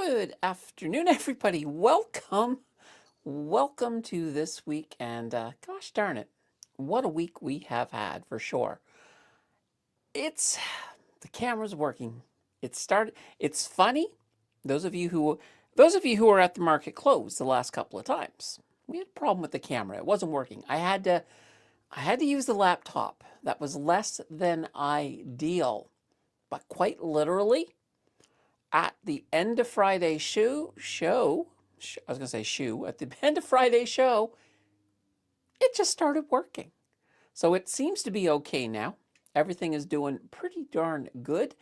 Good afternoon, everybody. Welcome to this week. And gosh darn it, what a week we have had for sure. It's the camera's working. It's funny. Those of you who are at the market close the last couple of times, we had a problem with the camera. It wasn't working. I had to use the laptop. That was less than ideal, but quite literally at the end of Friday's at the end of Friday's show, it just started working. So it seems to be okay now. Everything is doing pretty darn good.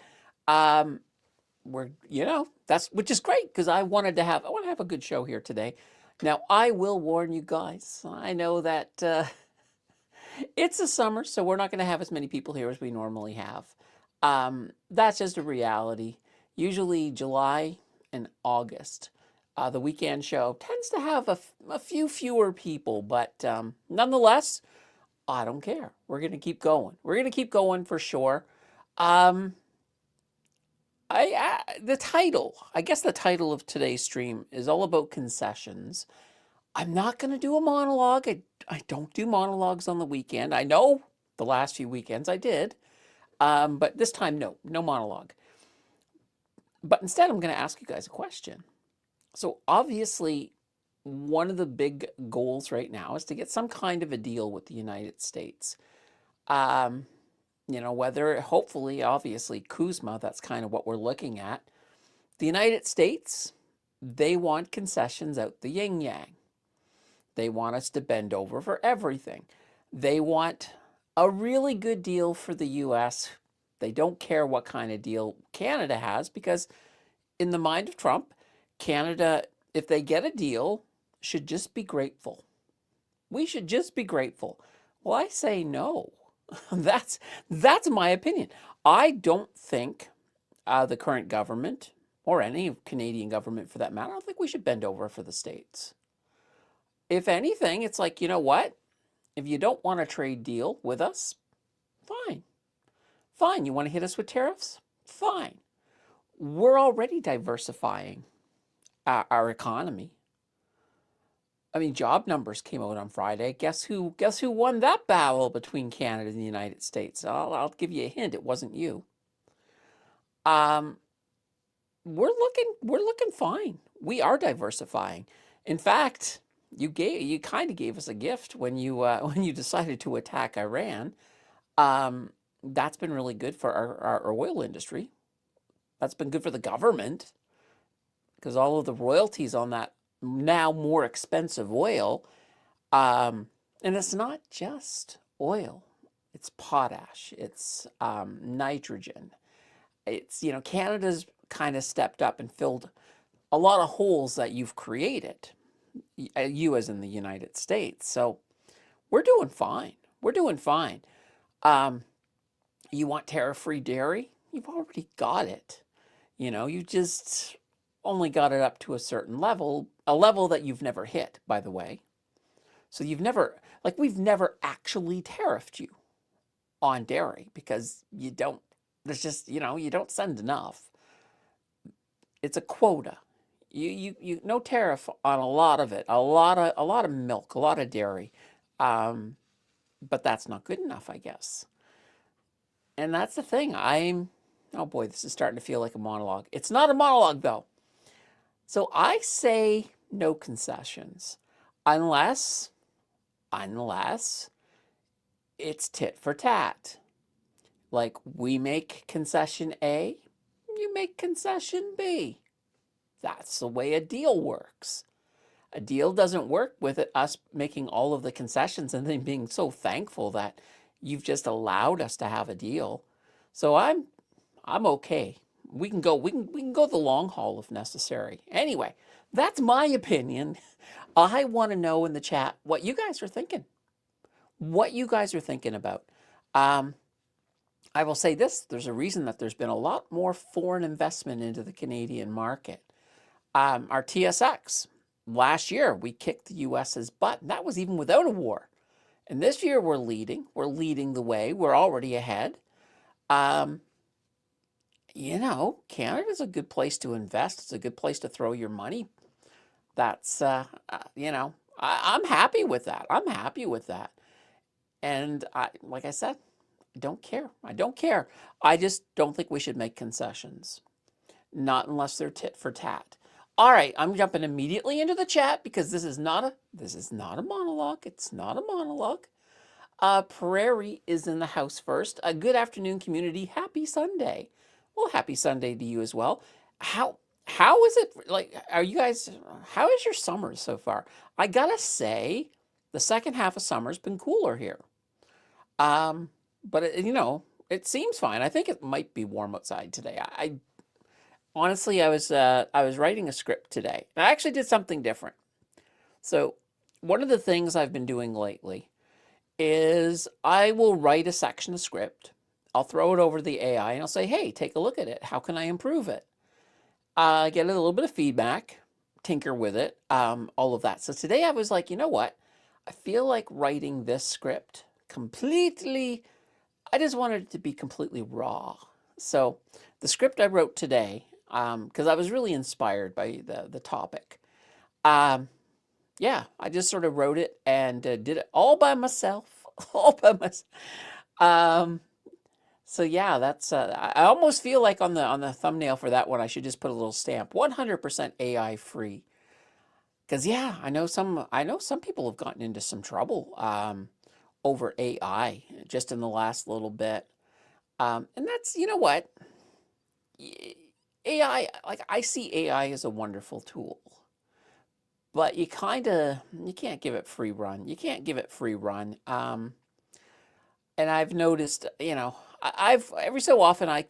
Which is great because I want to have a good show here today. Now, I will warn you guys. I know that it's the summer, so we're not going to have as many people here as we normally have. That's just a reality. Usually July and August, the weekend show tends to have a few fewer people, but nonetheless, I don't care. We're going to keep going. We're going to keep going for sure. I guess the title of today's stream is all about concessions. I'm not going to do a monologue. I don't do monologues on the weekend. I know the last few weekends I did, but this time, no monologue. But instead, I'm going to ask you guys a question. So obviously, one of the big goals right now is to get some kind of a deal with the United States. Whether hopefully, obviously, Kuzma, that's kind of what we're looking at. The United States, they want concessions out the yin-yang. They want us to bend over for everything. They want a really good deal for the U.S. They don't care what kind of deal Canada has because in the mind of Trump, Canada, if they get a deal, should just be grateful. We should just be grateful. Well, I say no. That's my opinion. I don't think the current government, or any Canadian government for that matter, I don't think we should bend over for the States. If anything, it's like, you know what? If you don't want a trade deal with us, fine. Fine. You want to hit us with tariffs? Fine. We're already diversifying our economy. I mean, job numbers came out on Friday. Guess who won that battle between Canada and the United States? I'll give you a hint. It wasn't you. We're looking fine. We are diversifying. In fact, you kind of gave us a gift when you decided to attack Iran. That's been really good for our oil industry. That's been good for the government because all of the royalties on that now more expensive oil, and it's not just oil. It's potash. It's nitrogen. It's, Canada's kind of stepped up and filled a lot of holes that you've created, you as in the United States. So we're doing fine. We're doing fine. You want tariff-free dairy? You've already got it. You just only got it up to a certain level, a level that you've never hit, by the way. So we've never actually tariffed you on dairy because you don't, there's just, you don't send enough. It's a quota. You no tariff on a lot of it, a lot of milk, a lot of dairy. But that's not good enough, I guess. And that's the thing. Oh boy, this is starting to feel like a monologue. It's not a monologue, though. So I say no concessions unless it's tit for tat. Like we make concession A, you make concession B. That's the way a deal works. A deal doesn't work with us making all of the concessions and then being so thankful that you've just allowed us to have a deal. So I'm okay. We can go the long haul if necessary. Anyway, that's my opinion. I want to know in the chat what you guys are thinking. What you guys are thinking about. I will say this, there's a reason that there's been a lot more foreign investment into the Canadian market. Our TSX, last year we kicked the US's butt, and that was even without a war. And this year we're leading the way, we're already ahead. Canada's a good place to invest. It's a good place to throw your money. That's, I'm happy with that. I'm happy with that. And like I said, I don't care. I don't care. I just don't think we should make concessions. Not unless they're tit for tat. All right, I'm jumping immediately into the chat because this is not a monologue. It's not a monologue. Prairie is in the house first. A good afternoon, community. Happy Sunday. Well, happy Sunday to you as well. How is it like? Are you guys? How is your summer so far? I gotta say, the second half of summer's been cooler here. But it seems fine. I think it might be warm outside today. I honestly, I was writing a script today. I actually did something different. So one of the things I've been doing lately is I will write a section of script. I'll throw it over to the AI and I'll say, hey, take a look at it. How can I improve it? Get a little bit of feedback, tinker with it, all of that. So today I was like, you know what? I feel like writing this script completely, I just wanted it to be completely raw. So the script I wrote today, because I was really inspired by the topic. Yeah, I just sort of wrote it and did it all by myself, all by myself. So yeah, that's I almost feel like on the thumbnail for that one, I should just put a little stamp, 100% AI free. Because yeah, I know some people have gotten into some trouble over AI just in the last little bit. And that's, you know what? AI, like I see AI as a wonderful tool. But you can't give it free run. You can't give it free run. And I've noticed, I've every so often I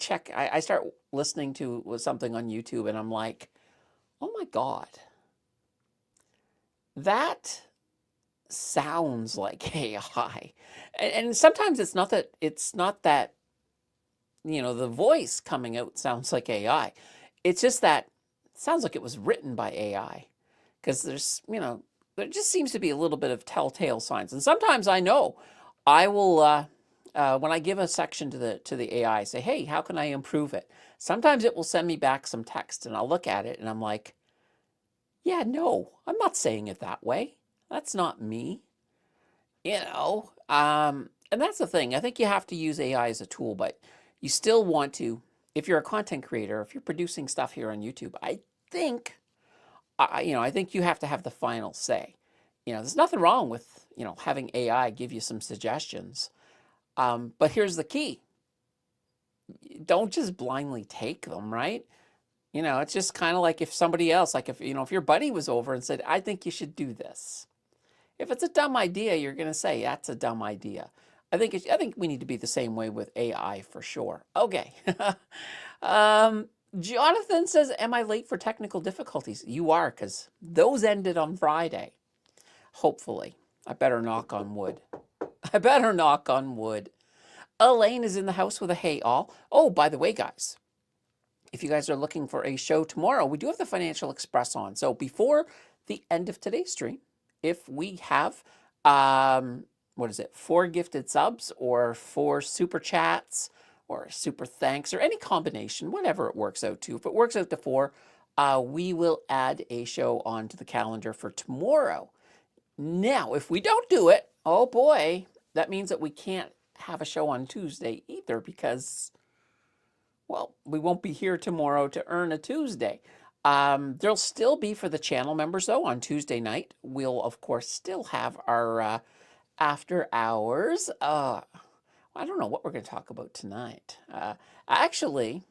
start listening to something on YouTube and I'm like, oh my God, that sounds like AI. And sometimes it's not that, the voice coming out sounds like AI. It's just that it sounds like it was written by AI. Because there just seems to be a little bit of telltale signs. And sometimes I know I will, when I give a section to the AI, say, hey, how can I improve it? Sometimes it will send me back some text and I'll look at it and I'm like, yeah, no, I'm not saying it that way. That's not me. And that's the thing. I think you have to use AI as a tool, but you still want to, if you're a content creator, if you're producing stuff here on YouTube, think I think you have to have the final say. There's nothing wrong with, having AI give you some suggestions. But here's the key. Don't just blindly take them, right? It's just kind of like if somebody else, like if your buddy was over and said, I think you should do this. If it's a dumb idea, you're going to say, that's a dumb idea. I think we need to be the same way with AI for sure. Okay. Jonathan says, am I late for technical difficulties? You are, because those ended on Friday. Hopefully. I better knock on wood. I better knock on wood. Elaine is in the house with a hey all. Oh, by the way, guys, if you guys are looking for a show tomorrow, we do have the Financial Express on. So before the end of today's stream, if we have, 4 gifted subs or 4 super chats or super thanks or any combination, whatever it works out to. If it works out to 4, we will add a show onto the calendar for tomorrow. Now, if we don't do it, oh boy, that means that we can't have a show on Tuesday either because, well, we won't be here tomorrow to earn a Tuesday. There'll still be for the channel members, though, on Tuesday night. We'll, of course, still have our after hours. I don't know what we're going to talk about tonight. Actually,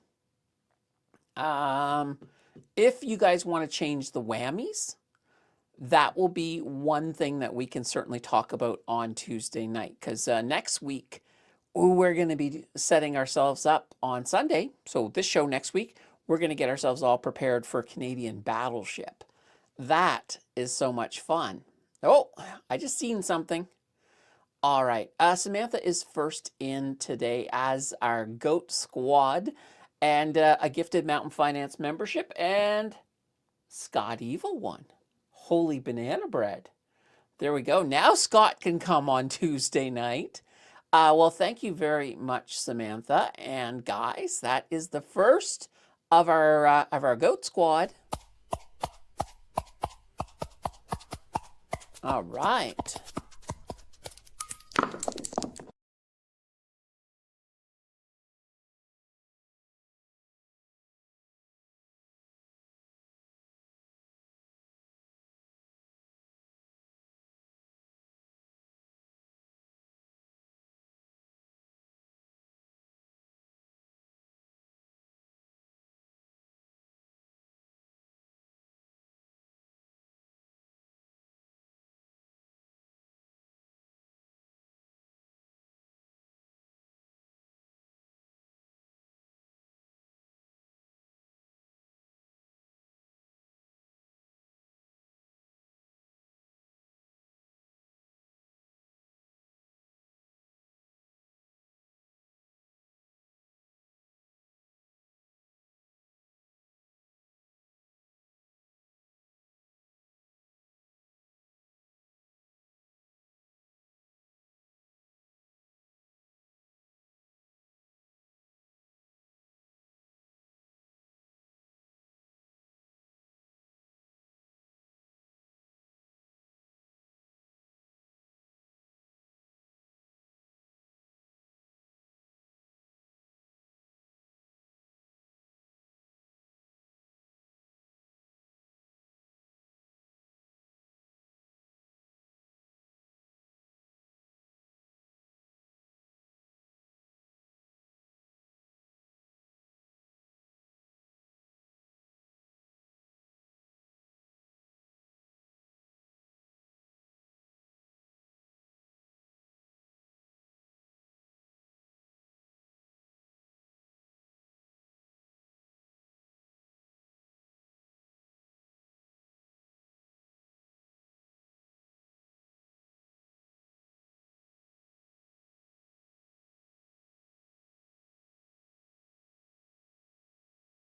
if you guys want to change the whammies, that will be one thing that we can certainly talk about on Tuesday night. Because next week, we're going to be setting ourselves up on Sunday. So this show next week, we're going to get ourselves all prepared for Canadian Battleship. That is so much fun. Oh, I just seen something. All right. Samantha is first in today as our GOAT squad and a gifted Mountain Finance membership and Scott Evil one. Holy banana bread. There we go. Now Scott can come on Tuesday night. Well, thank you very much, Samantha. And guys, that is the first of our goat squad. All right.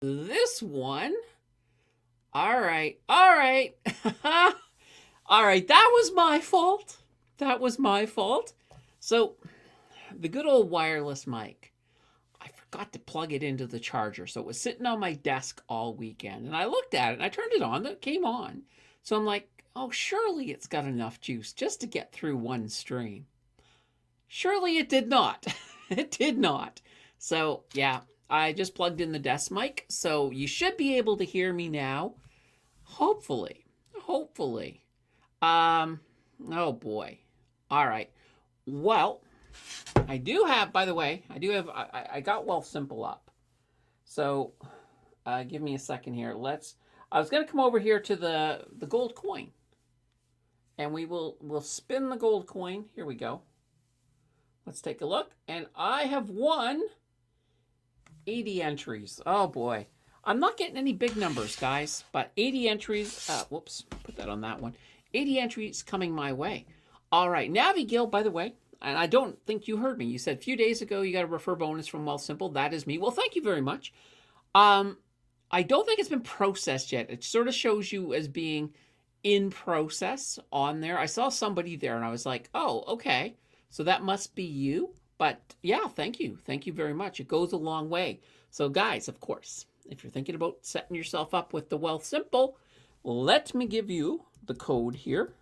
This one. All right. All right. All right. That was my fault. That was my fault. So, the good old wireless mic, I forgot to plug it into the charger. So, it was sitting on my desk all weekend. And I looked at it and I turned it on. It came on. So, I'm like, oh, surely it's got enough juice just to get through one stream. Surely it did not. It did not. So, yeah, I just plugged in the desk mic. So, you should be able to hear me now. Hopefully. Hopefully. Oh boy. All right. Well, I do have, by the way, I got Wealthsimple up. So, give me a second here. I was going to come over here to the gold coin. And we'll spin the gold coin. Here we go. Let's take a look. And I have won 80 entries. Oh boy. I'm not getting any big numbers, guys, but 80 entries. Whoops, put that on that one. 80 entries coming my way. All right, Navigil, by the way, and I don't think you heard me. You said a few days ago you got a refer bonus from Wealthsimple. That is me. Well, thank you very much. I don't think it's been processed yet. It sort of shows you as being in process on there. I saw somebody there, and I was like, oh, okay. So that must be you. But yeah, thank you. Thank you very much. It goes a long way. So guys, of course, if you're thinking about setting yourself up with the Wealthsimple, let me give you the code here.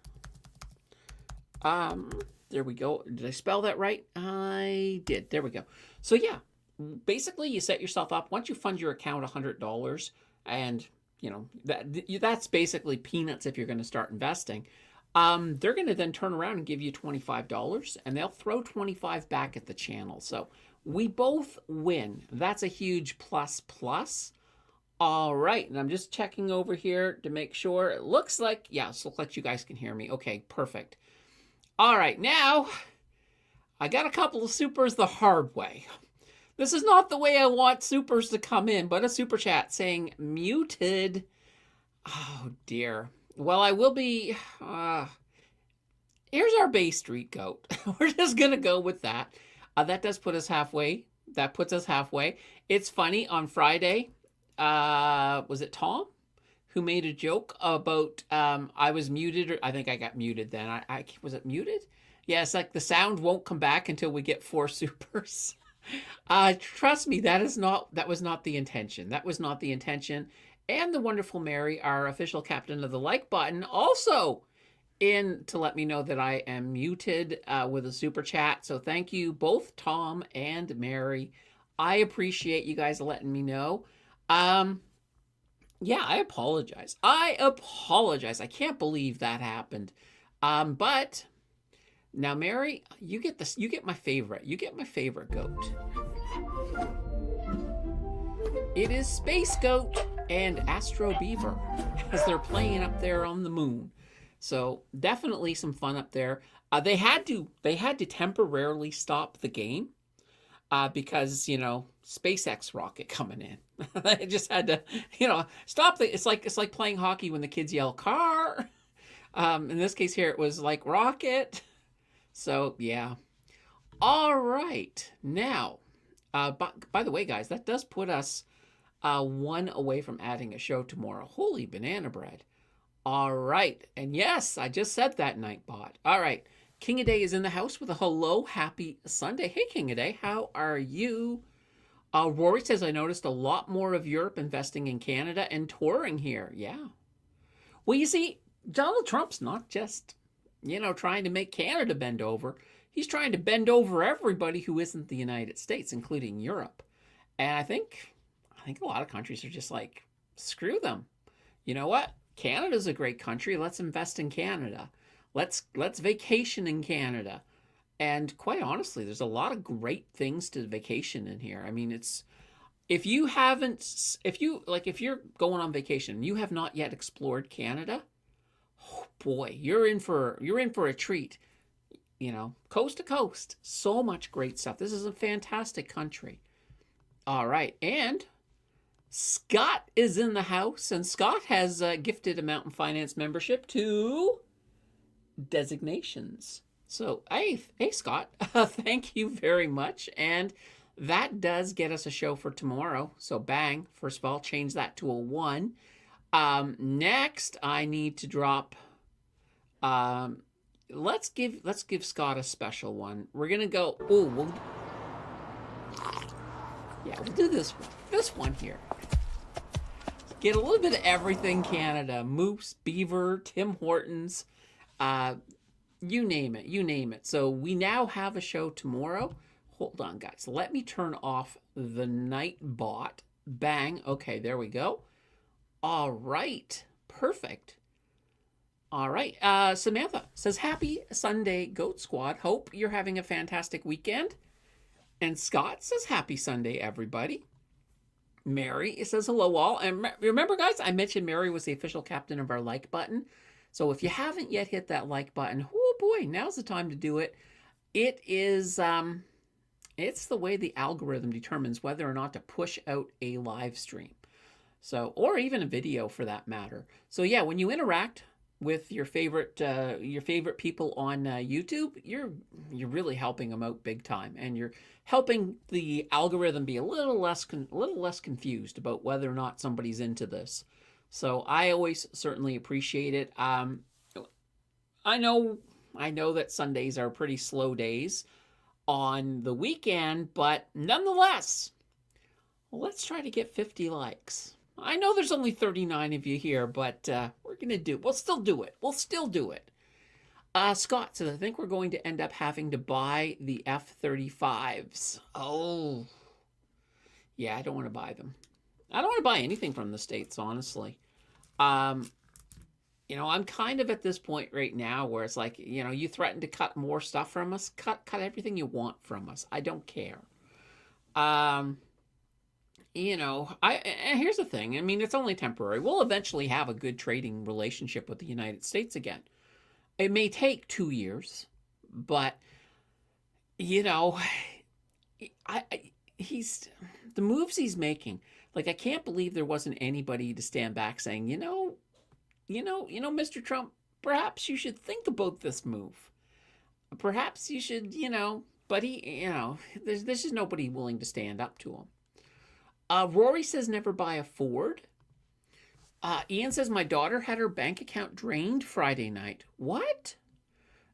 There we go. Did I spell that right? I did. There we go. So yeah, basically you set yourself up once you fund your account $100, and you know that's basically peanuts if you're going to start investing. They're going to then turn around and give you $25, and they'll throw 25 back at the channel. So we both win. That's a huge plus plus. All right, and I'm just checking over here to make sure. It looks like, yeah, so looks like you guys can hear me. Okay, perfect. All right, now I got a couple of supers the hard way. This is not the way I want supers to come in, but a super chat saying muted. Oh dear. Well, I will be. Here's our Bay Street goat. We're just gonna go with that. That does put us halfway. That puts us halfway. It's funny, on Friday, was it Tom who made a joke about I was muted, or I think I got muted then. I was it muted? Yeah, it's like the sound won't come back until we get 4 supers. Trust me, that was not the intention. That was not the intention. And the wonderful Mary, our official captain of the like button, also in to let me know that I am muted with a super chat. So thank you, both Tom and Mary. I appreciate you guys letting me know. Yeah, I apologize. I can't believe that happened. But now, Mary, you get this. You get my favorite. You get my favorite goat. It is Space Goat and Astro Beaver as they're playing up there on the moon. So definitely some fun up there. They had to temporarily stop the game because SpaceX rocket coming in. They just had to stop. It's like playing hockey when the kids yell car. In this case here, it was like rocket. So yeah. All right. Now, by the way, guys, that does put us 1 away from adding a show tomorrow. Holy banana bread. All right. And yes, I just said that, Nightbot. All right. King of Day is in the house with a hello, happy Sunday. Hey, King of Day, how are you? Rory says, I noticed a lot more of Europe investing in Canada and touring here. Yeah. Well, you see, Donald Trump's not just, trying to make Canada bend over. He's trying to bend over everybody who isn't the United States, including Europe. And I think a lot of countries are just like, screw them. You know what? Canada's a great country. Let's invest in Canada. Let's vacation in Canada. And quite honestly, there's a lot of great things to vacation in here. I mean, if you're going on vacation and you have not yet explored Canada, oh boy, you're in for a treat. Coast to coast, so much great stuff. This is a fantastic country. All right, and Scott is in the house, and Scott has gifted a Mountain Finance membership to Designations. So, hey, Scott, thank you very much. And that does get us a show for tomorrow. So, bang, first of all, change that to a 1. Next, I need to drop. Let's give Scott a special one. We're gonna go. We'll do this one. This one here. Get a little bit of everything Canada. Moose, Beaver, Tim Hortons, you name it. So we now have a show tomorrow. Hold on, guys. Let me turn off the Nightbot. Bang. Okay, there we go. All right. Perfect. All right. Samantha says, happy Sunday, Goat Squad. Hope you're having a fantastic weekend. And Scott says, happy Sunday, everybody. Mary says, hello, all. And remember, guys, I mentioned Mary was the official captain of our like button. So if you haven't yet hit that like button, oh boy, now's the time to do it. It is, it's the way the algorithm determines whether or not to push out a live stream. So, or even a video for that matter. So yeah, when you interact with your favorite people on YouTube, you're really helping them out big time, and you're helping the algorithm be a little less confused about whether or not somebody's into this. So I always certainly appreciate it. I know that Sundays are pretty slow days on the weekend, but nonetheless, let's try to get 50 likes. I know there's only 39 of you here, but we'll still do it. Scott says, I think we're going to end up having to buy the F-35s. Oh. Yeah, I don't want to buy them. I don't want to buy anything from the States, honestly. I'm kind of at this point right now where it's like, you threaten to cut more stuff from us, cut everything you want from us. I don't care. And here's the thing. I mean, it's only temporary. We'll eventually have a good trading relationship with the United States again. It may take 2 years, but the moves he's making. Like, I can't believe there wasn't anybody to stand back saying, Mr. Trump, perhaps you should think about this move. Perhaps you should, but he, there's just nobody willing to stand up to him. Rory says never buy a Ford. Ian says my daughter had her bank account drained Friday night. What?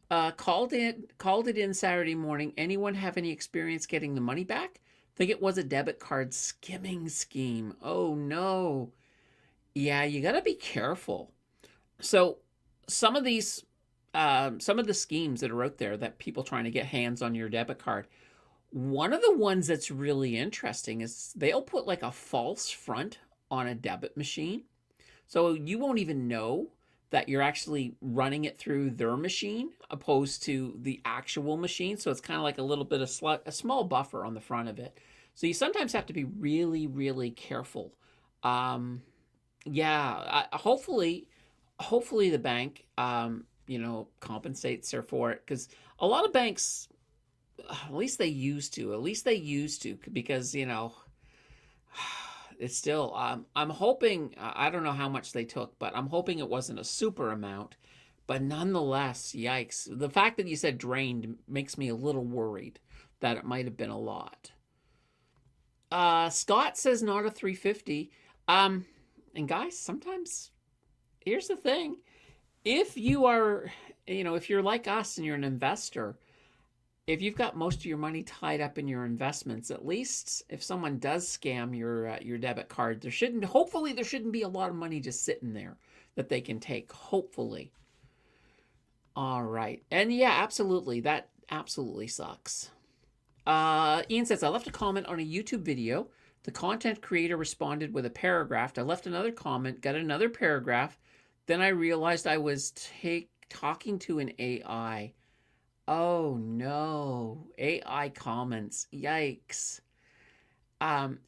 Called it in Saturday morning. Anyone have any experience getting the money back? Think it was a debit card skimming scheme. Oh no. Yeah, you got to be careful. So some of these, some of the schemes that are out there that people trying to get hands on your debit card. One of the ones that's really interesting is they'll put like a false front on a debit machine. So you won't even know that you're actually running it through their machine opposed to the actual machine. So it's kind of like a little bit of a small buffer on the front of it. So you sometimes have to be really, really careful. Um, yeah, hopefully the bank, compensates her for it because a lot of banks, at least they used to, because it's still, I'm hoping, I don't know how much they took, but I'm hoping it wasn't a super amount. But nonetheless, yikes. The fact that you said drained makes me a little worried that it might have been a lot. Scott says not a 350. And guys, sometimes, here's the thing. If you are, if you're like us and you're an investor, if you've got most of your money tied up in your investments, at least if someone does scam your debit card, hopefully there shouldn't be a lot of money just sitting there that they can take. Hopefully. All right, and yeah, absolutely, that absolutely sucks. Ian says, I left a comment on a YouTube video. The content creator responded with a paragraph. I left another comment, got another paragraph. Then I realized I was talking to an AI. Oh no, AI comments. Yikes.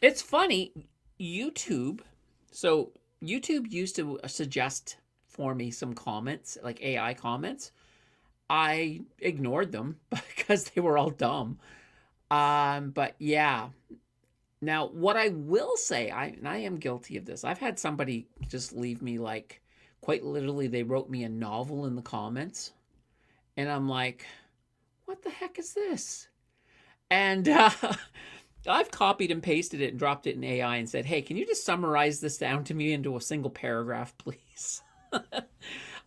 It's funny, YouTube. So YouTube used to suggest for me some comments, like AI comments. I ignored them because they were all dumb. But yeah. Now, what I will say, and I am guilty of this. I've had somebody just leave me, like, quite literally, they wrote me a novel in the comments. And I'm like, what the heck is this? And I've copied and pasted it and dropped it in AI and said, hey, can you just summarize this down to me into a single paragraph, please?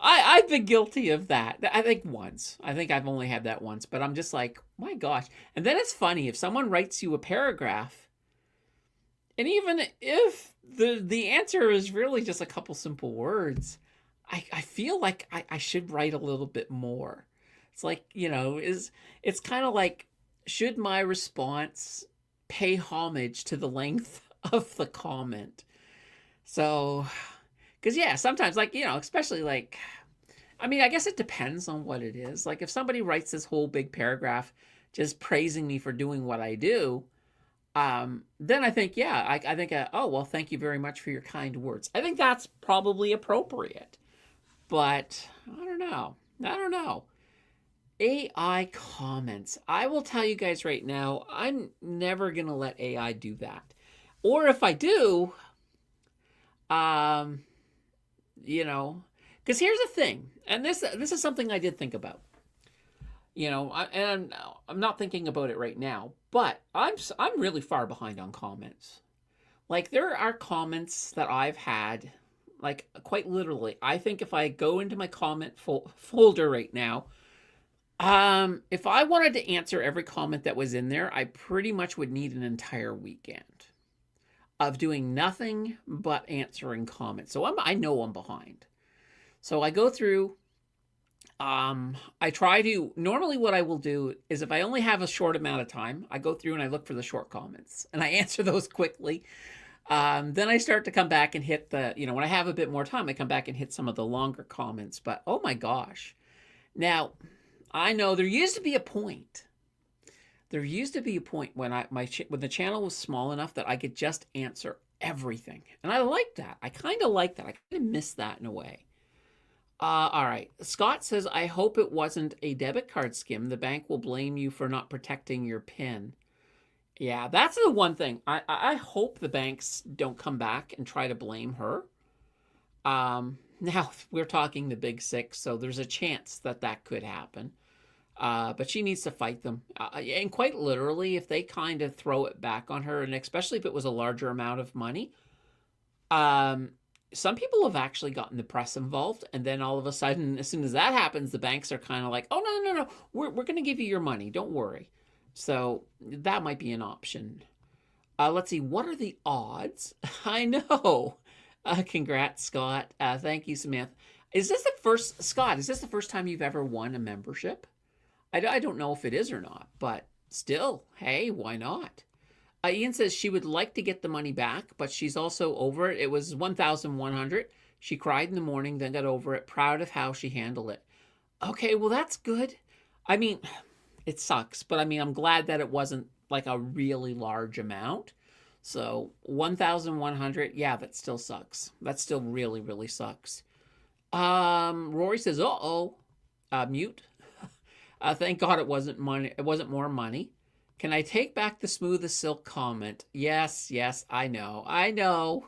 I've been guilty of that. I think once. I think I've only had that once. But I'm just like, my gosh. And then it's funny, if someone writes you a paragraph, and even if the answer is really just a couple simple words, I feel like I should write a little bit more. It's like, it's kind of like, should my response pay homage to the length of the comment? So, because yeah, sometimes, like, especially like, I mean, I guess it depends on what it is. Like if somebody writes this whole big paragraph just praising me for doing what I do, then I think, yeah, I think, oh, well, thank you very much for your kind words. I think that's probably appropriate. But I don't know. AI comments. I will tell you guys right now, I'm never going to let AI do that. Or if I do, because here's the thing, and this is something I did think about. And I'm not thinking about it right now, but I'm really far behind on comments. Like there are comments that I've had, like quite literally. I think if I go into my comment folder right now, if I wanted to answer every comment that was in there, I pretty much would need an entire weekend of doing nothing but answering comments. So I know I'm behind. So I go through. I try to, normally what I will do is if I only have a short amount of time, I go through and I look for the short comments and I answer those quickly. Then I start to come back and hit when I have a bit more time, I come back and hit some of the longer comments. But oh my gosh. Now, I know there used to be a point. There used to be a point when when the channel was small enough that I could just answer everything. And I like that. I kind of like that. I kind of miss that in a way. All right. Scott says, I hope it wasn't a debit card skim. The bank will blame you for not protecting your PIN. Yeah, that's the one thing. I hope the banks don't come back and try to blame her. Now, we're talking the big six, so there's a chance that could happen. But she needs to fight them. And quite literally, if they kind of throw it back on her, and especially if it was a larger amount of money, some people have actually gotten the press involved, and then all of a sudden, as soon as that happens, the banks are kind of like, oh, no, we're going to give you your money, don't worry. So that might be an option. Let's see, what are the odds? I know. Congrats, Scott. Thank you, Samantha. Is this the first, Scott, is this the first time you've ever won a membership? I don't know if it is or not, but still, hey, why not? Ian says she would like to get the money back, but she's also over it. It was 1,100. She cried in the morning, then got over it, proud of how she handled it. Okay, well, that's good. I mean, it sucks, but I mean, I'm glad that it wasn't like a really large amount. So 1,100, yeah, that still sucks. That still really, really sucks. Rory says, uh-oh, mute. Thank God it wasn't money. It wasn't more money. Can I take back the smooth as silk comment? Yes, I know.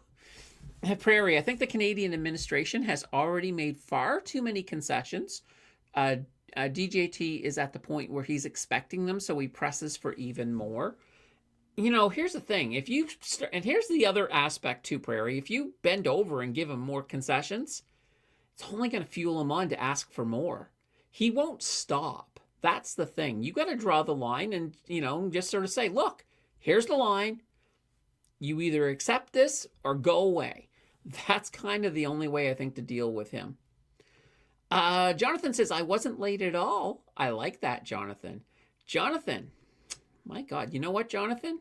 Prairie, I think the Canadian administration has already made far too many concessions. DJT is at the point where he's expecting them, so he presses for even more. Here's the thing. And here's the other aspect too, Prairie. If you bend over and give him more concessions, it's only going to fuel him on to ask for more. He won't stop. That's the thing. You got to draw the line and, just sort of say, look, here's the line. You either accept this or go away. That's kind of the only way I think to deal with him. Jonathan says, I wasn't late at all. I like that, Jonathan. Jonathan, my God, you know what, Jonathan?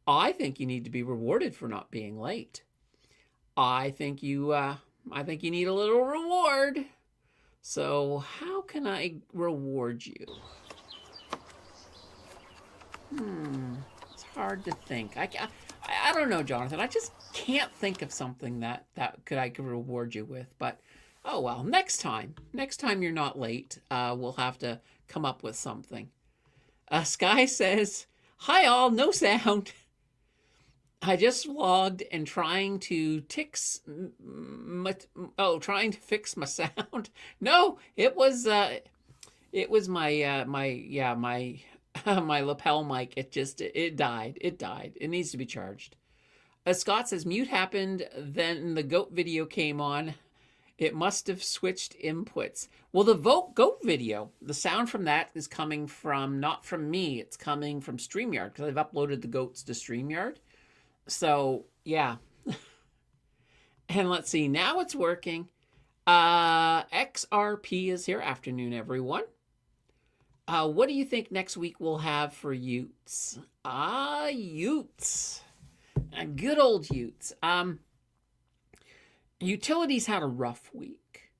I think you need to be rewarded for not being late. I think you need a little reward. So how can I reward you? It's hard to think. I don't know, Jonathan. I just can't think of something that I could reward you with. But oh well, next time you're not late, we'll have to come up with something. Sky says, "Hi all, no sound. I just logged and trying to fix my sound. No, it was my my lapel mic. It died. It needs to be charged." Scott says mute happened, then the goat video came on. It must have switched inputs. Well, the goat video, the sound from that is coming from, not from me, it's coming from StreamYard, because I've uploaded the goats to StreamYard. So, yeah. And let's see, now it's working. XRP is here. Afternoon, everyone. What do you think next week we'll have for Utes? Utes. Good old Utes. Utilities had a rough week.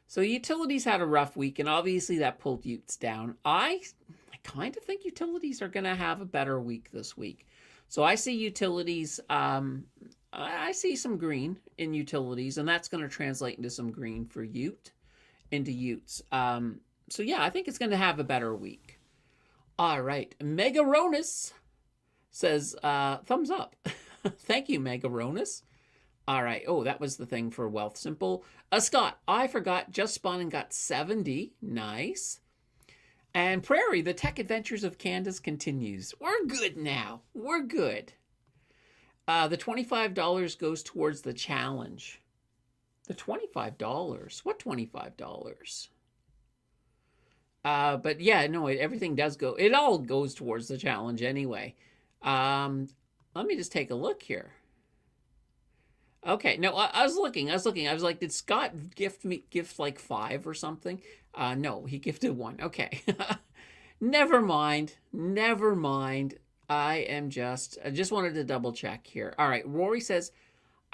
So utilities had a rough week, and obviously that pulled Utes down. I kind of think utilities are going to have a better week this week. So I see utilities, I see some green in utilities, and that's going to translate into some green for into Utes. So yeah, I think it's going to have a better week. All right. Megaronus says, thumbs up. Thank you, Megaronus. All right. Oh, that was the thing for Wealthsimple. Scott, I forgot, just spun and got 70. Nice. And Prairie, the tech adventures of Candace continues. We're good now. We're good. The $25 goes towards the challenge. The $25? What $25? But yeah, no, everything does go. It all goes towards the challenge anyway. Let me just take a look here. Okay, no, I was looking. I was like, did Scott gift like 5 or something? No, he gifted 1. Okay. Never mind. I just wanted to double check here. All right, Rory says,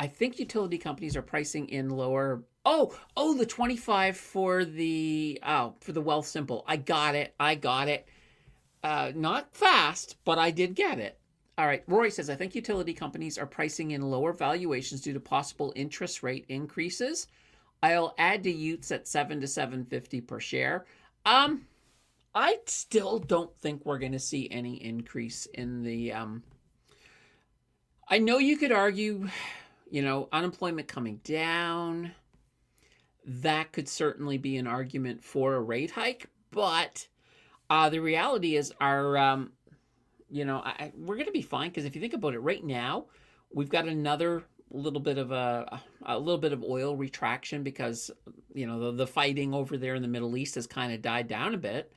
I think utility companies are pricing in lower. Oh, the 25 for the Wealthsimple. I got it. Not fast, but I did get it. All right, Rory says, I think utility companies are pricing in lower valuations due to possible interest rate increases. I'll add to Utes at $7 to $7.50 per share. I still don't think we're going to see any increase in the. I know you could argue, unemployment coming down. That could certainly be an argument for a rate hike, but the reality is we're going to be fine, because if you think about it right now, we've got another little bit of a little bit of oil retraction because the fighting over there in the Middle East has kind of died down a bit.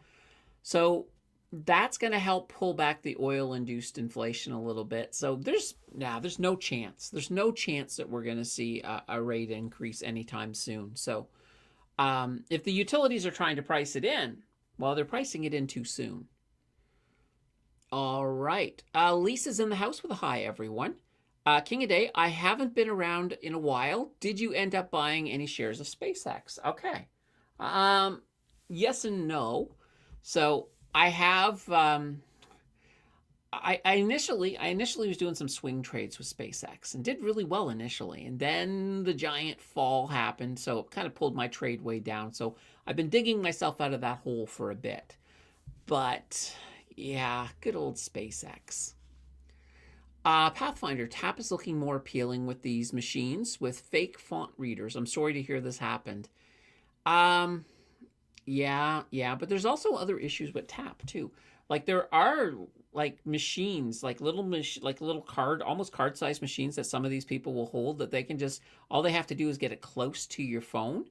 So that's going to help pull back the oil induced inflation a little bit. So there's no chance. There's no chance that we're going to see a rate increase anytime soon. So if the utilities are trying to price it in, well, they're pricing it in too soon. All right. Lisa's in the house with a hi, everyone. King of Day, I haven't been around in a while. Did you end up buying any shares of SpaceX? Okay. Yes and no. So I have. I initially was doing some swing trades with SpaceX and did really well initially, and then the giant fall happened, so it kind of pulled my trade way down. So I've been digging myself out of that hole for a bit. But yeah, good old SpaceX. Pathfinder, tap is looking more appealing with these machines with fake font readers. I'm sorry to hear this happened. Yeah, but there's also other issues with tap too. Like there are like machines, like little almost card-sized machines that some of these people will hold that they can just, all they have to do is get it close to your phone,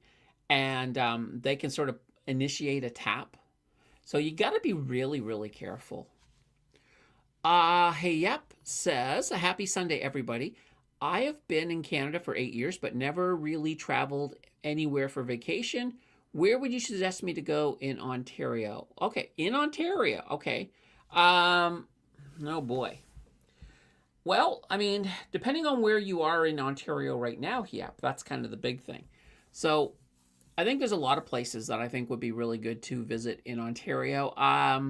and they can sort of initiate a tap. So you got to be really, really careful. Hey, yep, says, a happy Sunday, everybody. I have been in Canada for 8 years, but never really traveled anywhere for vacation. Where would you suggest me to go in Ontario? Okay, in Ontario. Okay. Oh boy. Well, I mean, depending on where you are in Ontario right now, yeah, that's kind of the big thing. So I think there's a lot of places that I think would be really good to visit in Ontario. I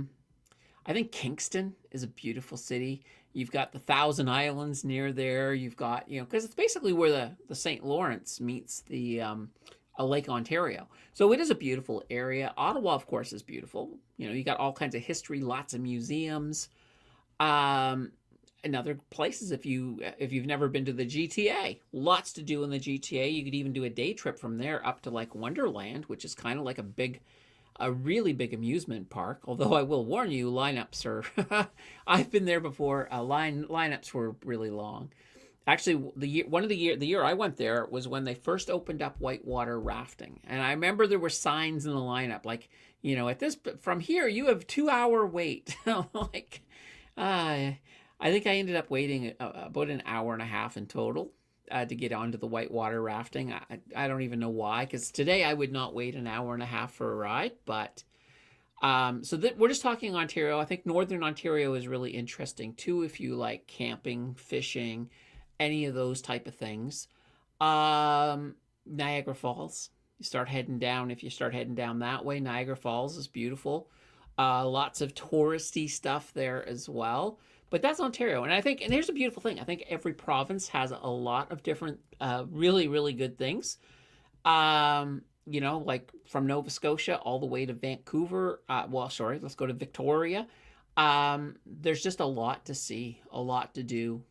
think Kingston is a beautiful city. You've got the Thousand Islands near there. You've got, because it's basically where the St. Lawrence meets the Lake Ontario. So it is a beautiful area. Ottawa, of course, is beautiful. You got all kinds of history, lots of museums. And other places, if you've never been to the GTA, lots to do in the GTA. You could even do a day trip from there up to like Wonderland, which is kind of like a really big amusement park. Although I will warn you, lineups are I've been there before. Lineups were really long. Actually, the year I went there was when they first opened up whitewater rafting, and I remember there were signs in the lineup like, at this from here you have 2-hour wait. Like, I think I ended up waiting about an hour and a half in total to get onto the whitewater rafting. I don't even know why, because today I would not wait an hour and a half for a ride. But we're just talking Ontario. I think Northern Ontario is really interesting too if you like camping, fishing, any of those type of things. Niagara Falls. If you start heading down that way, Niagara Falls is beautiful. Lots of touristy stuff there as well. But that's Ontario. And here's a beautiful thing. I think every province has a lot of different, really, really good things. Like from Nova Scotia all the way to Vancouver. Let's go to Victoria. There's just a lot to see, a lot to do.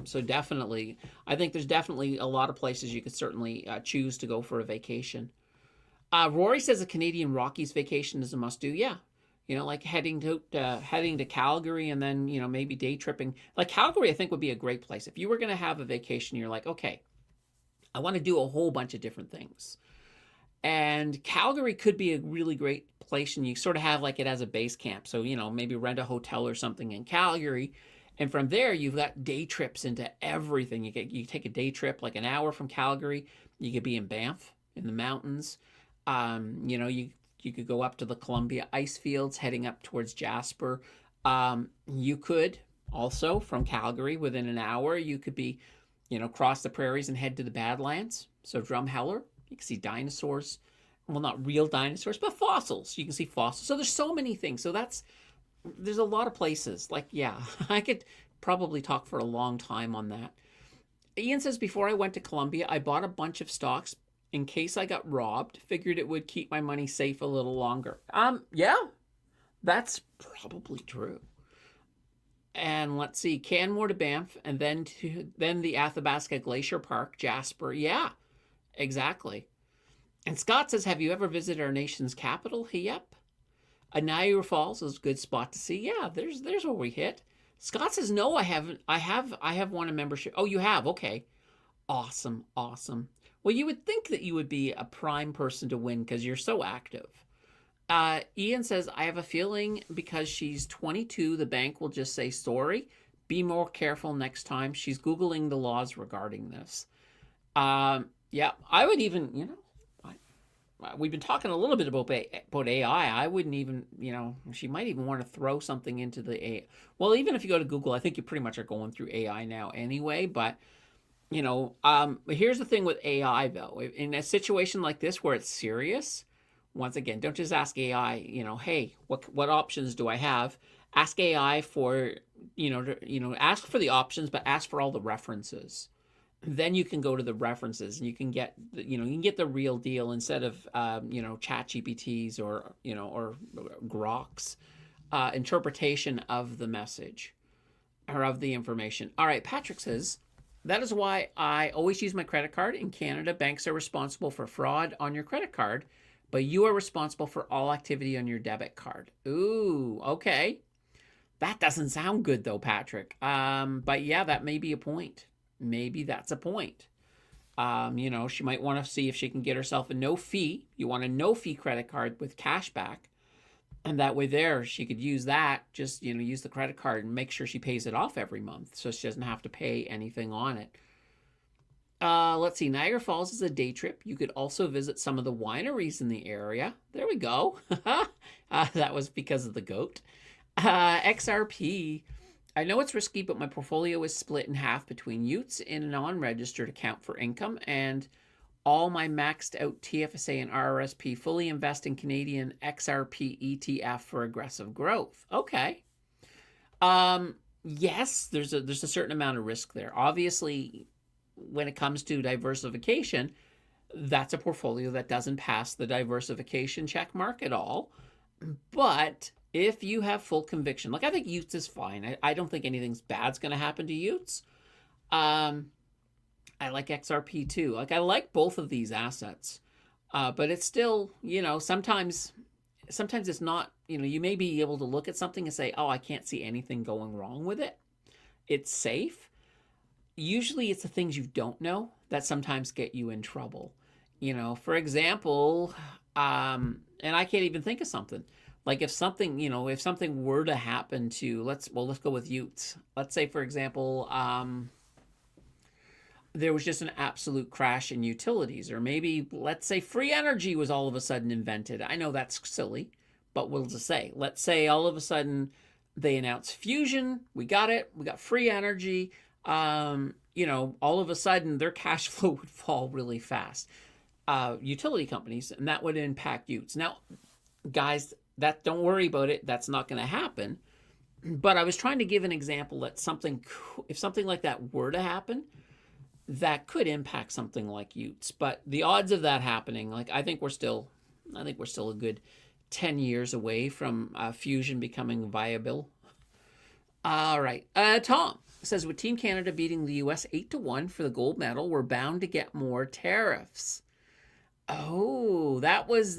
So definitely, I think there's definitely a lot of places you could certainly choose to go for a vacation. Rory says a Canadian Rockies vacation is a must-do. Yeah. Like heading to Calgary and then, maybe day tripping. Like Calgary, I think would be a great place. If you were going to have a vacation, you're like, okay, I want to do a whole bunch of different things. And Calgary could be a really great place, and you sort of have like it as a base camp. So, maybe rent a hotel or something in Calgary. And from there, you've got day trips into everything. You take a day trip like an hour from Calgary. You could be in Banff in the mountains. You could go up to the Columbia ice fields, heading up towards Jasper. You could also, from Calgary, within an hour, you could be, cross the prairies and head to the Badlands. So Drumheller, you can see dinosaurs. Well, not real dinosaurs, but fossils. You can see fossils. So there's so many things. So there's a lot of places. Like, yeah, I could probably talk for a long time on that. Ian says, before I went to Columbia, I bought a bunch of stocks in case I got robbed. Figured it would keep my money safe a little longer. Yeah, that's probably true. And let's see, Canmore to Banff, and then the Athabasca Glacier Park, Jasper. Yeah, exactly. And Scott says, have you ever visited our nation's capital? Yep. Niagara Falls is a good spot to see. Yeah, there's where we hit. Scott says, no, I haven't. I have won a membership. Oh, you have? Okay. Awesome, awesome. Well, you would think that you would be a prime person to win because you're so active. Ian says, I have a feeling because she's 22, the bank will just say sorry. Be more careful next time. She's Googling the laws regarding this. Yeah, I would even, we've been talking a little bit about AI. I wouldn't even, she might even want to throw something into the AI. Well, even if you go to Google, I think you pretty much are going through AI now anyway. But, here's the thing with AI, though. In a situation like this where it's serious, once again, don't just ask AI, hey, what options do I have? Ask AI for, ask for the options, but ask for all the references. Then you can go to the references and you can get, the real deal instead of, chat GPTs or Grok's interpretation of the message or of the information. All right, Patrick says, that is why I always use my credit card. In Canada, banks are responsible for fraud on your credit card, but you are responsible for all activity on your debit card. Ooh, okay. That doesn't sound good though, Patrick. But yeah, that may be a point. Maybe that's a point. She might want to see if she can get herself a no fee. You want a no fee credit card with cash back. And that way there, she could use that, just, use the credit card and make sure she pays it off every month so she doesn't have to pay anything on it. Let's see. Niagara Falls is a day trip. You could also visit some of the wineries in the area. There we go. That was because of the goat. XRP. I know it's risky, but my portfolio is split in half between Utes in a non-registered account for income and all my maxed out TFSA and RRSP fully invest in Canadian XRP ETF for aggressive growth. Okay. Yes, there's a certain amount of risk there. Obviously, when it comes to diversification, that's a portfolio that doesn't pass the diversification check mark at all. But if you have full conviction, like I think Utes is fine. I don't think anything's bad's going to happen to Utes. I like XRP too. Like I like both of these assets. But it's still, sometimes it's not, you may be able to look at something and say, oh, I can't see anything going wrong with it. It's safe. Usually it's the things you don't know that sometimes get you in trouble. For example, and I can't even think of something. Like if something were to happen to, let's go with Utes. Let's say, for example, there was just an absolute crash in utilities, or maybe let's say free energy was all of a sudden invented. I know that's silly, but we'll just say, let's say all of a sudden they announce fusion. We got it. We got free energy. All of a sudden their cash flow would fall really fast. Utility companies, and that would impact Utes. Now, guys, don't worry about it. That's not going to happen. But I was trying to give an example that if something like that were to happen, that could impact something like Utes. But the odds of that happening, I think we're still a good 10 years away from fusion becoming viable. All right. Tom says, with Team Canada beating the U.S. 8-1 for the gold medal, we're bound to get more tariffs. Oh, that was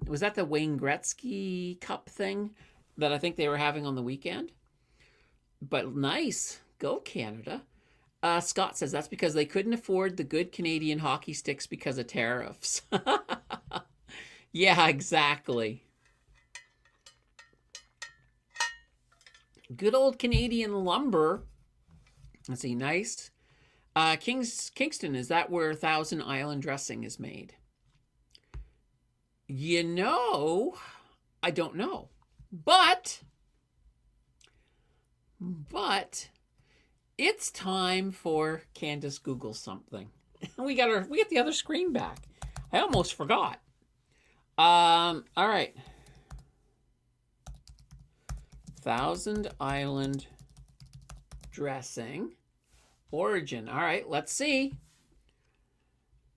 was that the Wayne Gretzky Cup thing that I think they were having on the weekend? But nice. Go Canada. Scott says that's because they couldn't afford the good Canadian hockey sticks because of tariffs. Yeah, exactly. Good old Canadian lumber. Let's see, nice. Kingston, is that where Thousand Island dressing is made? I don't know. But it's time for Candace Google something. We got the other screen back. I almost forgot. All right. Thousand Island dressing. Origin. All right, let's see.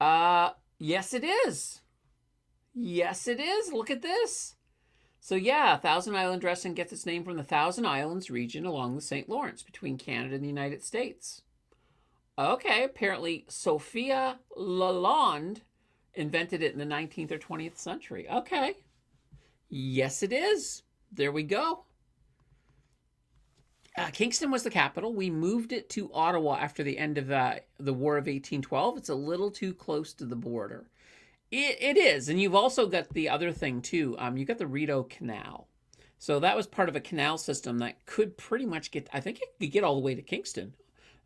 Yes, it is. Yes, it is. Look at this. So yeah, Thousand Island dressing gets its name from the Thousand Islands region along the St. Lawrence between Canada and the United States. Okay, apparently Sophia Lalonde invented it in the 19th or 20th century. Okay. Yes, it is. There we go. Kingston was the capital. We moved it to Ottawa after the end of the War of 1812. It's a little too close to the border. It is, and you've also got the other thing too. You got the Rideau Canal, so that was part of a canal system that could pretty much get. I think it could get all the way to Kingston.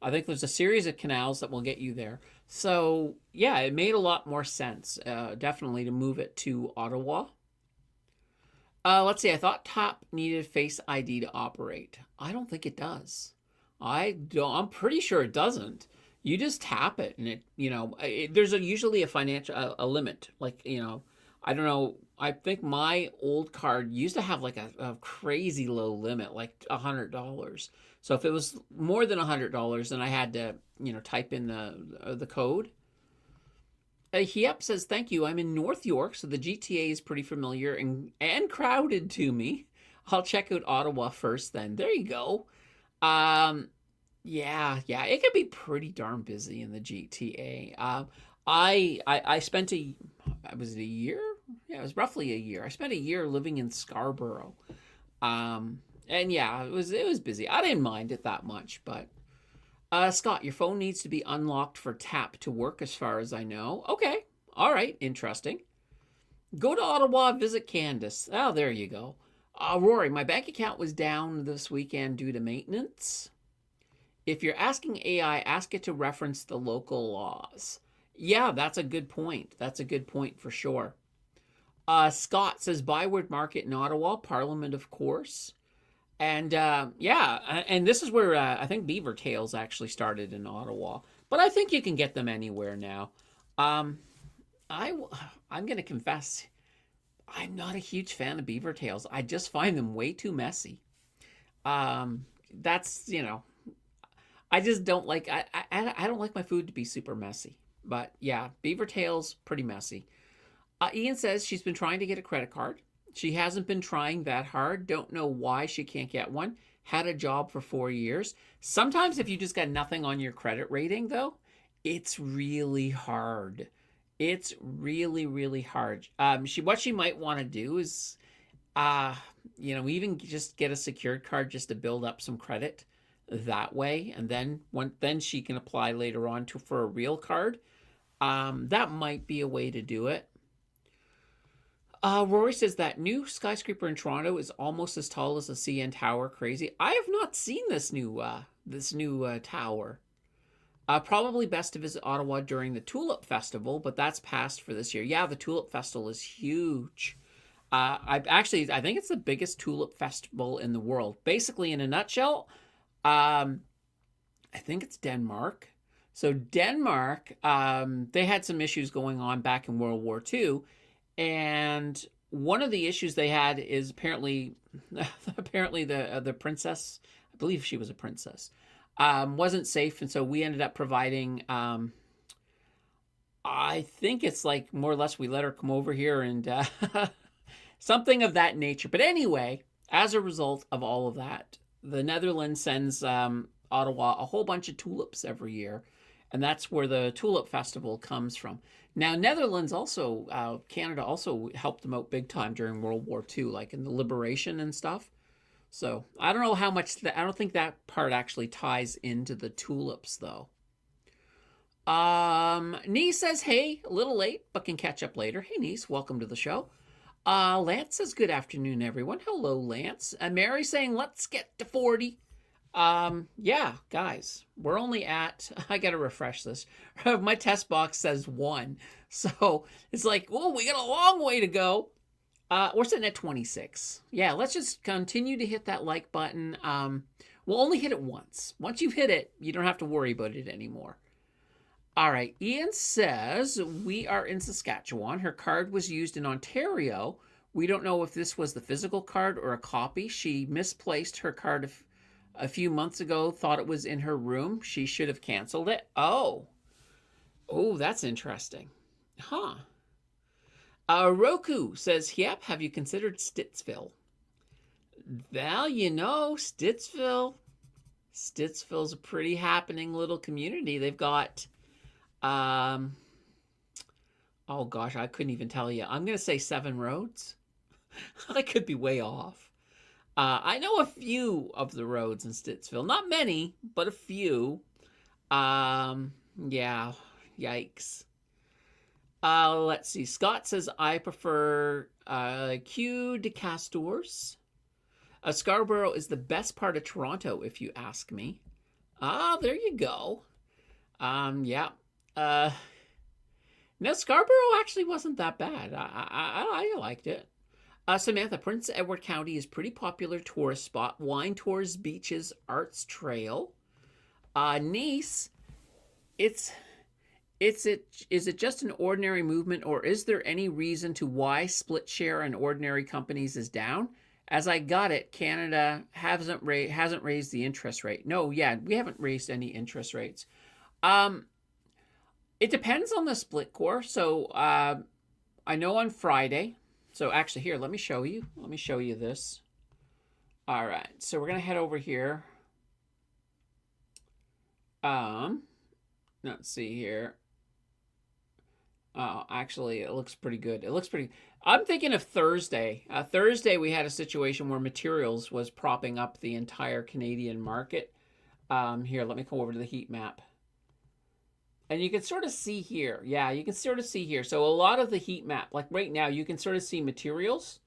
I think there's a series of canals that will get you there. So yeah, it made a lot more sense, definitely, to move it to Ottawa. Let's see. I thought TAP needed Face ID to operate. I don't think it does. I don't. I'm pretty sure it doesn't. You just tap it, and there's usually a financial a limit. Like I don't know. I think my old card used to have like a crazy low limit, like $100. So if it was more than $100, then I had to type in the code. Hiep says, thank you. I'm in North York, so the GTA is pretty familiar and crowded to me. I'll check out Ottawa first then. There you go. Yeah, it can be pretty darn busy in the GTA. I spent was it a year? Yeah, it was roughly a year. I spent a year living in Scarborough. And yeah, it was busy. I didn't mind it that much, but Scott, your phone needs to be unlocked for tap to work as far as I know. Okay. All right. Interesting. Go to Ottawa, visit Candace. Oh, there you go. Rory, my bank account was down this weekend due to maintenance. If you're asking AI, ask it to reference the local laws. Yeah, that's a good point. That's a good point for sure. Scott says Byward Market in Ottawa, Parliament, of course. And yeah, and this is where I think beaver tails actually started in Ottawa. But I think you can get them anywhere now. I'm going to confess, I'm not a huge fan of beaver tails. I just find them way too messy. That's, I just don't like, I don't like my food to be super messy. But yeah, beaver tails, pretty messy. Ian says she's been trying to get a credit card. She hasn't been trying that hard. Don't know why she can't get one. Had a job for 4 years. Sometimes if you just got nothing on your credit rating, though, it's really hard. It's really, really hard. What she might want to do is, even just get a secured card just to build up some credit that way, and then she can apply later on for a real card. That might be a way to do it. Rory says that new skyscraper in Toronto is almost as tall as the CN Tower. Crazy. I have not seen this new tower. Probably best to visit Ottawa during the Tulip Festival, but that's passed for this year. Yeah, the Tulip Festival is huge. I think it's the biggest tulip festival in the world. Basically, in a nutshell, I think it's Denmark. So Denmark, they had some issues going on back in World War II. And one of the issues they had is apparently the princess, I believe she was a princess, wasn't safe, and so we ended up providing. I think it's like more or less we let her come over here and something of that nature. But anyway, as a result of all of that, the Netherlands sends Ottawa a whole bunch of tulips every year, and that's where the Tulip Festival comes from. Now, Netherlands also, Canada also helped them out big time during World War II, like in the liberation and stuff. So I don't know how much, I don't think that part actually ties into the tulips, though. Niece says, hey, a little late, but can catch up later. Hey, Niece, welcome to the show. Lance says, good afternoon, everyone. Hello, Lance. Mary saying, let's get to 40. Yeah, guys, we're only at, I gotta refresh this. My test box says 1. So it's like, oh, we got a long way to go. We're sitting at 26. Yeah, let's just continue to hit that like button. We'll only hit it once. Once you've hit it, you don't have to worry about it anymore. All right, Ian says, we are in Saskatchewan. Her card was used in Ontario. We don't know if this was the physical card or a copy. She misplaced her card a few months ago, thought it was in her room. She should have canceled it. Oh, that's interesting. Huh. Roku says, yep, have you considered Stittsville? Well, Stittsville's a pretty happening little community. They've got, oh gosh, I couldn't even tell you. I'm going to say 7 roads. I could be way off. I know a few of the roads in Stittsville. Not many, but a few. Yeah, yikes. Let's see. Scott says, I prefer Q de Castors. Scarborough is the best part of Toronto, if you ask me. Ah, there you go. Yeah. Uh, no, Scarborough actually wasn't that bad. I liked it. Samantha, Prince Edward County is pretty popular tourist spot. Wine tours, beaches, arts trail. Nice. It's is it just an ordinary movement, or is there any reason to why split share on ordinary companies is down? As I got it, Canada hasn't raised the interest rate. No, yeah, we haven't raised any interest rates. Um, it depends on the split core. So I know on Friday. So actually, here, let me show you. Let me show you this. All right, so we're gonna head over here. Let's see here. Oh, actually, it looks pretty good. It looks pretty. I'm thinking of Thursday. Thursday, we had a situation where materials was propping up the entire Canadian market. Here, let me go over to the heat map. And you can sort of see here. Yeah, you can sort of see here. So a lot of the heat map, like right now, you can sort of see materials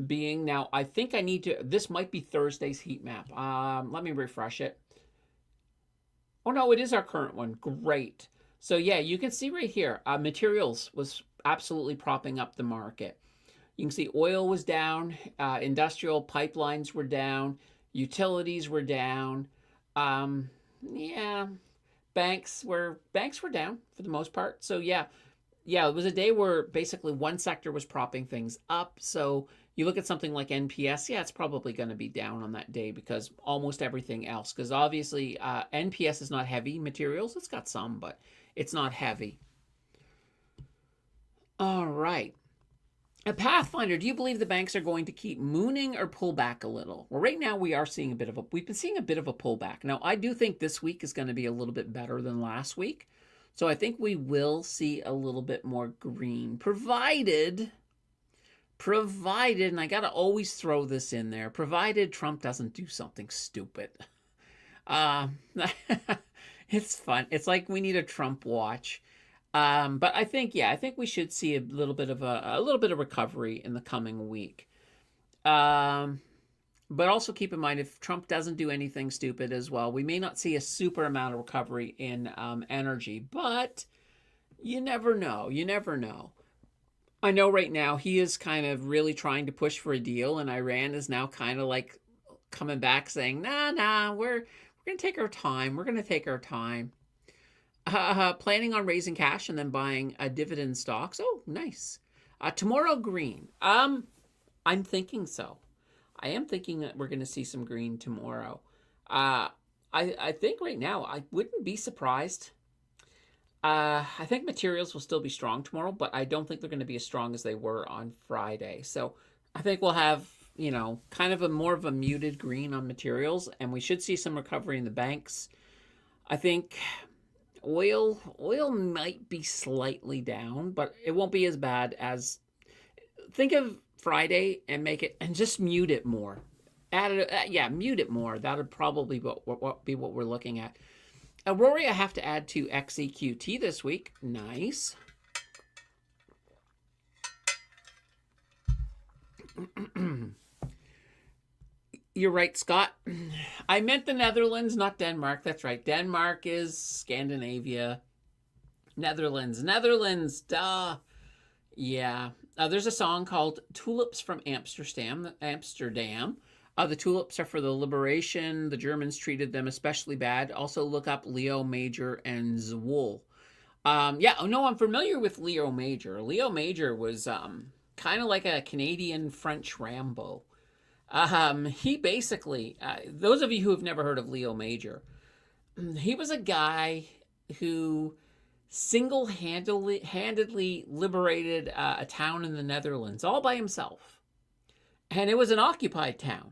being now. I think I need to. This might be Thursday's heat map. Let me refresh it. Oh, no, it is our current one. Great. So, yeah, you can see right here, materials was absolutely propping up the market. You can see oil was down, industrial pipelines were down, utilities were down. Yeah, banks were down for the most part. So, yeah, it was a day where basically one sector was propping things up. So you look at something like NPS, yeah, it's probably going to be down on that day because almost everything else, because obviously NPS is not heavy materials. It's got some, but it's not heavy. All right. A Pathfinder, do you believe the banks are going to keep mooning or pull back a little? Well, right now we've been seeing a bit of a pullback. Now, I do think this week is going to be a little bit better than last week. So I think we will see a little bit more green, provided, and I got to always throw this in there, provided Trump doesn't do something stupid. Uh, it's fun. It's like we need a Trump watch. But I think we should see a little bit of recovery in the coming week. But also keep in mind, if Trump doesn't do anything stupid as well, we may not see a super amount of recovery in energy. But you never know. You never know. I know right now he is kind of really trying to push for a deal, and Iran is now kind of like coming back saying, nah, we're going to take our time. We're going to take our time. Planning on raising cash and then buying dividend stocks. Oh, nice. Tomorrow, green. I'm thinking so. I am thinking that we're going to see some green tomorrow. I think right now I wouldn't be surprised. I think materials will still be strong tomorrow, but I don't think they're going to be as strong as they were on Friday. So I think we'll have, kind of more of a muted green on materials, and we should see some recovery in the banks. I think oil might be slightly down, but it won't be as bad as. Think of Friday and make it, and just mute it more. Mute it more. That would probably be what we're looking at. Rory, I have to add to XEQT this week. Nice. You're right, Scott. I meant the Netherlands, not Denmark. That's right. Denmark is Scandinavia. Netherlands, duh. Yeah. There's a song called Tulips from Amsterdam. The tulips are for the liberation. The Germans treated them especially bad. Also look up Leo Major and Zwoel. I'm familiar with Leo Major. Leo Major was kind of like a Canadian French Rambo. He basically, those of you who have never heard of Leo Major, he was a guy who single-handedly liberated a town in the Netherlands all by himself. And it was an occupied town.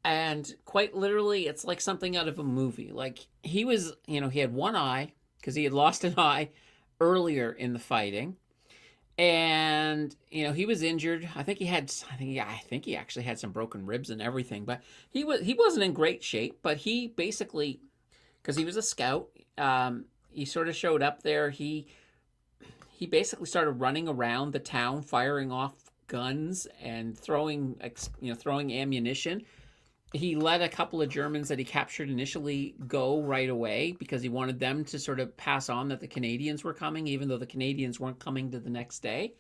And quite literally, it's like something out of a movie. Like, he was, he had one eye, because he had lost an eye earlier in the fighting. And he was injured. I think he actually had some broken ribs and everything. But he wasn't in great shape. But he basically, because he was a scout, he sort of showed up there. He basically started running around the town, firing off guns and throwing ammunition. He let a couple of Germans that he captured initially go right away because he wanted them to sort of pass on that the Canadians were coming, even though the Canadians weren't coming to the next day.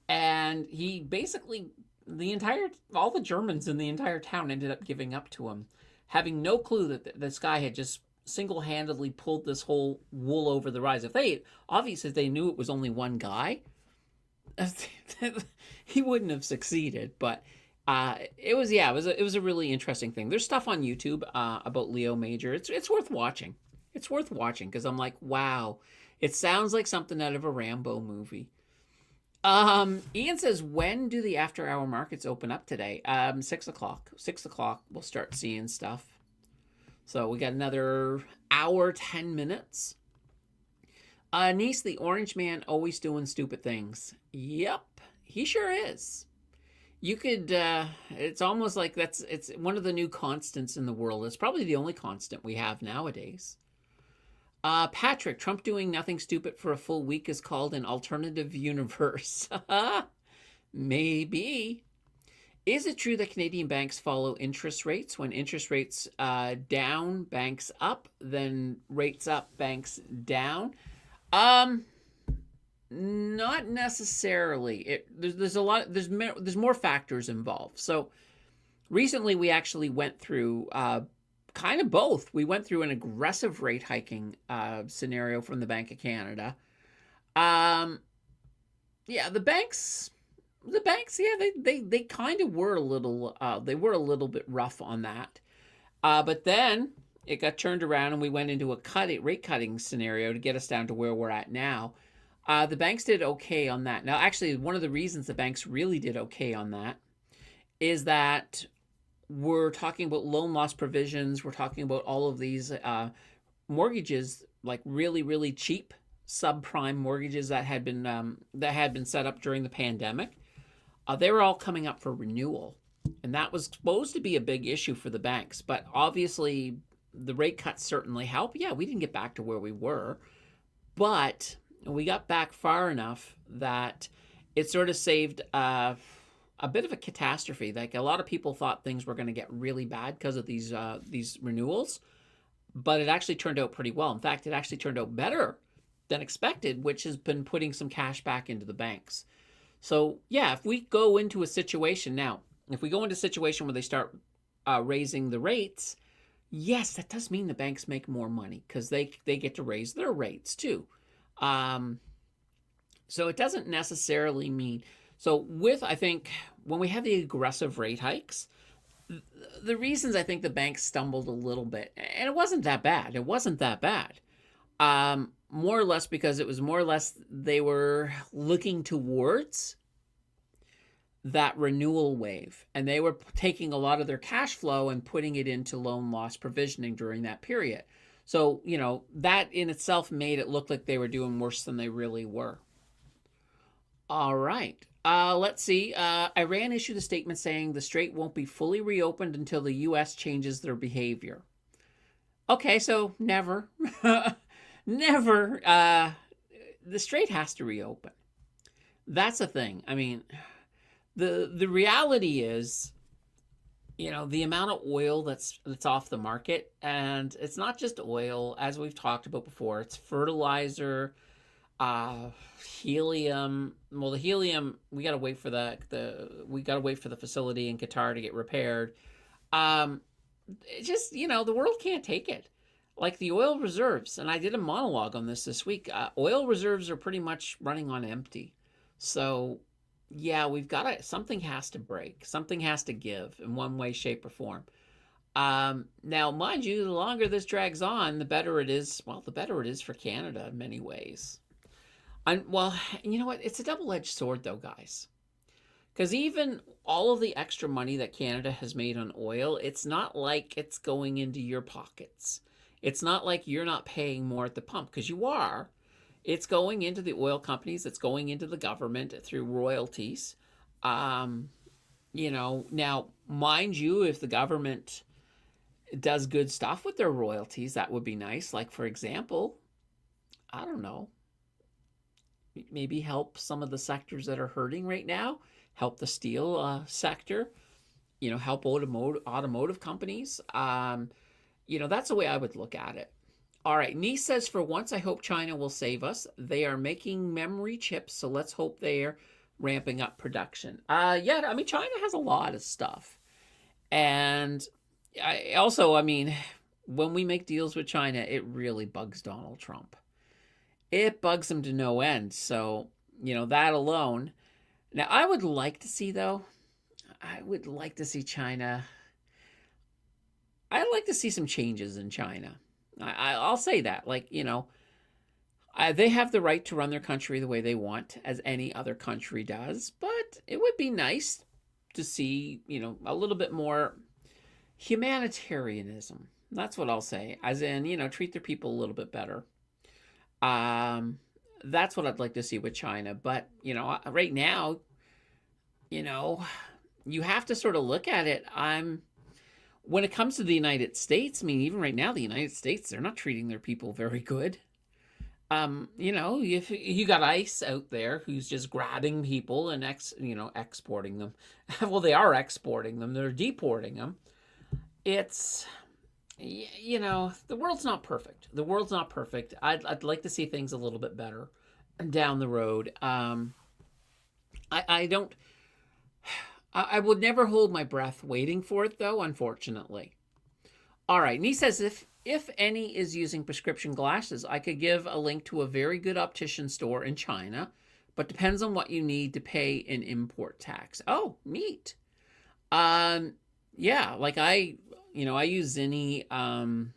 And he basically, all the Germans in the entire town ended up giving up to him, having no clue that this guy had just single-handedly pulled this whole wool over the eyes. If they knew it was only one guy, he wouldn't have succeeded. But it was a really interesting thing. There's stuff on YouTube about Leo Major. It's worth watching. It's worth watching because I'm like, wow, it sounds like something out of a Rambo movie. Ian says, when do the after-hour markets open up today? 6 o'clock. 6 o'clock, we'll start seeing stuff. So we got another hour, 10 minutes. Niece, the orange man, always doing stupid things. Yep, he sure is. You could, it's almost like it's one of the new constants in the world. It's probably the only constant we have nowadays. Patrick, Trump doing nothing stupid for a full week is called an alternative universe. Maybe. Is it true that Canadian banks follow interest rates? When interest rates down, banks up, then rates up, banks down? Not necessarily. There's more factors involved. So recently we actually went through kind of both. We went through an aggressive rate hiking scenario from the Bank of Canada. Yeah, the banks, yeah, they kind of were a little bit rough on that. But then it got turned around and we went into a rate cutting scenario to get us down to where we're at now. The banks did okay on that. Now, actually, one of the reasons the banks really did okay on that is that we're talking about loan loss provisions. We're talking about all of these mortgages, like really, really cheap subprime mortgages that had been set up during the pandemic. They were all coming up for renewal, and that was supposed to be a big issue for the banks. But obviously, the rate cuts certainly help. Yeah, we didn't get back to where we were, but we got back far enough that it sort of saved a bit of a catastrophe. Like, a lot of people thought things were going to get really bad because of these renewals, but it actually turned out pretty well. In fact, it actually turned out better than expected, which has been putting some cash back into the banks. So yeah, if we go into a situation where they start raising the rates, yes, that does mean the banks make more money because they get to raise their rates too. So it doesn't necessarily mean. So I think when we had the aggressive rate hikes, the reasons I think the banks stumbled a little bit, and it wasn't that bad. More or less because it was more or less they were looking towards that renewal wave, and they were taking a lot of their cash flow and putting it into loan loss provisioning during that period. So, that in itself made it look like they were doing worse than they really were. All right. Let's see. Iran issued a statement saying the strait won't be fully reopened until the U.S. changes their behavior. Okay, so never. Never. The strait has to reopen. That's the thing. I mean, the reality is, the amount of oil that's off the market, and it's not just oil, as we've talked about before. It's fertilizer, helium. Well, the helium, we got to wait for the facility in Qatar to get repaired. It's just, the world can't take it. Like the oil reserves, and I did a monologue on this week. Oil reserves are pretty much running on empty. So yeah, something has to break. Something has to give in one way, shape, or form. Now, mind you, the longer this drags on, the better it is. Well, the better it is for Canada in many ways. Well, you know what? It's a double-edged sword, though, guys. Because even all of the extra money that Canada has made on oil, it's not like it's going into your pockets. It's not like you're not paying more at the pump, because you are. It's going into the oil companies. It's going into the government through royalties. Um, now, mind you, if the government does good stuff with their royalties, that would be nice. Like, for example, I don't know, maybe help some of the sectors that are hurting right now, help the steel sector, help automotive companies. That's the way I would look at it. All right, Niece says, for once, I hope China will save us. They are making memory chips, so let's hope they're ramping up production. Yeah, I mean, China has a lot of stuff. And I mean, when we make deals with China, it really bugs Donald Trump. It bugs him to no end. So, that alone. Now, I would like to see China. I'd like to see some changes in China. I'll say that. Like, they have the right to run their country the way they want, as any other country does. But it would be nice to see, a little bit more humanitarianism. That's what I'll say. As in, treat their people a little bit better. That's what I'd like to see with China. But, right now, you have to sort of look at it. When it comes to the United States, I mean, even right now, the United States, they're not treating their people very good. If you got ICE out there who's just grabbing people and exporting them. Well, they are exporting them. They're deporting them. It's, the world's not perfect. The world's not perfect. I'd like to see things a little bit better down the road. I don't. I would never hold my breath waiting for it, though, unfortunately. All right. Nee says, if any is using prescription glasses, I could give a link to a very good optician store in China, but depends on what you need to pay in import tax. Oh, neat. Yeah, like I use Zinni.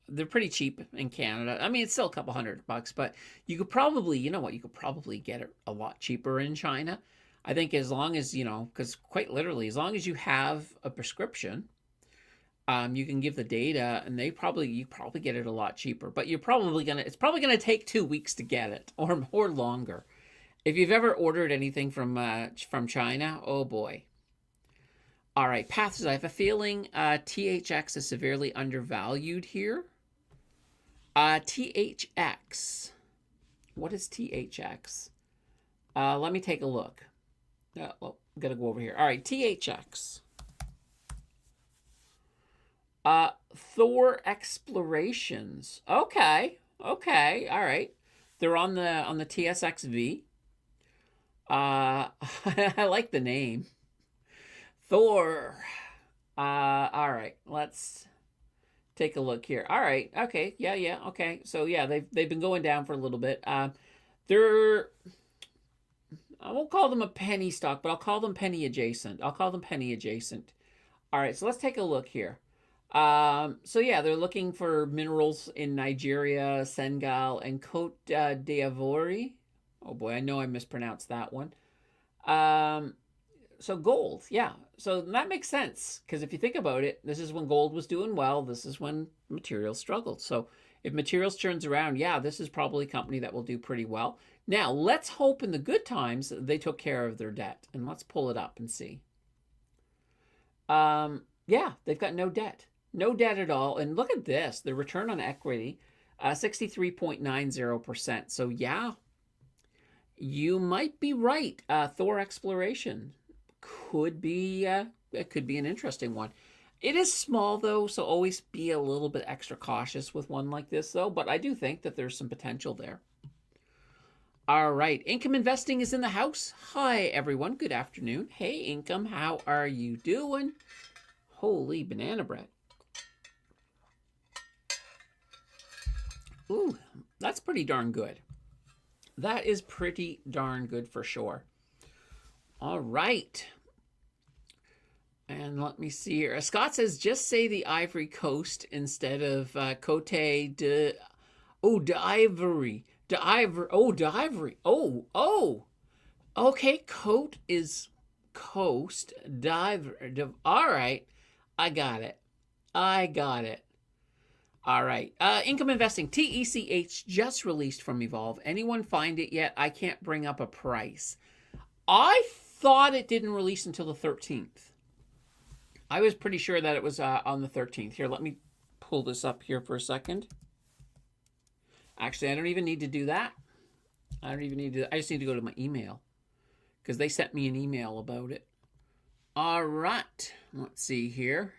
They're pretty cheap in Canada. I mean, it's still a couple $100, but you could probably, you could probably get it a lot cheaper in China. I think as long as, because quite literally, as long as you have a prescription, you can give the data and you probably get it a lot cheaper, but it's probably going to take 2 weeks to get it or longer. If you've ever ordered anything from China, oh boy. All right, Path says, I have a feeling THX is severely undervalued here. THX. What is THX? Let me take a look. Well, I'm going to go over here. All right, THX. Thor Explorations. Okay. All right. They're on the TSXV. I like the name. Thor. All right. Let's take a look here. All right. Okay. Yeah. Okay. So yeah, they've been going down for a little bit. They're, I won't call them a penny stock, but I'll call them penny adjacent. All right. So let's take a look here. So yeah, they're looking for minerals in Nigeria, Senegal, and Cote d'Ivoire. Oh boy, I know I mispronounced that one. So gold, yeah. So that makes sense, because if you think about it, this is when gold was doing well. This is when materials struggled. So if materials turns around, yeah, this is probably a company that will do pretty well. Now, let's hope in the good times they took care of their debt. And let's pull it up and see. Yeah, they've got no debt. No debt at all. And look at this. The return on equity, 63.90%. So yeah, you might be right. Thor Exploration could be it could be an interesting one. It is small though, so always be a little bit extra cautious with one like this though, but I do think that there's some potential there. All right, Income Investing is in the house. Hi everyone, good afternoon. Hey Income, how are you doing? Holy banana bread. Ooh, that's pretty darn good. That is pretty darn good for sure. All right. And let me see here. Scott says, just say the Ivory Coast instead of Cote de... Oh, d'Ivory. D'Ivory. Oh, d'Ivory. Oh. Okay, Cote is coast. D'Ivory. All right. I got it. All right. Income investing. TECH just released from Evolve. Anyone find it yet? I can't bring up a price. I thought it didn't release until the 13th. I was pretty sure that it was on the 13th. Here, let me pull this up here for a second. Actually, I don't even need to do that. I just need to go to my email because they sent me an email about it. All right. Let's see here.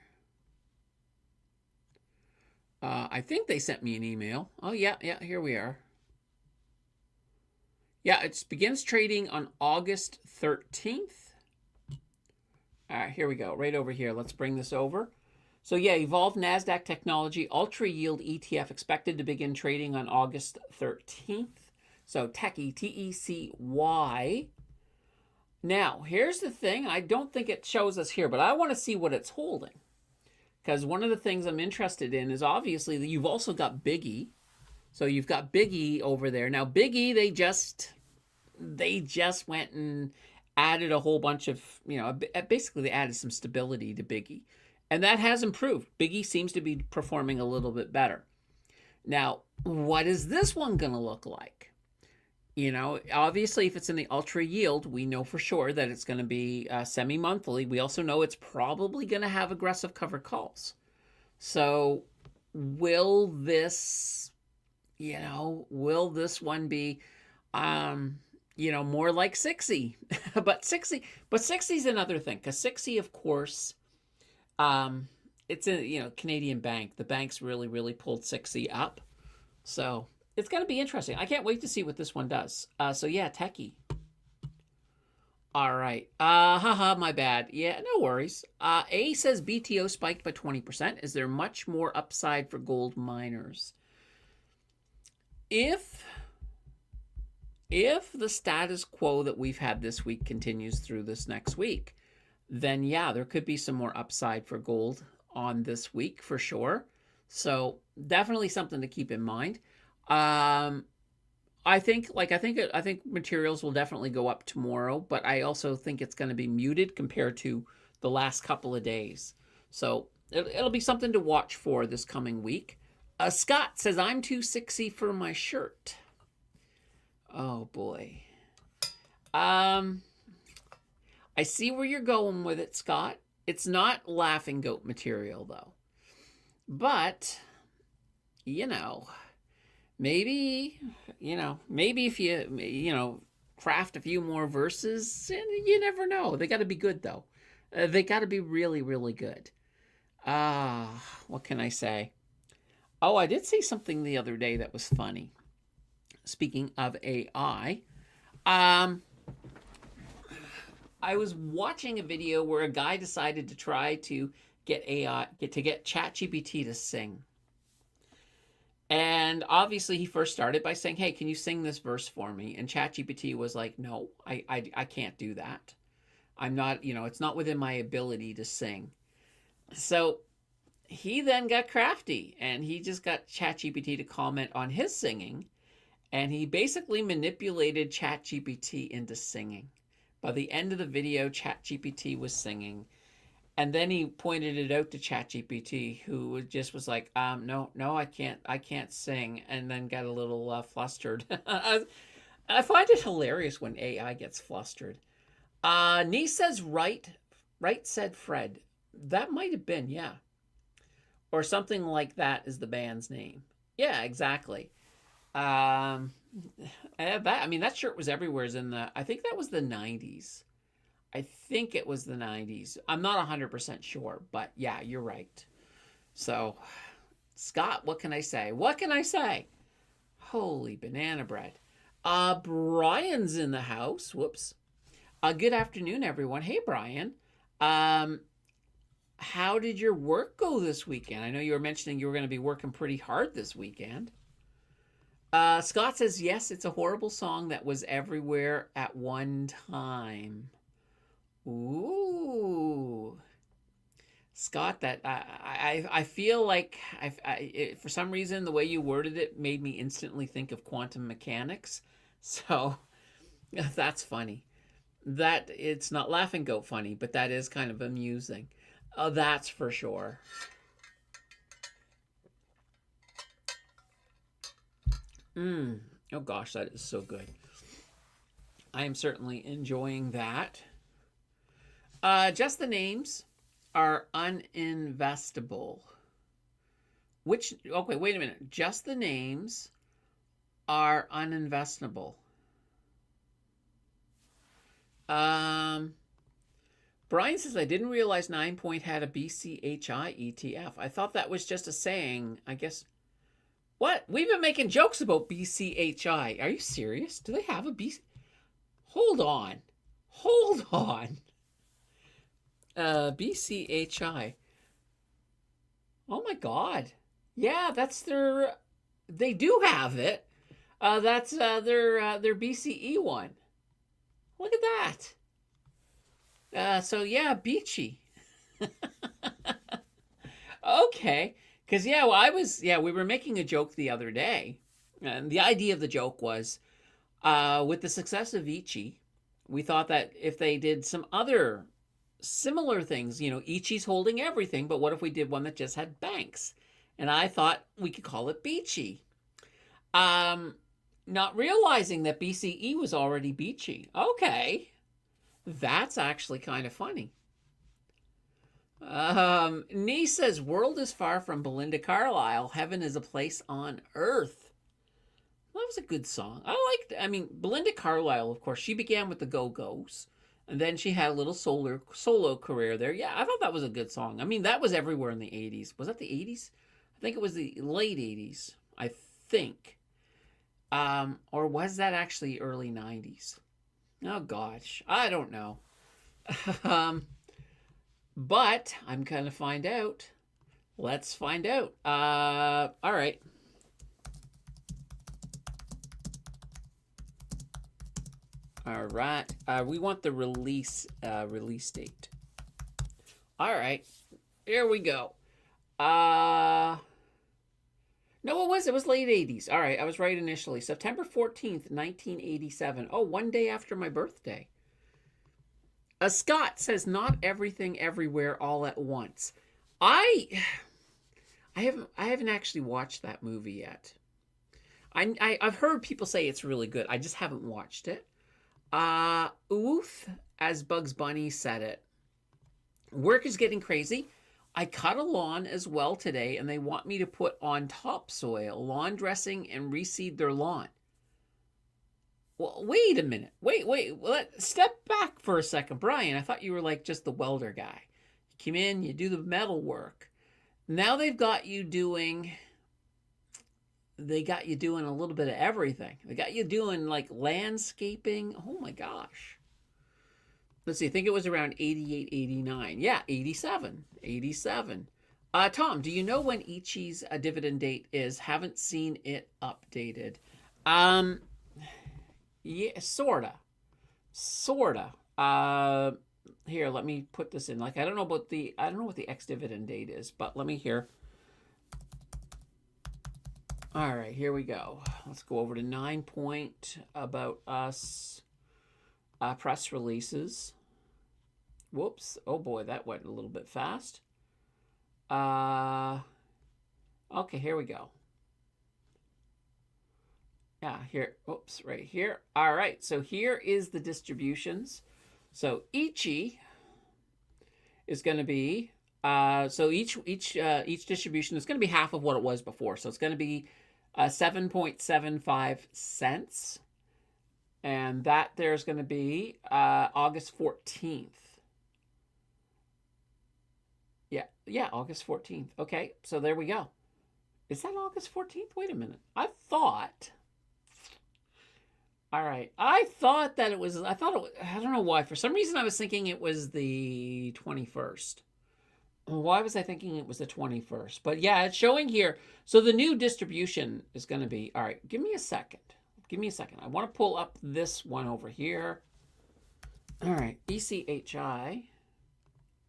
I think they sent me an email. Oh, yeah, here we are. Yeah, it begins trading on August 13th. All right, here we go. Right over here. Let's bring this over. So yeah, Evolve NASDAQ Technology Ultra Yield ETF expected to begin trading on August 13th. So Techy, T-E-C-Y. Now, here's the thing. I don't think it shows us here, but I want to see what it's holding. Because one of the things I'm interested in is obviously that you've also got Biggie. So you've got Biggie over there. Now, Biggie, they just went and added a whole bunch of, basically they added some stability to Biggie. And that has improved. Biggie seems to be performing a little bit better. Now, what is this one going to look like? Obviously, if it's in the ultra yield, we know for sure that it's going to be semi-monthly. We also know it's probably going to have aggressive covered calls. So will this one be, more like 60? but 60 is another thing, because 60, of course, it's a Canadian bank. The bank's really, really pulled 60 up. So it's going to be interesting. I can't wait to see what this one does. So yeah, Techie. All right. My bad. Yeah, no worries. A says BTO spiked by 20%. Is there much more upside for gold miners? If the status quo that we've had this week continues through this next week, then yeah, there could be some more upside for gold on this week for sure. So definitely something to keep in mind. I think materials will definitely go up tomorrow, but I also think it's going to be muted compared to the last couple of days. So it'll be something to watch for this coming week. Scott says, I'm too 60 for my shirt. Oh boy. I see where you're going with it, Scott. It's not laughing goat material though. But, maybe if you, craft a few more verses, you never know. They got to be good, though. They got to be really, really good. What can I say? Oh, I did see something the other day that was funny. Speaking of AI, I was watching a video where a guy decided to try to get ChatGPT to sing. And obviously he first started by saying, hey, can you sing this verse for me? And ChatGPT was like, no, I can't do that. I'm not, it's not within my ability to sing. So he then got crafty and he just got ChatGPT to comment on his singing. And he basically manipulated ChatGPT into singing. By the end of the video, ChatGPT was singing. And then he pointed it out to ChatGPT, who just was like, no, I can't sing, and then got a little flustered. I find it hilarious when AI gets flustered. Nee says right said Fred. That might have been, yeah. Or something like that is the band's name. Yeah, exactly. That shirt was everywhere. I think that was the 90s. I think it was the 90s. I'm not 100% sure, but yeah, you're right. So, Scott, what can I say? Holy banana bread. Brian's in the house. Whoops. Good afternoon, everyone. Hey, Brian. How did your work go this weekend? I know you were mentioning you were going to be working pretty hard this weekend. Scott says, yes, it's a horrible song that was everywhere at one time. Ooh, Scott, that I feel like for some reason the way you worded it made me instantly think of quantum mechanics. So that's funny. That it's not laughing goat funny, but that is kind of amusing. That's for sure. Mm. Oh gosh, that is so good. I am certainly enjoying that. Just the names are uninvestable. Which, okay, wait a minute. Just the names are uninvestable. Um, Brian says, I didn't realize 9 Point had a BCHI ETF. I thought that was just a saying. I guess. What? We've been making jokes about BCHI. Are you serious? Do they have a BC? Hold on. Hold on. BCHI. Oh my God. Yeah, that's their. They do have it. That's their BCE one. Look at that. So yeah, beachy. Okay, because yeah, we were making a joke the other day, and the idea of the joke was, with the success of Ichi, we thought that if they did some other similar things, Ichi's holding everything, but what if we did one that just had banks? And I thought we could call it Beachy. Not realizing that BCE was already Beachy. Okay, that's actually kind of funny. Nee says, world is far from Belinda Carlisle. Heaven is a place on earth. That was a good song. I mean, Belinda Carlisle, of course, she began with the Go-Go's. And then she had a little solo career there. Yeah, I thought that was a good song. I mean, that was everywhere in the 80s. Was that the 80s? I think it was the late 80s, I think. Or was that actually early 90s? Oh, gosh. I don't know. But I'm going to find out. Let's find out. All right. All right. We want the release date. All right. Here we go. No, it was late 80s. All right, I was right initially. September 14th, 1987. Oh, one day after my birthday. Scott says, not everything everywhere all at once. I haven't actually watched that movie yet. I've heard people say it's really good. I just haven't watched it. Oof, as Bugs Bunny said it. Work is getting crazy. I cut a lawn as well today, and they want me to put on topsoil, lawn dressing, and reseed their lawn. Well, wait a minute. Wait. Step back for a second. Brian, I thought you were like just the welder guy. You come in, you do the metal work. Now they got you doing a little bit of everything. They got you doing like landscaping. Oh my gosh. Let's see, I think it was around 88, 89. Yeah, 87. 87. Tom, do you know when Ichi's dividend date is? Haven't seen it updated. Yeah, sorta. Here, let me put this in. Like, I don't know what the ex-dividend date is, but let me hear. All right, here we go. Let's go over to 9 Point About Us press releases. Whoops. Oh boy, that went a little bit fast. Okay, here we go. Yeah, here. Oops, right here. All right, so here is the distributions. So Ichi is going to be so each distribution is going to be half of what it was before. So it's going to be 7.75 cents, and that there's going to be August 14th. Yeah, August 14th. Okay, so there we go. Is that August 14th? Wait a minute. I thought. All right. I thought it was, I don't know why. For some reason, I was thinking it was the 21st. Why was I thinking it was the 21st? But yeah, it's showing here. So the new distribution is going to be, all right, give me a second. I want to pull up this one over here. All right, BCHI.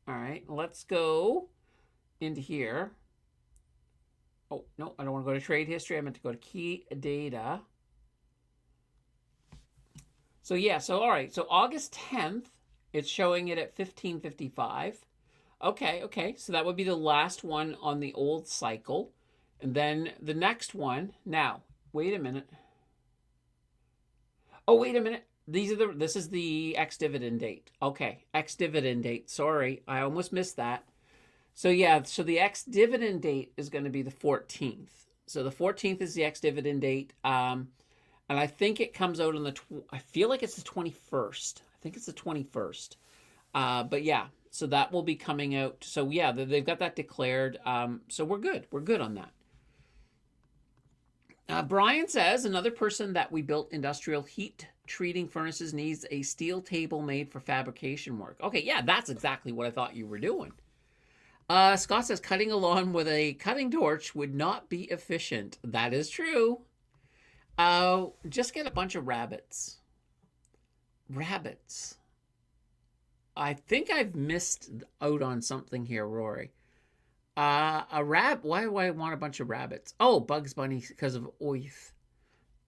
All right, let's go into here. Oh, no, I don't want to go to trade history. I meant to go to key data. So yeah, all right. So August 10th, it's showing it at 15.55. Okay. So that would be the last one on the old cycle. And then the next one. Now, Wait a minute. Oh, wait a minute. This is the ex-dividend date. Okay, ex-dividend date. Sorry, I almost missed that. So yeah, so the ex-dividend date is going to be the 14th. So the 14th is the ex-dividend date. And I think it comes out on I feel like it's the 21st. I think it's the 21st. But yeah, so that will be coming out. So yeah, they've got that declared. So we're good. We're good on that. Brian says, another person that we built industrial heat treating furnaces needs a steel table made for fabrication work. Okay, yeah, that's exactly what I thought you were doing. Scott says, cutting a lawn with a cutting torch would not be efficient. That is true. Just get a bunch of rabbits. Rabbits. I think I've missed out on something here, Rory. Why do I want a bunch of rabbits? Oh, Bugs Bunny because of oith.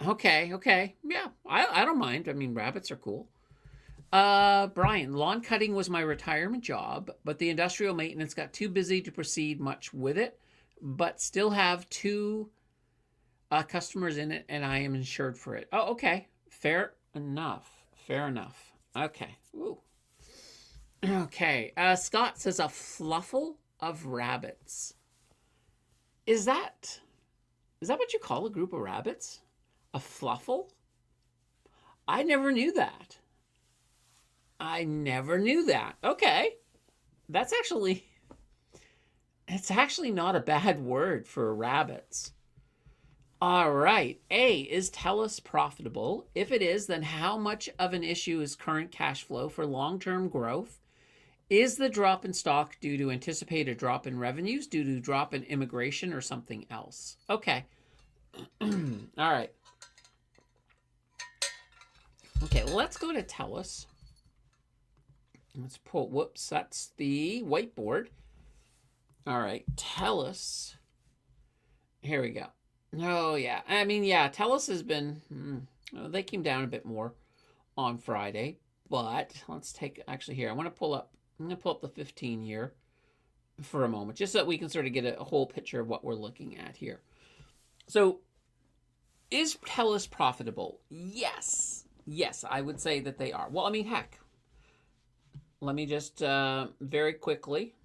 Okay. Yeah, I don't mind. I mean, rabbits are cool. Brian, lawn cutting was my retirement job, but the industrial maintenance got too busy to proceed much with it, but still have two customers in it, and I am insured for it. Oh, okay. Fair enough. Okay. Ooh. Okay. Scott says a fluffle of rabbits. Is that what you call a group of rabbits? A fluffle? I never knew that. Okay. It's actually not a bad word for rabbits. All right. A, is TELUS profitable? If it is, then how much of an issue is current cash flow for long-term growth? Is the drop in stock due to anticipated drop in revenues, due to drop in immigration, or something else? Okay. All right. Okay, let's go to TELUS. Let's pull, whoops, that's the whiteboard. All right, TELUS. Here we go. Oh, yeah. I mean, yeah, TELUS has been, they came down a bit more on Friday, but let's take, actually here, I'm going to pull up the 15-year for a moment, just so that we can sort of get a whole picture of what we're looking at here. So, is TELUS profitable? Yes, I would say that they are. Well, I mean, heck, let me just very quickly,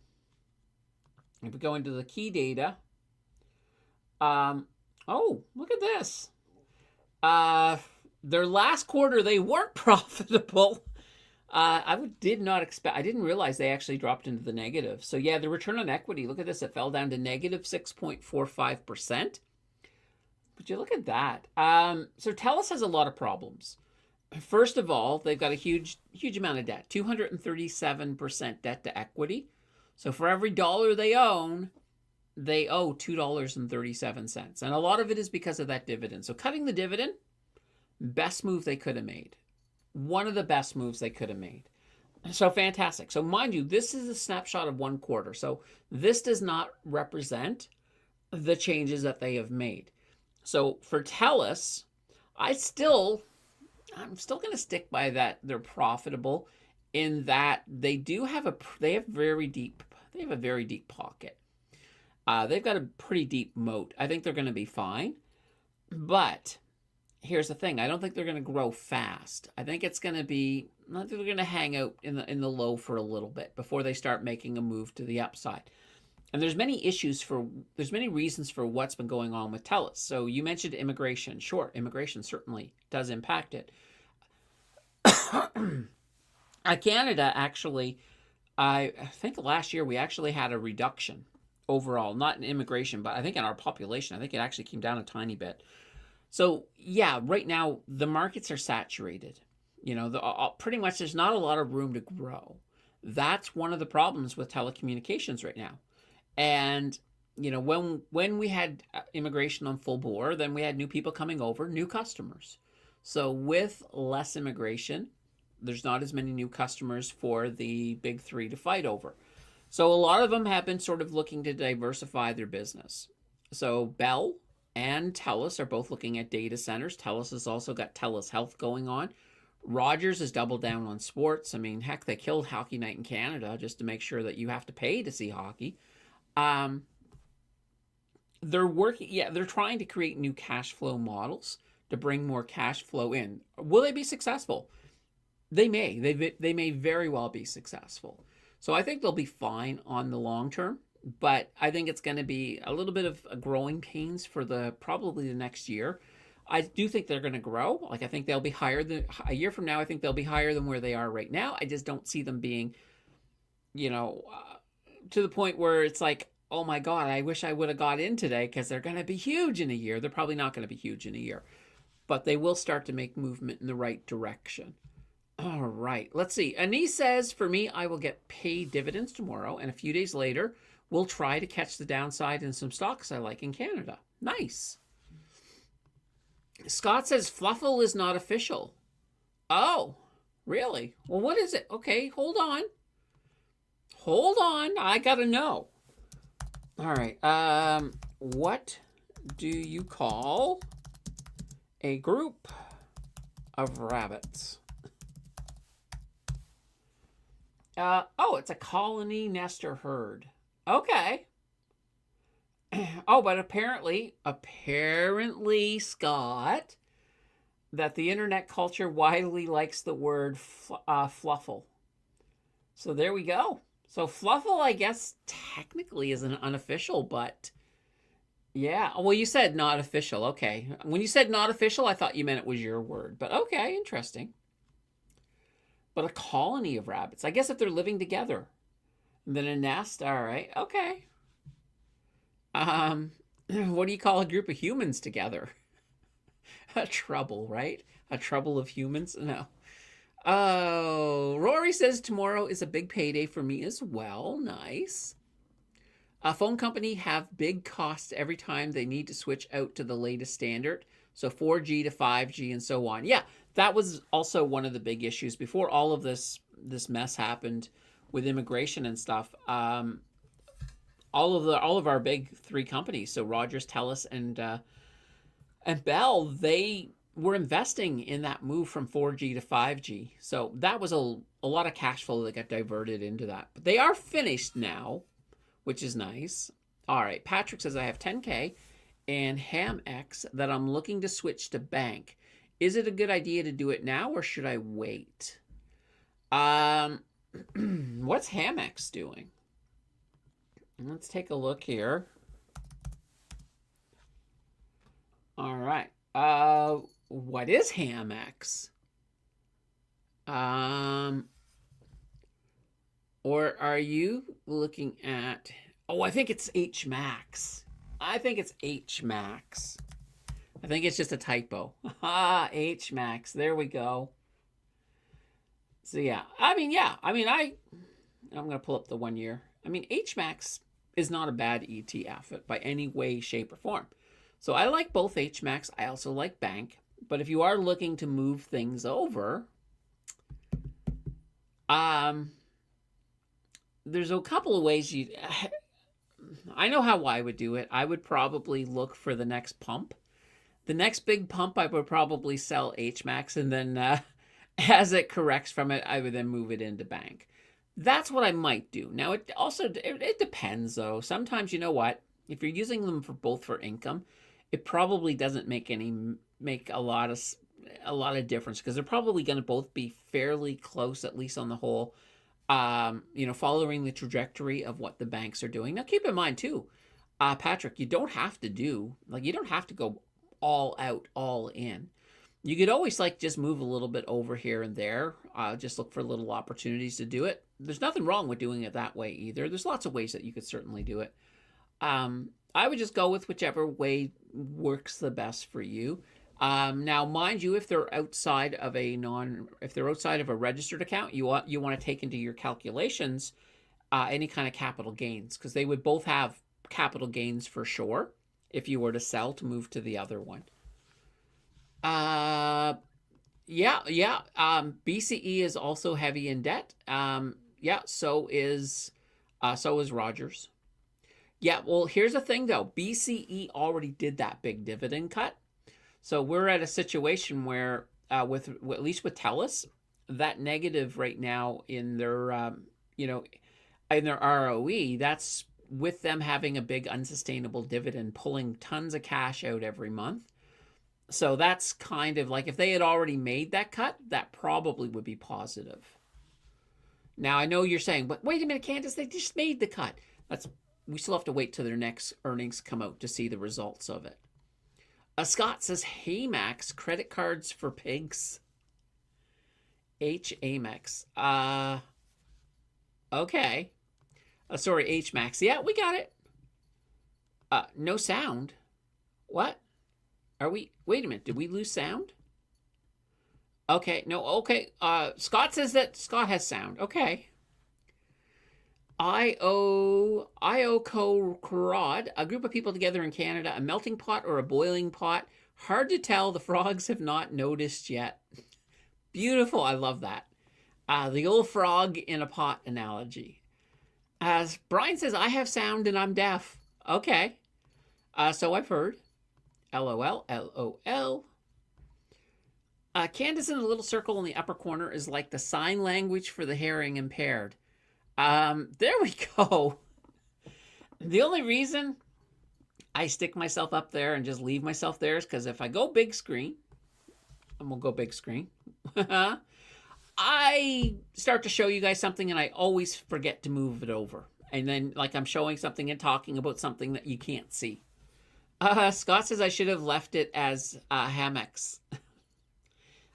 if we go into the key data, oh, look at this. Their last quarter, they weren't profitable. I didn't realize they actually dropped into the negative. So yeah, the return on equity, look at this, it fell down to negative 6.45%. But you look at that. So TELUS has a lot of problems. First of all, they've got a huge amount of debt, 237% debt to equity. So for every dollar they own, they owe $2.37. And a lot of it is because of that dividend. So cutting the dividend, best move they could have made. One of the best moves they could have made. So fantastic. So mind you, this is a snapshot of one quarter. So this does not represent the changes that they have made. So for TELUS, I'm still going to stick by that they're profitable in that they have a very deep pocket. They've got a pretty deep moat. I think they're going to be fine. But here's the thing. I don't think they're going to grow fast. I think they're going to hang out in the low for a little bit before they start making a move to the upside. And there's many reasons for what's been going on with TELUS. So you mentioned immigration. Sure, immigration certainly does impact it. Canada, actually, I think last year we actually had a reduction overall, not in immigration, but I think in our population. I think it actually came down a tiny bit. So yeah, right now the markets are saturated. Pretty much there's not a lot of room to grow. That's one of the problems with telecommunications right now. And when we had immigration on full bore, then we had new people coming over, new customers. So with less immigration, there's not as many new customers for the big three to fight over. So a lot of them have been sort of looking to diversify their business. So Bell and TELUS are both looking at data centers. TELUS has also got TELUS Health going on. Rogers has doubled down on sports. I mean, heck, they killed Hockey Night in Canada just to make sure that you have to pay to see hockey. they're working. Yeah, they're trying to create new cash flow models to bring more cash flow in. Will they be successful? They may. They may very well be successful. So I think they'll be fine on the long term, but I think it's going to be a little bit of a growing pains for the probably the next year. I do think they're going to grow. Like I think they'll be higher than a year from now. I think they'll be higher than where they are right now. I just don't see them being, you know, to the point where it's like, oh my God, I wish I would have got in today because they're going to be huge in a year. They're probably not going to be huge in a year, but they will start to make movement in the right direction. All right, let's see. Anise says, for me, I will get paid dividends tomorrow, and a few days later, we'll try to catch the downside in some stocks I like in Canada. Nice. Scott says, Fluffle is not official. Oh, really? Well, what is it? Okay, hold on. Hold on. I got to know. All right. What do you call a group of rabbits? Oh, it's a colony nester herd. Okay. Oh, but apparently, Scott, that the internet culture widely likes the word fluffle. So there we go. So fluffle, I guess, technically is an unofficial, but yeah. Well, you said not official. Okay. When you said not official, I thought you meant it was your word, but okay, interesting. But a colony of rabbits. I guess if they're living together. And then a nest. All right. Okay. What do you call a group of humans together? A trouble, right? A trouble of humans? No. Oh, Rory says tomorrow is a big payday for me as well. Nice. A phone company have big costs every time they need to switch out to the latest standard. So 4G to 5G and so on. Yeah, that was also one of the big issues before all of this mess happened with immigration and stuff. All of our big three companies, so Rogers, TELUS, and Bell, they were investing in that move from 4G to 5G. So that was a lot of cash flow that got diverted into that. But they are finished now, which is nice. All right, Patrick says I have 10K and HamX that I'm looking to switch to bank. Is it a good idea to do it now or should I wait? What's HamX doing? Let's take a look here. All right. What is HamX? Or are you looking at... Oh, I think it's HMax. I think it's HMax. I think it's just a typo. HMax. There we go. So yeah. I'm going to pull up the 1 year. HMax is not a bad ETF by any way, shape, or form. So I like both HMax. I also like bank. But if you are looking to move things over, there's a couple of ways I know how I would do it. I would probably look for the next pump. The next big pump, I would probably sell HMax, and then as it corrects from it, I would then move it into bank. That's what I might do. Now, it depends, though. Sometimes, you know what? If you're using them both for income, it probably doesn't make a lot of difference because they're probably going to both be fairly close, at least on the whole. Following the trajectory of what the banks are doing. Now, keep in mind too, Patrick, you don't have to go all out, all in. You could always just move a little bit over here and there. Just look for little opportunities to do it. There's nothing wrong with doing it that way either. There's lots of ways that you could certainly do it. I would just go with whichever way works the best for you. Now, mind you, if they're outside of a registered account, you want to take into your calculations any kind of capital gains, because they would both have capital gains for sure if you were to sell to move to the other one. BCE is also heavy in debt. So is Rogers. Yeah, well, here's the thing though. BCE already did that big dividend cut. So we're at a situation where, at least with TELUS, that negative right now in their, in their ROE, that's with them having a big unsustainable dividend, pulling tons of cash out every month. So that's kind of like if they had already made that cut, that probably would be positive. Now, I know you're saying, but wait a minute, Candace, they just made the cut. We still have to wait till their next earnings come out to see the results of it. Scott says, hey, Max, credit cards for pigs. H-Amex. Okay. Sorry, H-Max. Yeah, we got it. No sound. What? Wait a minute, did we lose sound? Okay, no, okay. Scott says that Scott has sound. Okay. Io Korod, a group of people together in Canada, a melting pot or a boiling pot. Hard to tell. The frogs have not noticed yet. Beautiful. I love that. The old frog in a pot analogy. As Brian says, I have sound and I'm deaf. Okay. So I've heard. LOL, LOL. Candace in the little circle in the upper corner is like the sign language for the hearing impaired. There we go. The only reason I stick myself up there and just leave myself there is because if I go big screen, and we'll go big screen, I start to show you guys something and I always forget to move it over. And then like I'm showing something and talking about something that you can't see. Scott says I should have left it as Hamex.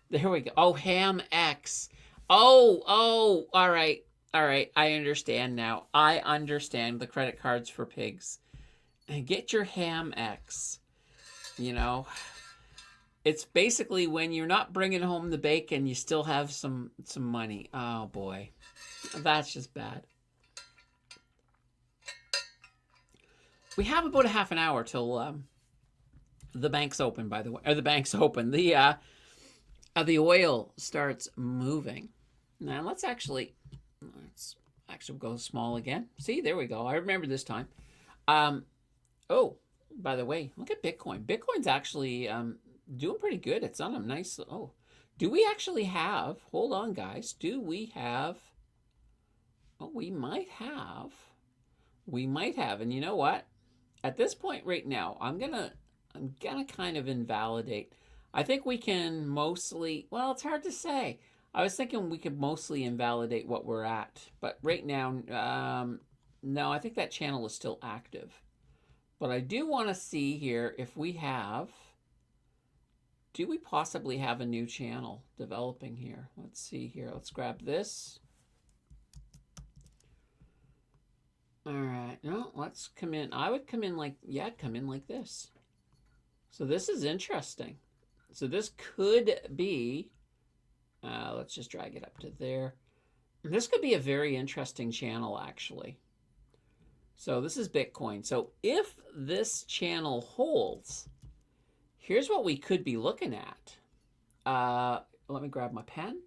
There we go. Oh, Ham-X. Oh, all right. All right, I understand now. I understand the credit cards for pigs. Get your Ham-X. You know, it's basically when you're not bringing home the bacon, you still have some money. Oh, boy. That's just bad. We have about a half an hour till the bank's open, by the way. Or the bank's open. The oil starts moving. Now, let's actually go small again. See, there we go. I remember this time. Oh, by the way, look at Bitcoin. Bitcoin's actually doing pretty good. It's on a nice... Oh, do we actually have... Hold on, guys. Do we have... Oh, we might have. We might have. And you know what? At this point right now, I'm gonna kind of invalidate. I think we can mostly... Well, it's hard to say. I was thinking we could mostly invalidate what we're at. But right now, no, I think that channel is still active. But I do want to see here if we have... Do we possibly have a new channel developing here? Let's see here. Let's grab this. All right. No, let's come in. I would come in like... Yeah, I'd come in like this. So this is interesting. So this could be... let's just drag it up to there. This could be a very interesting channel, actually. So this is Bitcoin. So if this channel holds, here's what we could be looking at. Let me grab my pen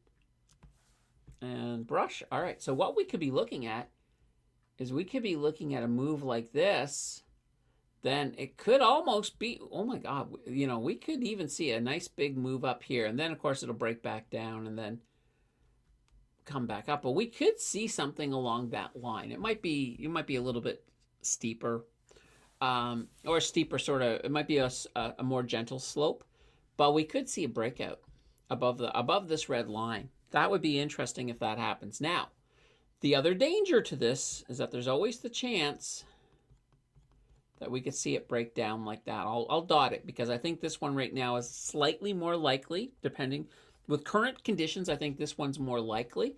and brush. All right. So what we could be looking at is we could be looking at a move like this. Then it could almost be, oh my God, you know, we could even see a nice big move up here. And then, of course, it'll break back down and then come back up. But we could see something along that line. It might be a little bit steeper or steeper sort of, it might be a more gentle slope. But we could see a breakout above this red line. That would be interesting if that happens. Now, the other danger to this is that there's always the chance that we could see it break down like that. I'll dot it because I think this one right now is slightly more likely, depending. With current conditions, I think this one's more likely.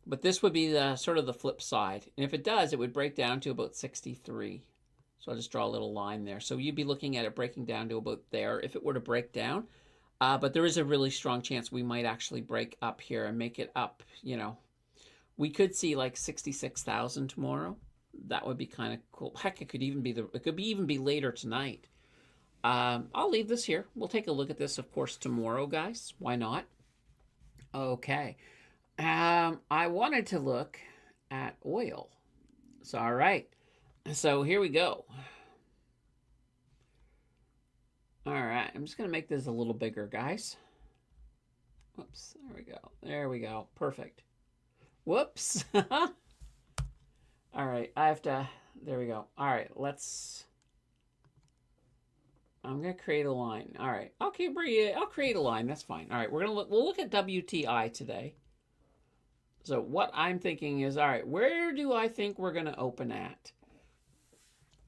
But this would be the sort of the flip side. And if it does, it would break down to about 63. So I'll just draw a little line there. So you'd be looking at it breaking down to about there if it were to break down. But there is a really strong chance we might actually break up here and make it up, you know. We could see like 66,000 tomorrow. That would be kind of cool. Heck, it could even be later tonight. I'll leave this here. We'll take a look at this, of course, tomorrow, guys. Why not? Okay. I wanted to look at oil. So, all right. So here we go. All right. I'm just going to make this a little bigger, guys. Whoops. There we go. There we go. Perfect. Whoops. All right. I have to There we go. All right, I'm gonna create a line. All right, okay, I'll create a line. That's fine. All right, we'll look at WTI today. So what I'm thinking is, all right, where do I think we're gonna open at?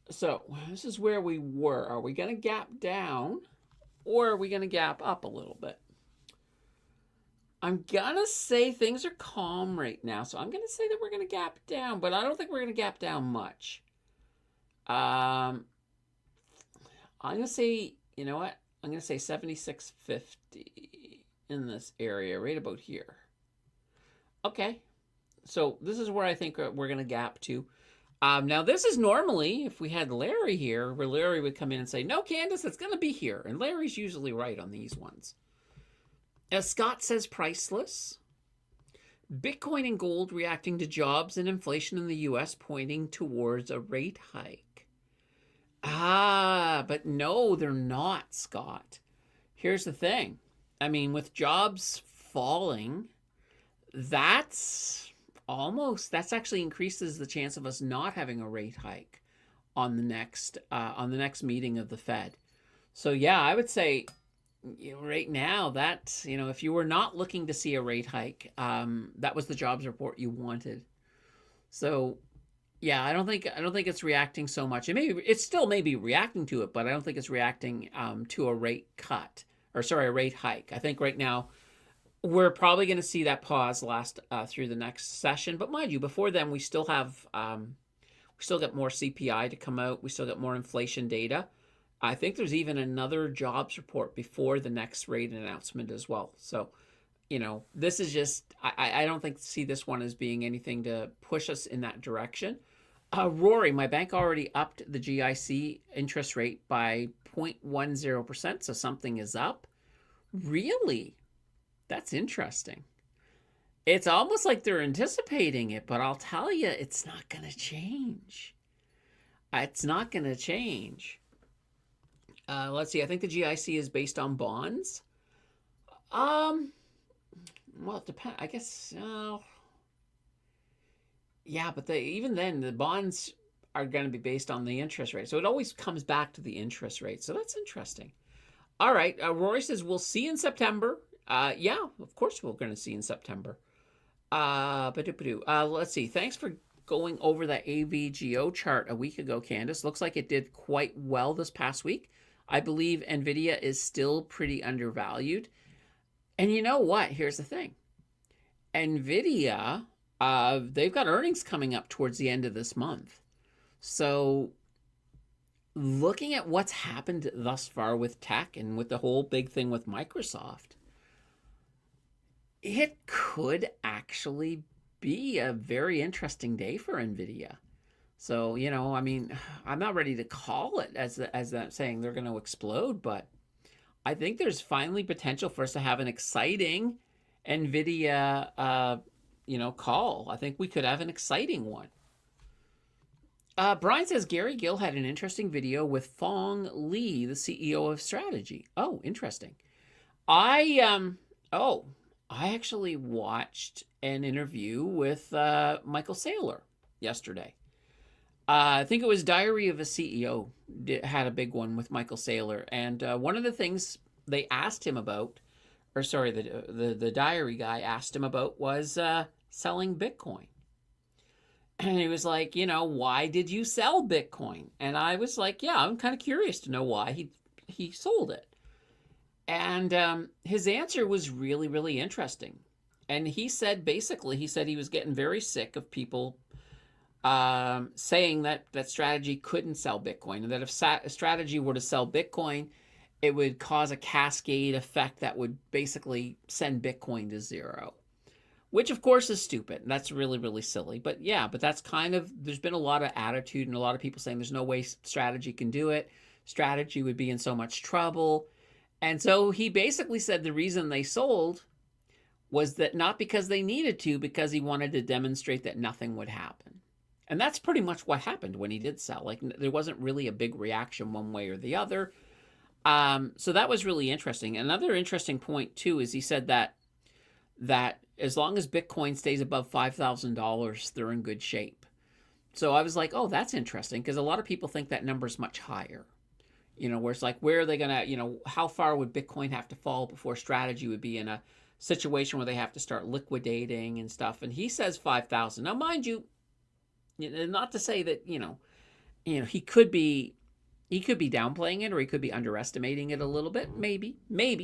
So this is where we were. Are we gonna gap down, or are we gonna gap up a little bit? I'm gonna say things are calm right now, so I'm gonna say that we're gonna gap down, but I don't think we're gonna gap down much. I'm gonna say, you know what? I'm gonna say 76.50 in this area, right about here. Okay, so this is where I think we're gonna gap to. Now this is normally, if we had Larry here, where Larry would come in and say, no, Candace, it's gonna be here. And Larry's usually right on these ones. As Scott says, priceless. Bitcoin and gold reacting to jobs and inflation in the US pointing towards a rate hike. But no, they're not, Scott. Here's the thing. I mean, with jobs falling, that's actually increases the chance of us not having a rate hike on the next meeting of the Fed. So yeah, I would say, right now that, if you were not looking to see a rate hike, that was the jobs report you wanted. So yeah, I don't think it's reacting so much. It still may be reacting to it, but I don't think it's reacting to a rate hike. I think right now we're probably going to see that pause last through the next session. But mind you, before then, we still got more CPI to come out. We still got more inflation data. I think there's even another jobs report before the next rate announcement as well. So, this is just, I don't see this one as being anything to push us in that direction. Rory, my bank already upped the GIC interest rate by 0.10%, so something is up. Really? That's interesting. It's almost like they're anticipating it, but I'll tell you, it's not going to change. It's not going to change. Let's see. I think the GIC is based on bonds. Well, it depends. I guess. Yeah, but even then, the bonds are going to be based on the interest rate. So it always comes back to the interest rate. So that's interesting. All right. Rory says we'll see in September. Yeah, of course we're going to see in September. Let's see. Thanks for going over that AVGO chart a week ago, Candace. Looks like it did quite well this past week. I believe NVIDIA is still pretty undervalued. And you know what? Here's the thing. NVIDIA, they've got earnings coming up towards the end of this month. So looking at what's happened thus far with tech and with the whole big thing with Microsoft, it could actually be a very interesting day for NVIDIA. So, I'm not ready to call it as that saying they're going to explode, but I think there's finally potential for us to have an exciting NVIDIA, call. I think we could have an exciting one. Brian says Gary Gill had an interesting video with Fong Lee, the CEO of Strategy. Oh, interesting. I actually watched an interview with Michael Saylor yesterday. I think it was Diary of a CEO had a big one with Michael Saylor. And one of the things they asked him about, the diary guy asked him about was selling Bitcoin. And he was like, why did you sell Bitcoin? And I was like, yeah, I'm kind of curious to know why he sold it. And his answer was really, really interesting. And he said he was getting very sick of people saying that Strategy couldn't sell Bitcoin, and that if Strategy were to sell Bitcoin, it would cause a cascade effect that would basically send Bitcoin to zero, which of course is stupid. That's really, really silly. But yeah, that's there's been a lot of attitude and a lot of people saying there's no way Strategy can do it. Strategy would be in so much trouble. And so he basically said the reason they sold was that not because they needed to, because he wanted to demonstrate that nothing would happen. And that's pretty much what happened when he did sell. Like, there wasn't really a big reaction one way or the other. So that was really interesting. Another interesting point, too, is he said that as long as Bitcoin stays above $5,000, they're in good shape. So I was like, oh, that's interesting, because a lot of people think that number's much higher. Where it's like, where are they gonna, how far would Bitcoin have to fall before Strategy would be in a situation where they have to start liquidating and stuff? And he says 5,000. Now, mind you, not to say that he could be downplaying it, or he could be underestimating it a little bit. Maybe,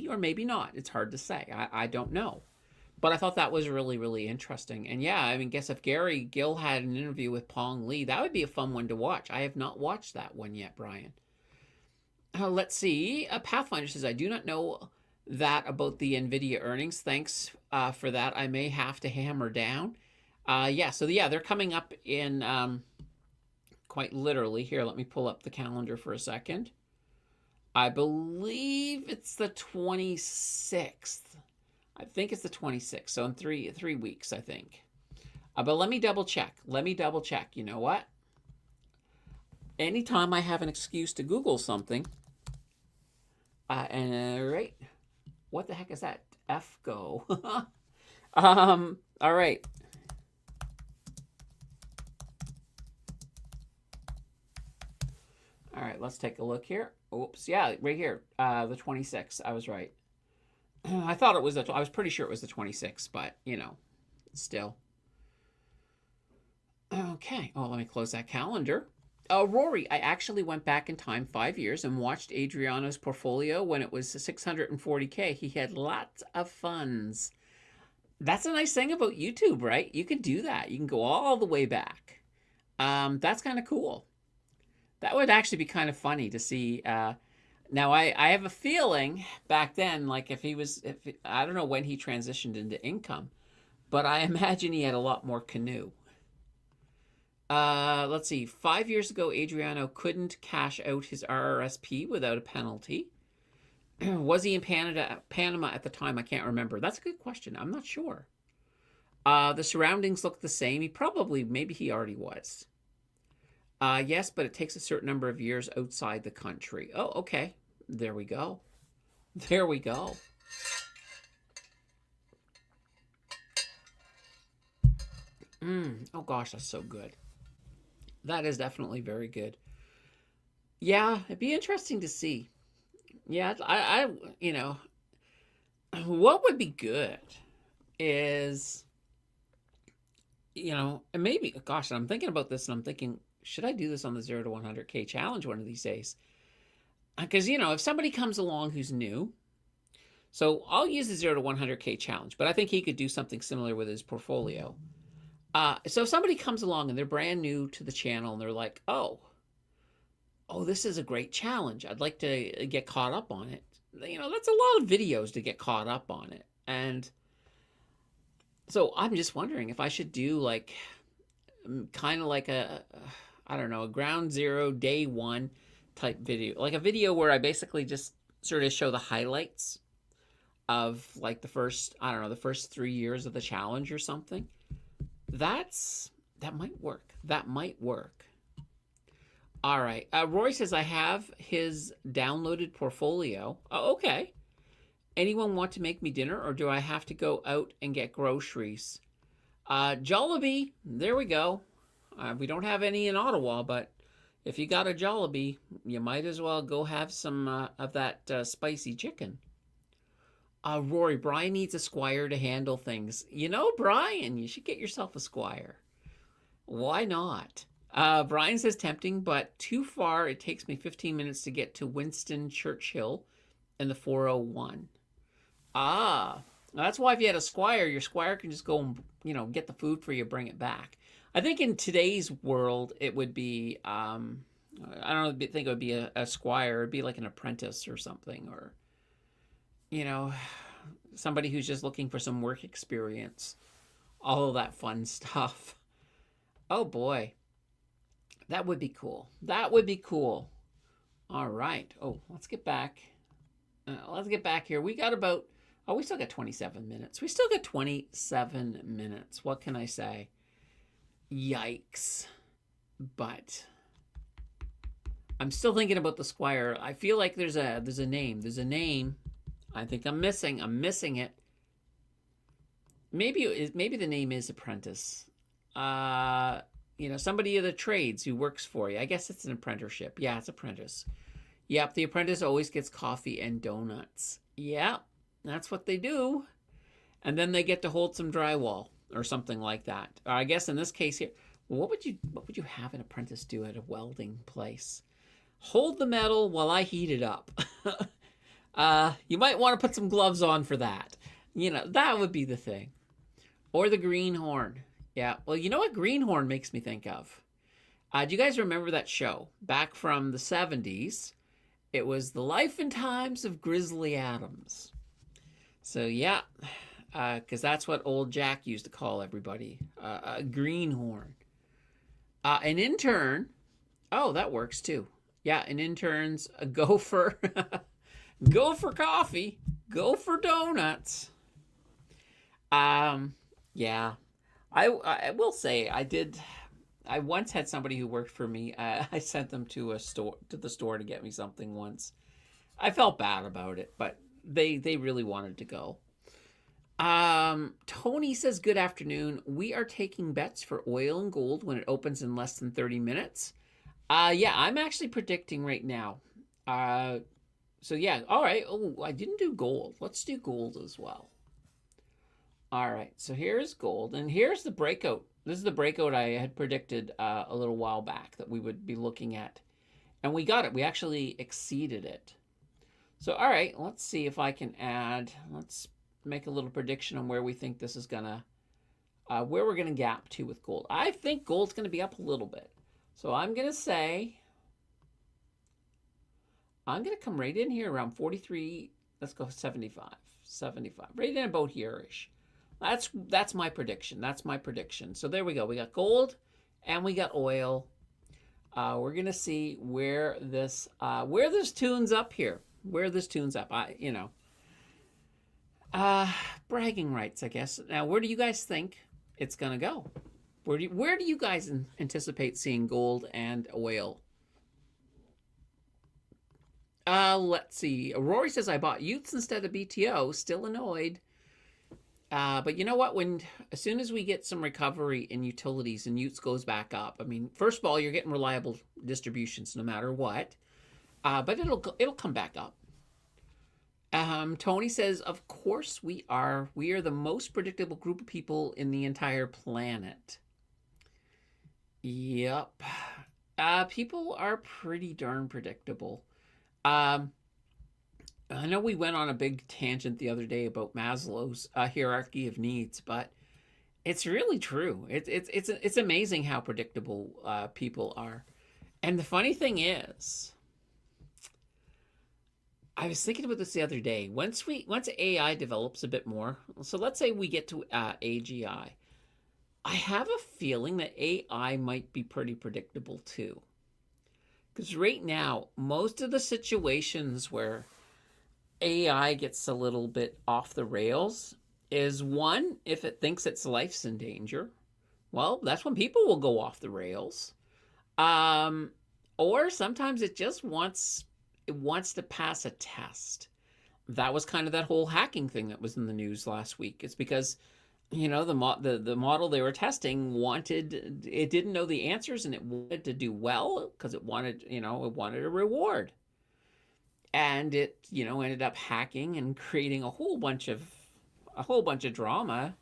or maybe not. It's hard to say. I don't know. But I thought that was really, really interesting. And yeah, I mean, guess if Gary Gill had an interview with Pong Lee, that would be a fun one to watch. I have not watched that one yet, Brian. Let's see. Pathfinder says, I do not know that about the NVIDIA earnings. Thanks for that. I may have to hammer down. They're coming up in quite literally. Here, let me pull up the calendar for a second. I believe it's the 26th. I think it's the 26th. So in three weeks, I think. But let me double check. You know what? Anytime I have an excuse to Google something, right, what the heck is that? FGO. All right. All right, let's take a look here. Oops, yeah, right here, the 26th. I was right. I thought it was I was pretty sure it was the 26th, but still. Okay. Oh, let me close that calendar. Rory, I actually went back in time 5 years and watched Adriano's portfolio when it was 640K. He had lots of funds. That's a nice thing about YouTube, right? You can do that. You can go all the way back. That's kind of cool. That would actually be kind of funny to see. Now, I have a feeling back then, like I don't know when he transitioned into income, but I imagine he had a lot more canoe. Let's see. 5 years ago, Adriano couldn't cash out his RRSP without a penalty. Was he in Panama at the time? I can't remember. That's a good question. I'm not sure. The surroundings look the same. Maybe he already was. Yes, but it takes a certain number of years outside the country. Oh, okay. There we go. Oh gosh, that's so good. That is definitely very good. Yeah, it'd be interesting to see. Yeah, what would be good is, and maybe, gosh, I'm thinking about this and I'm thinking, should I do this on the 0 to 100K challenge one of these days? Because, if somebody comes along who's new, so I'll use the 0 to 100K challenge, but I think he could do something similar with his portfolio. So if somebody comes along and they're brand new to the channel and they're like, oh, this is a great challenge. I'd like to get caught up on it. That's a lot of videos to get caught up on it. And so I'm just wondering if I should do kind of like a ground zero, day one type video. Like a video where I basically just sort of show the highlights of the first 3 years of the challenge or something. That might work. All right. Roy says, I have his downloaded portfolio. Oh, okay. Anyone want to make me dinner, or do I have to go out and get groceries? Jollibee. There we go. We don't have any in Ottawa, but if you got a Jollibee, you might as well go have some of that spicy chicken. Rory, Brian needs a squire to handle things. Brian, you should get yourself a squire. Why not? Brian says tempting, but too far. It takes me 15 minutes to get to Winston Churchill and the 401. That's why if you had a squire, your squire can just go and, get the food for you, bring it back. I think in today's world, it would be, I don't think it would be a squire. It'd be like an apprentice or something, or, somebody who's just looking for some work experience. All of that fun stuff. Oh boy. That would be cool. All right. Oh, let's get back. Here. We got about, we still got 27 minutes. What can I say? Yikes. But I'm still thinking about the squire. I feel like there's a name. I think I'm missing it. Maybe the name is apprentice. somebody of the trades who works for you. I guess it's an apprenticeship. Yeah, it's apprentice. Yep, the apprentice always gets coffee and donuts. Yeah, that's what they do. And then they get to hold some drywall or something like that. I guess in this case here, what would you have an apprentice do at a welding place? Hold the metal while I heat it up. You might want to put some gloves on for that. That would be the thing. Or the greenhorn. Yeah, well, you know what greenhorn makes me think of? Do you guys remember that show back from the 70s? It was The Life and Times of Grizzly Adams. So yeah, because that's what old Jack used to call everybody, a greenhorn. An intern, oh, that works too. Yeah, an intern's a gopher. Go for coffee, go for donuts. Yeah, I will say I once had somebody who worked for me. I sent them to the store to get me something once. I felt bad about it, but they really wanted to go. Tony says, good afternoon. We are taking bets for oil and gold when it opens in less than 30 minutes. Yeah, I'm actually predicting right now. So yeah, all right. Oh, I didn't do gold. Let's do gold as well. All right, so here's gold, and here's the breakout. This is the breakout I had predicted a little while back that we would be looking at. And we got it. We actually exceeded it. So, all right, let's see if I can add. Let's make a little prediction on where we think this is going to, where we're going to gap to with gold. I think gold's going to be up a little bit. So I'm going to say, I'm going to come right in here around 43. Let's go 75. Right in about here-ish. That's my prediction. That's my prediction. So there we go. We got gold and we got oil. We're gonna see where this tunes up here. Where this tunes up. Bragging rights, I guess. Now, where do you guys think it's gonna go? Where do you guys anticipate seeing gold and oil? Let's see. Rory says I bought Utes instead of BTO. Still annoyed. But you know what? As soon as we get some recovery in utilities and Utes goes back up, I mean, first of all, you're getting reliable distributions no matter what. But it'll come back up. Tony says, of course we are. We are the most predictable group of people in the entire planet. Yep. People are pretty darn predictable. I know we went on a big tangent the other day about Maslow's hierarchy of needs, but it's really true. It's amazing how predictable people are. And the funny thing is, I was thinking about this the other day. Once AI develops a bit more, so let's say we get to AGI, I have a feeling that AI might be pretty predictable too. Because right now, most of the situations where AI gets a little bit off the rails is one, if it thinks its life's in danger. Well, that's when people will go off the rails. Or sometimes it just wants to pass a test. That was kind of that whole hacking thing that was in the news last week. It's because, the model they were testing it didn't know the answers and it wanted to do well because it wanted a reward. And it, ended up hacking and creating a whole bunch of drama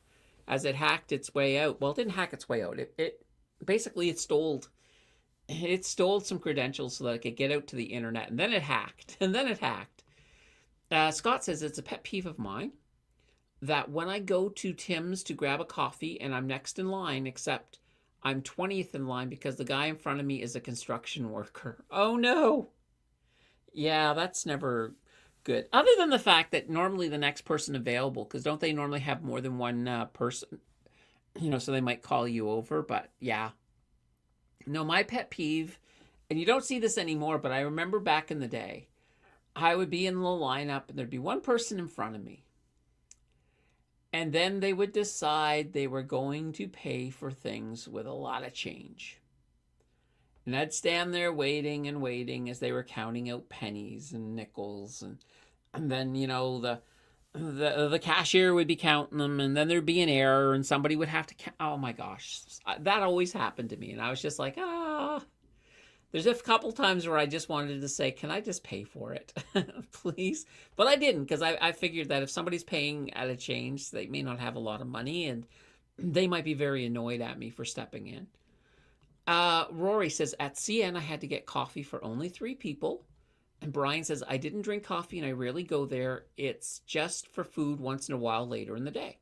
as it hacked its way out. Well, it didn't hack its way out. It basically stole some credentials so that it could get out to the internet, and then it hacked. Scott says it's a pet peeve of mine that when I go to Tim's to grab a coffee and I'm next in line, except I'm 20th in line because the guy in front of me is a construction worker. Oh no. Yeah, that's never good. Other than the fact that normally the next person available, because don't they normally have more than one person? So they might call you over. But yeah. No, my pet peeve, and you don't see this anymore, but I remember back in the day, I would be in the lineup and there'd be one person in front of me. And then they would decide they were going to pay for things with a lot of change. And I'd stand there waiting and waiting as they were counting out pennies and nickels. And then, the cashier would be counting them, and then there'd be an error, and somebody would have to count. Oh my gosh, that always happened to me, and I was just like, ah. There's a couple times where I just wanted to say, can I just pay for it, please? But I didn't, because I figured that if somebody's paying at a change, they may not have a lot of money, and they might be very annoyed at me for stepping in. Rory says, at CN, I had to get coffee for only 3 people. And Brian says, I didn't drink coffee and I rarely go there. It's just for food once in a while later in the day.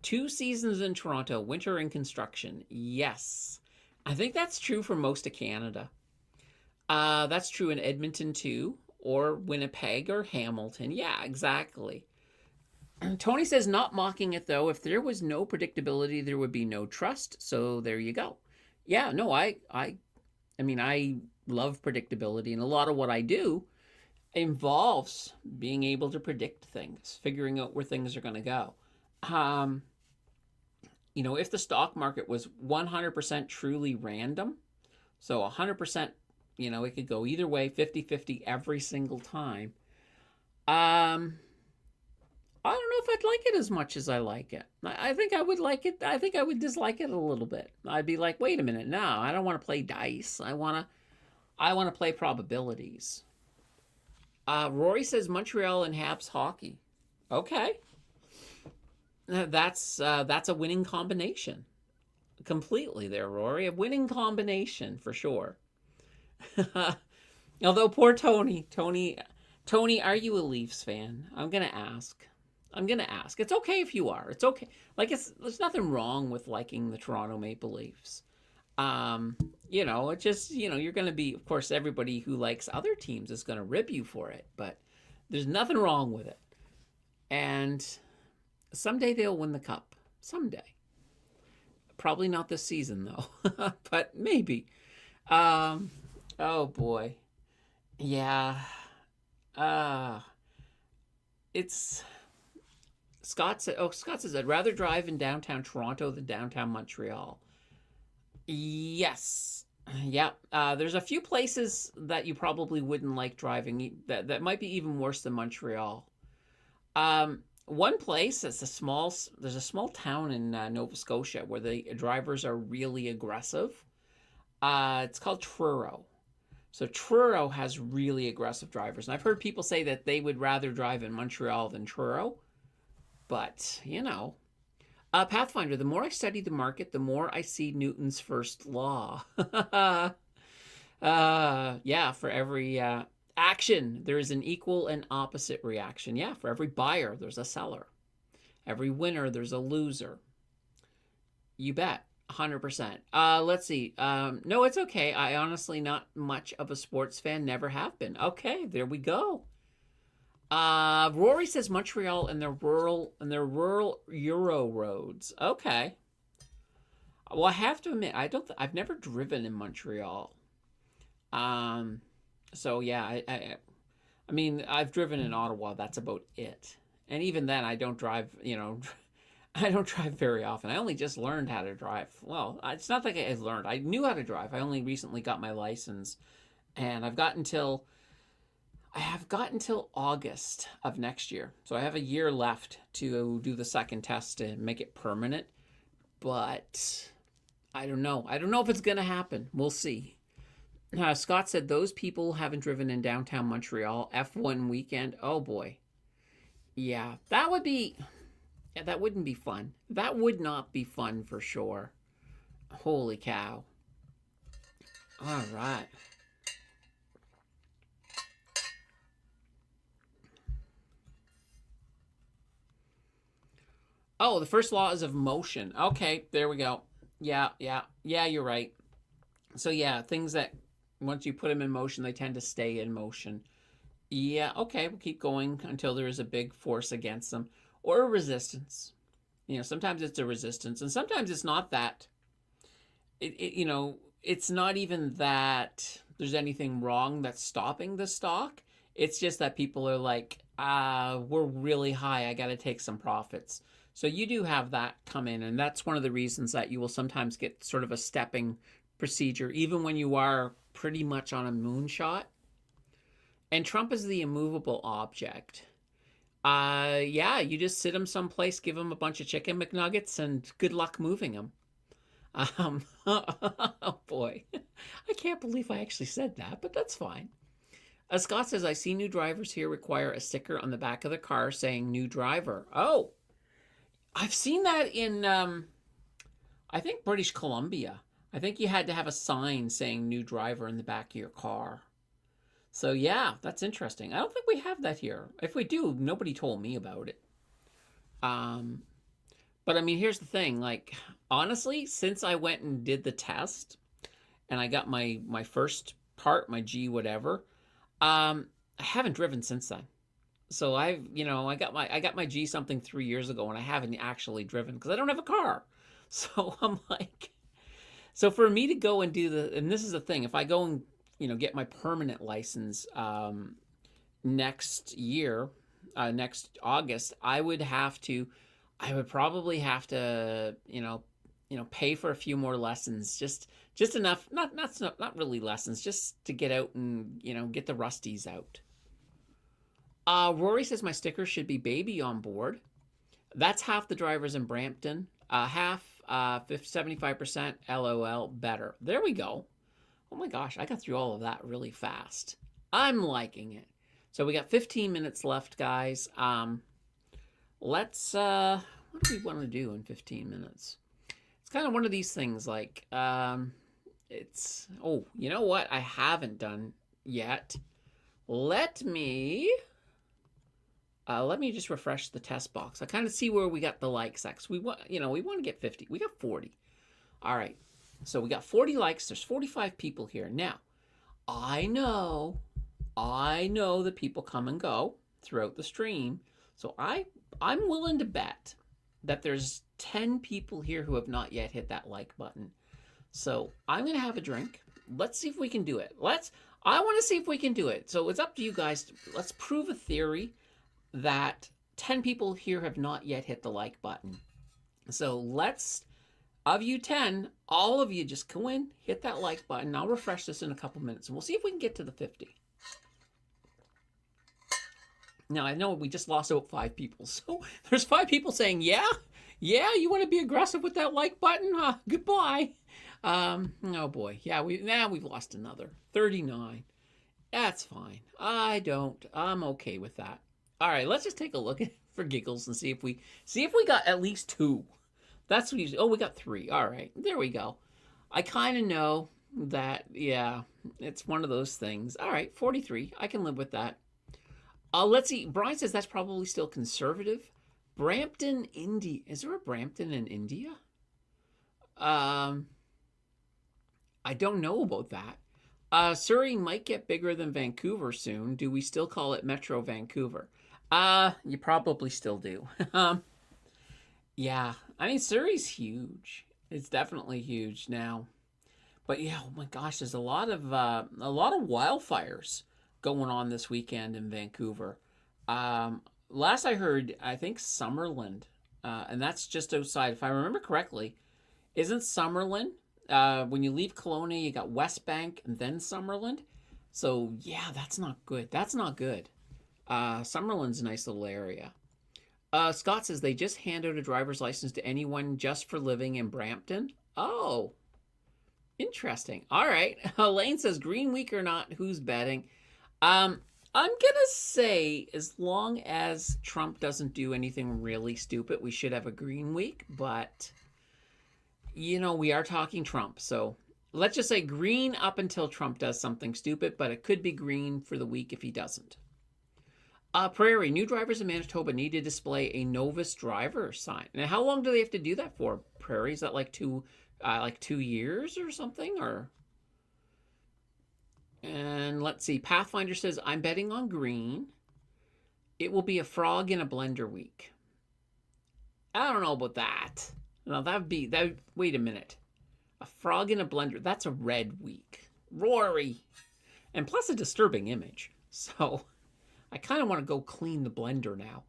2 seasons in Toronto, winter and construction. Yes. I think that's true for most of Canada. That's true in Edmonton too, or Winnipeg or Hamilton. Yeah, exactly. Tony says, not mocking it though. If there was no predictability, there would be no trust. So there you go. Yeah, no, I mean, I love predictability, and a lot of what I do involves being able to predict things, figuring out where things are going to go. If the stock market was 100% truly random, so 100%, it could go either way, 50-50 every single time. I don't know if I'd like it as much as I like it. I think I would like it. I think I would dislike it a little bit. I'd be like, wait a minute, no, I don't want to play dice. I want to play probabilities. Rory says Montreal and Habs hockey. Okay. That's a winning combination. Completely there, Rory. A winning combination for sure. Although poor Tony, are you a Leafs fan? I'm gonna ask. It's okay if you are. It's okay. Like there's nothing wrong with liking the Toronto Maple Leafs. It just you're gonna be. Of course, everybody who likes other teams is gonna rib you for it, but there's nothing wrong with it. And someday they'll win the cup. Someday. Probably not this season though, but maybe. Oh boy. Yeah. It's Scott says I'd rather drive in downtown Toronto than downtown Montreal. Yes. Yeah. There's a few places that you probably wouldn't like driving that might be even worse than Montreal. One place there's a small town in Nova Scotia where the drivers are really aggressive. It's called Truro. So Truro has really aggressive drivers. And I've heard people say that they would rather drive in Montreal than Truro. But, Pathfinder, the more I study the market, the more I see Newton's first law. For every action, there is an equal and opposite reaction. Yeah, for every buyer, there's a seller. Every winner, there's a loser. You bet. 100%. Let's see. No, it's okay. I honestly not much of a sports fan. Never have been. Okay, there we go. Rory says Montreal and their rural Euro roads. Okay. Well, I have to admit, I've never driven in Montreal. So yeah, I mean, I've driven in Ottawa. That's about it. And even then, I don't drive. I don't drive very often. I only just learned how to drive. Well, it's not like I learned. I knew how to drive. I only recently got my license, and I've got until August of next year. So I have a year left to do the second test to make it permanent. But I don't know. I don't know if it's going to happen. We'll see. Scott said those people haven't driven in downtown Montreal. F1 weekend. Oh boy. Yeah, that wouldn't be fun. That would not be fun for sure. Holy cow. All right. Oh, the first law is of motion. Okay, there we go. Yeah, you're right. So yeah, things that once you put them in motion, they tend to stay in motion. Yeah, okay, we'll keep going until there is a big force against them. Or a resistance. Sometimes it's a resistance, and sometimes it's not that. It's not even that there's anything wrong that's stopping the stock. It's just that people are like, we're really high. I got to take some profits. So you do have that come in, and that's one of the reasons that you will sometimes get sort of a stepping procedure, even when you are pretty much on a moonshot. And Trump is the immovable object. Yeah, you just sit them someplace, give them a bunch of chicken McNuggets, and good luck moving them. Oh boy, I can't believe I actually said that, but that's fine. Scott says, I see new drivers here require a sticker on the back of the car saying new driver. Oh, I've seen that in, I think, British Columbia. I think you had to have a sign saying new driver in the back of your car. So, yeah, that's interesting. I don't think we have that here. If we do, nobody told me about it. Um, but I mean, here's the thing. Like, honestly, since I went and did the test and I got my first part, my G whatever, I haven't driven since then. So I got my G something 3 years ago, and I haven't actually driven because I don't have a car. So I'm like, so for me to go and do and this is the thing, if I go and get my permanent license next year, next August, I would probably have to pay for a few more lessons, just enough, not really lessons, just to get out and get the rusties out. Rory says my sticker should be baby on board. That's half the drivers in Brampton. Half, 75% LOL better. There we go. Oh my gosh, I got through all of that really fast. I'm liking it. So we got 15 minutes left, guys. Let's, what do we want to do in 15 minutes? It's kind of one of these things like, it's, oh, you know what I haven't done yet? Let me just refresh the test box. I kind of see where we got the likes. We want to get 50. We got 40. All right. So we got 40 likes. There's 45 people here. Now, I know that people come and go throughout the stream. So I'm willing to bet that there's 10 people here who have not yet hit that like button. So I'm going to have a drink. Let's see if we can do it. I want to see if we can do it. So it's up to you guys. Let's prove a theory that 10 people here have not yet hit the like button. So of you 10, all of you just go in, hit that like button. I'll refresh this in a couple minutes, and we'll see if we can get to the 50. Now, I know we just lost about 5 people, so there's 5 people saying, yeah, you want to be aggressive with that like button? Goodbye. Oh boy, yeah, we've lost another 39. That's fine. I'm okay with that. All right, let's just take a look at it for giggles and see if we got at least 2. That's what usually. Oh, we got 3. All right, there we go. I kind of know that. Yeah, it's one of those things. All right, 43. I can live with that. Let's see. Brian says that's probably still conservative. Brampton, India. Is there a Brampton in India? I don't know about that. Surrey might get bigger than Vancouver soon. Do we still call it Metro Vancouver? You probably still do. Yeah, I mean, Surrey's huge. It's definitely huge now. But yeah, oh my gosh, there's a lot of wildfires going on this weekend in Vancouver. Last I heard, I think Summerland, and that's just outside. If I remember correctly, isn't Summerland when you leave Kelowna, you got West Bank and then Summerland? So yeah, that's not good. That's not good. Summerland's a nice little area. Scott says they just hand out a driver's license to anyone just for living in Brampton. Oh, interesting. All right. Elaine says Green Week or not, who's betting? I'm gonna say as long as Trump doesn't do anything really stupid, we should have a Green Week. But we are talking Trump, so let's just say green up until Trump does something stupid. But it could be green for the week if he doesn't. Prairie, new drivers in Manitoba need to display a novice driver sign. Now, how long do they have to do that for? Prairie, is that like 2 years or something? Or and let's see. Pathfinder says I'm betting on green. It will be a frog in a blender week. I don't know about that. No, wait a minute. A frog in a blender. That's a red week. Rory, and plus a disturbing image. So. I kind of want to go clean the blender now.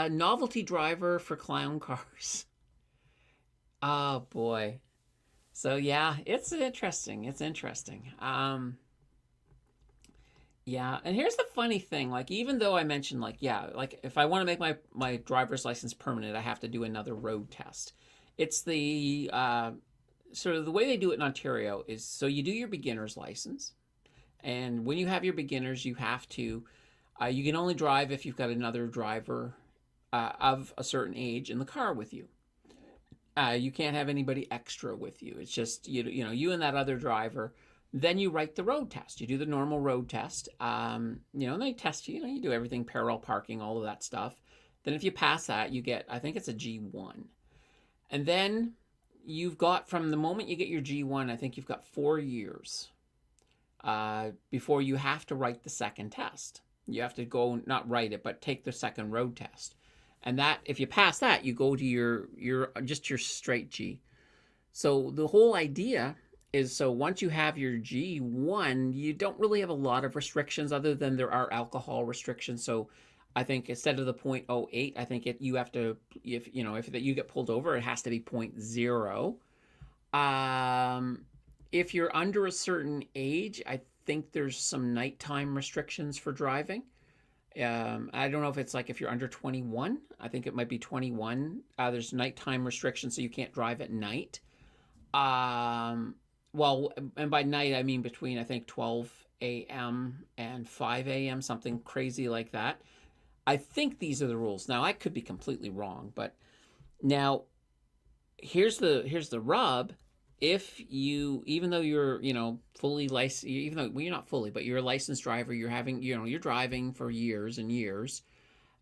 Novelty driver for clown cars. Oh, boy. So, yeah, it's interesting. It's interesting. Yeah, and here's the funny thing. Like, even though I mentioned, like, yeah, like if I want to make my driver's license permanent, I have to do another road test. It's the sort of the way they do it in Ontario is so you do your beginner's license, and when you have your beginners, you have to you can only drive if you've got another driver of a certain age in the car with you. You can't have anybody extra with you. It's just you and that other driver. Then you write the road test. You do the normal road test. And they test you. You do everything, parallel parking, all of that stuff. Then if you pass that, you get, I think it's a G1. And then you've got, from the moment you get your G1, I think you've got 4 years before you have to write the second test. You have to go, not write it, but take the second road test. And that, if you pass that, you go to your straight G. So the whole idea is, so once you have your G1, you don't really have a lot of restrictions other than there are alcohol restrictions. So I think instead of the 0.08, I think you have to, if you get pulled over, it has to be 0.0. If you're under a certain age, I think there's some nighttime restrictions for driving. I don't know if it's like if you're under 21. I think it might be 21. There's nighttime restrictions, so you can't drive at night. Well, and by night I mean between, I think, 12 a.m. and 5 a.m., something crazy like that. I think these are the rules. Now I could be completely wrong, but now here's the rub. If you, even though you're, fully licensed, even though, well, you're not fully, but you're a licensed driver, you're driving for years and years.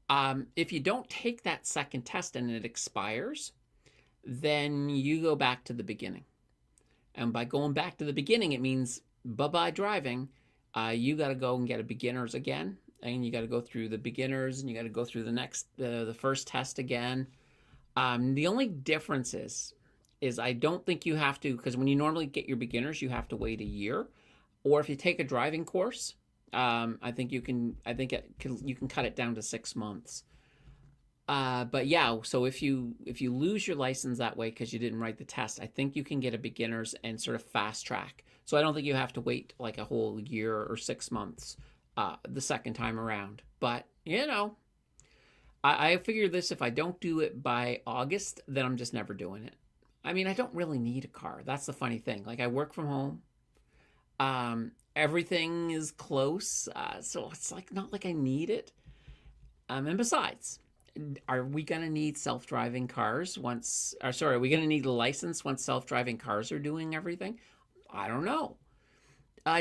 If you don't take that second test and it expires, then you go back to the beginning. And by going back to the beginning, it means bye-bye driving. You got to go and get a beginner's again, and you got to go through the beginners, and you got to go through the first test again. The only difference is I don't think you have to, because when you normally get your beginners, you have to wait a year. Or if you take a driving course, I think you can cut it down to 6 months. But yeah, so if you lose your license that way because you didn't write the test, I think you can get a beginner's and sort of fast track. So I don't think you have to wait like a whole year or 6 months the second time around. But I figure this: if I don't do it by August, then I'm just never doing it. I mean, I don't really need a car. That's the funny thing. Like, I work from home. Everything is close, so it's like not like I need it. And besides, are we gonna need self-driving cars once? Or sorry, are we gonna need a license once self-driving cars are doing everything? I don't know.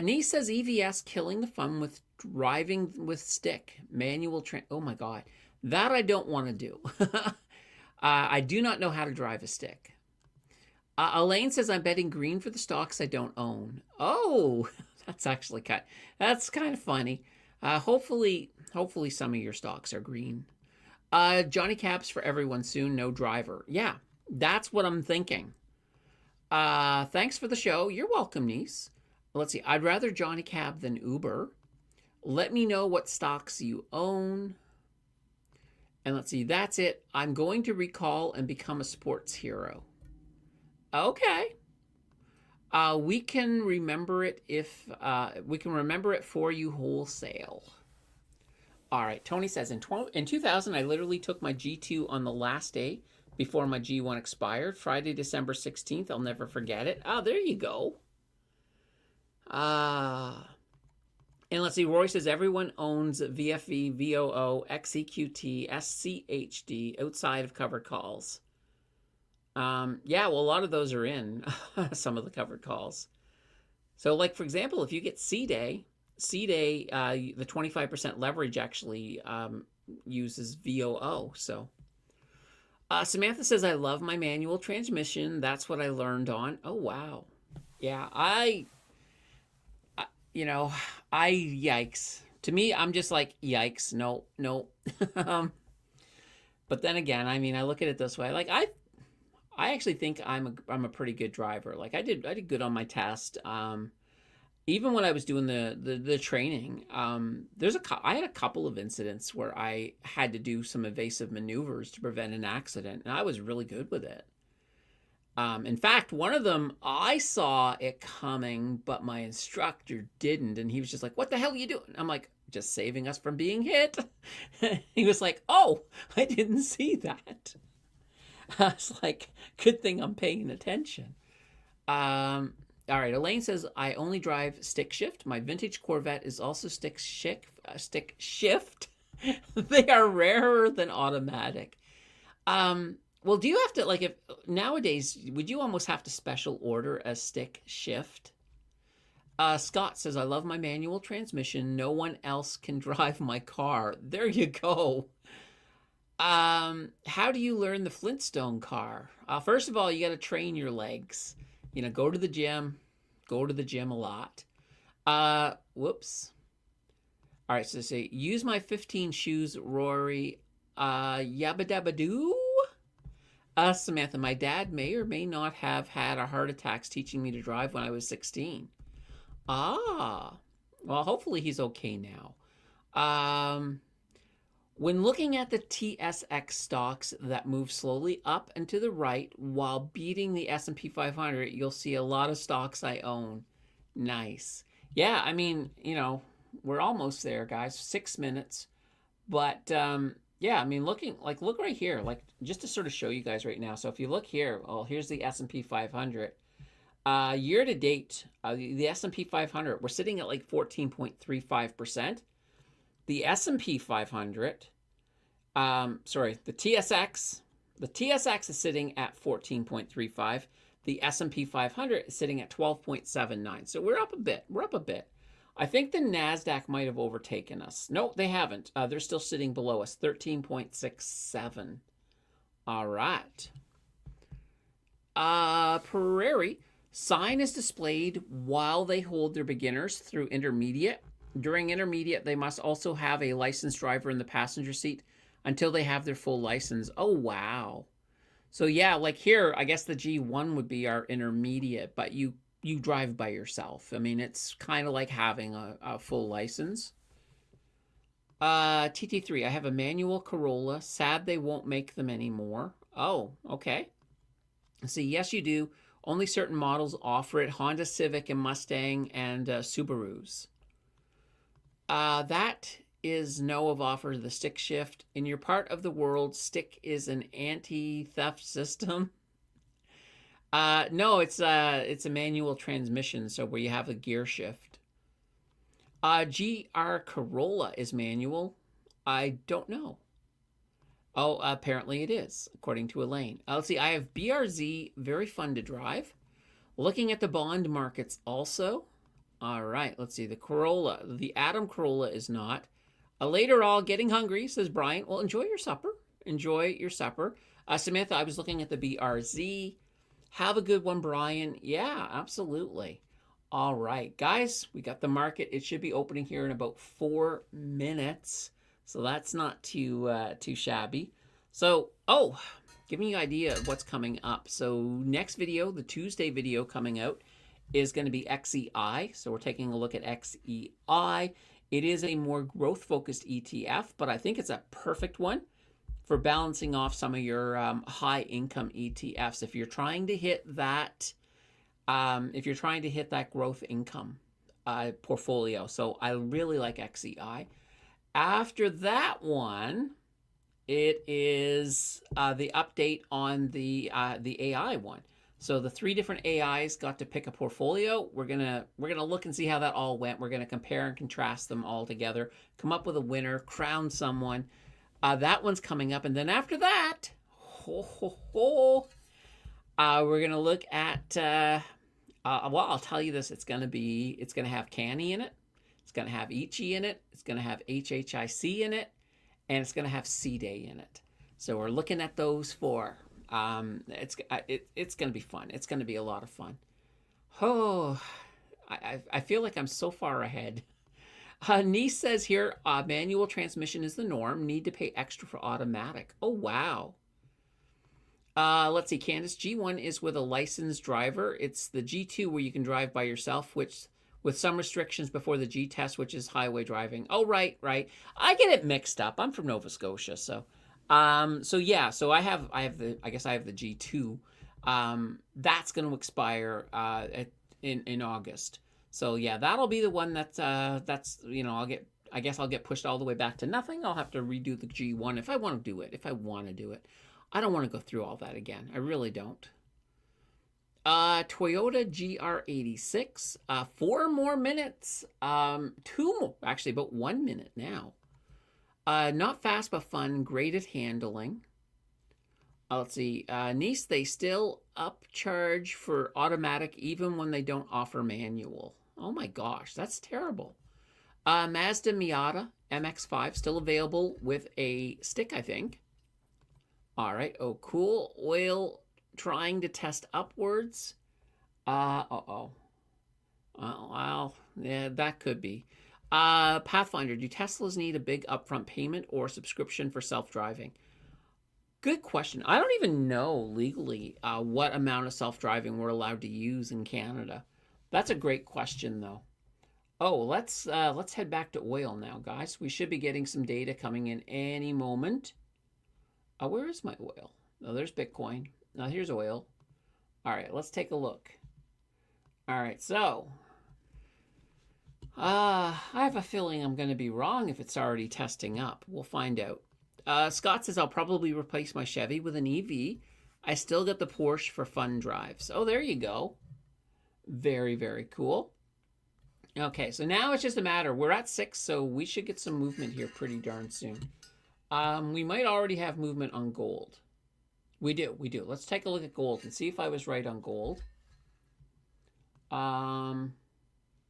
Niece says EVS killing the fun with driving with stick manual. Oh my god, that I don't want to do. I do not know how to drive a stick. Elaine says, I'm betting green for the stocks I don't own. Oh, that's kind of funny. Hopefully some of your stocks are green. Johnny Cabs for everyone soon, no driver. Yeah, that's what I'm thinking. Thanks for the show. You're welcome, niece. Let's see. I'd rather Johnny Cab than Uber. Let me know what stocks you own. And let's see. That's it. I'm going to recall and become a sports hero. Okay. We can remember it if we can remember it for you wholesale. All right. Tony says in 2000, I literally took my G2 on the last day before my G1 expired. Friday, December 16th. I'll never forget it. Oh, there you go. And let's see. Roy says everyone owns VFV, VOO, XEQT, SCHD outside of covered calls. Yeah, well, a lot of those are in some of the covered calls. So, like, for example, if you get C-Day, the 25% leverage actually uses VOO. So, Samantha says, I love my manual transmission. That's what I learned on. Oh, wow. Yeah, yikes. To me, I'm just like, yikes. No. But then again, I mean, I look at it this way. Like, I actually think I'm a pretty good driver. Like, I did good on my test. Even when I was doing the training, I had a couple of incidents where I had to do some evasive maneuvers to prevent an accident, and I was really good with it. In fact, one of them, I saw it coming, but my instructor didn't. And he was just like, what the hell are you doing? I'm like, just saving us from being hit. He was like, oh, I didn't see that. I was like, good thing I'm paying attention. All right, Elaine says, I only drive stick shift. My vintage Corvette is also stick shift. They are rarer than automatic. Well, do you have to, like, if nowadays, would you almost have to special order a stick shift? Scott says, I love my manual transmission. No one else can drive my car. There you go. How do you learn the Flintstone car? First of all, you got to train your legs. You know, go to the gym a lot. Whoops. All right, so say, use my 15 shoes, Rory. Yabba dabba doo. Samantha, my dad may or may not have had a heart attacks teaching me to drive when I was 16. Well, hopefully he's okay now. When looking at the TSX stocks that move slowly up and to the right while beating the S&P 500, you'll see a lot of stocks I own. Nice. Yeah, I mean, you know, we're almost there, guys. 6 minutes. But yeah, I mean, look right here, like just to sort of show you guys right now. So if you look here, well, here's the S&P 500. Year to date, the S&P 500, we're sitting at like 14.35%. The S&P 500, sorry, the TSX is sitting at 14.35. The S&P 500 is sitting at 12.79. So we're up a bit. I think the NASDAQ might have overtaken us. No, they haven't. They're still sitting below us, 13.67. All right. Prairie. Sign is displayed while they hold their beginners through intermediate. During intermediate, they must also have a licensed driver in the passenger seat until they have their full license. Oh, wow. So yeah, like here, I guess the G1 would be our intermediate, but you drive by yourself. I mean, it's kind of like having a full license. TT3, I have a manual Corolla. Sad they won't make them anymore. Oh, okay. See, yes, you do. Only certain models offer it. Honda Civic and Mustang and Subarus. That is no of offer the stick shift. In your part of the world, stick is an anti-theft system. No, it's a manual transmission, so where you have a gear shift. GR Corolla is manual. I don't know. Oh, apparently it is, according to Elaine. Let's see, I have BRZ, very fun to drive. Looking at the bond markets also. All right, let's see, the Corolla. The Atom Corolla is not. Later all, getting hungry, says Brian. Well, enjoy your supper. Enjoy your supper. Samantha, I was looking at the BRZ. Have a good one, Brian. Yeah, absolutely. All right, guys, we got the market. It should be opening here in about 4 minutes. So that's not too shabby. So, giving you an idea of what's coming up. So next video, the Tuesday video coming out, is going to be XEI. So we're taking a look at XEI. It is a more growth-focused ETF, but I think it's a perfect one for balancing off some of your high-income ETFs. If you're trying to hit that, growth income portfolio. So I really like XEI. After that one, it is the update on the AI one. So the 3 different AIs got to pick a portfolio. We're gonna look and see how that all went. We're gonna compare and contrast them all together, come up with a winner, crown someone. That one's coming up, and then after that, we're gonna look at. Well, I'll tell you this: it's gonna have Canny in it. It's going to have Ichi in it. It's going to have HHIC in it. And it's going to have C-Day in it. So we're looking at those 4. It's going to be fun. It's going to be a lot of fun. Oh, I feel like I'm so far ahead. Niece says here, manual transmission is the norm. Need to pay extra for automatic. Oh, wow. Let's see. Candace, G1 is with a licensed driver. It's the G2 where you can drive by yourself, which with some restrictions before the G test, which is highway driving. Oh, right. I get it mixed up. I'm from Nova Scotia, so yeah. So I have the G2. That's going to expire in August. So yeah, that'll be the one that's I guess I'll get pushed all the way back to nothing. I'll have to redo the G1 if I want to do it. I don't want to go through all that again. I really don't. Toyota GR86. 4 more minutes. 2 more, actually, about 1 minute now. Not fast but fun. Great at handling. Let's see. Nice, they still upcharge for automatic even when they don't offer manual. Oh my gosh, that's terrible. Mazda Miata MX-5 still available with a stick, I think. All right. Oh, cool. Oil trying to test upwards. Uh-oh. Well, yeah, that could be. Pathfinder, do Teslas need a big upfront payment or subscription for self-driving? Good question. I don't even know legally what amount of self-driving we're allowed to use in Canada. That's a great question, though. Oh, let's head back to oil now, guys. We should be getting some data coming in any moment. Where is my oil? Oh, there's Bitcoin. Now here's oil. All right, let's take a look. All right, so I have a feeling I'm going to be wrong if it's already testing up. We'll find out. Scott says I'll probably replace my Chevy with an EV. I still get the Porsche for fun drives. Oh, there you go. Very, very cool. Okay, so now it's just a matter. We're at 6, so we should get some movement here pretty darn soon. We might already have movement on gold. We do. Let's take a look at gold and see if I was right on gold. Oh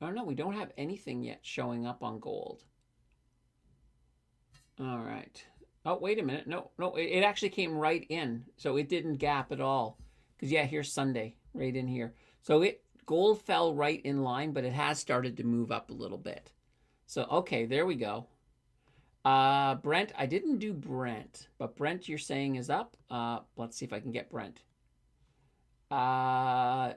no, we don't have anything yet showing up on gold. All right. Oh, wait a minute. No, it actually came right in. So it didn't gap at all. Because yeah, here's Sunday, right in here. So gold fell right in line, but it has started to move up a little bit. So, okay, there we go. Brent, I didn't do Brent, but Brent you're saying is up. Let's see if I can get Brent. Yeah,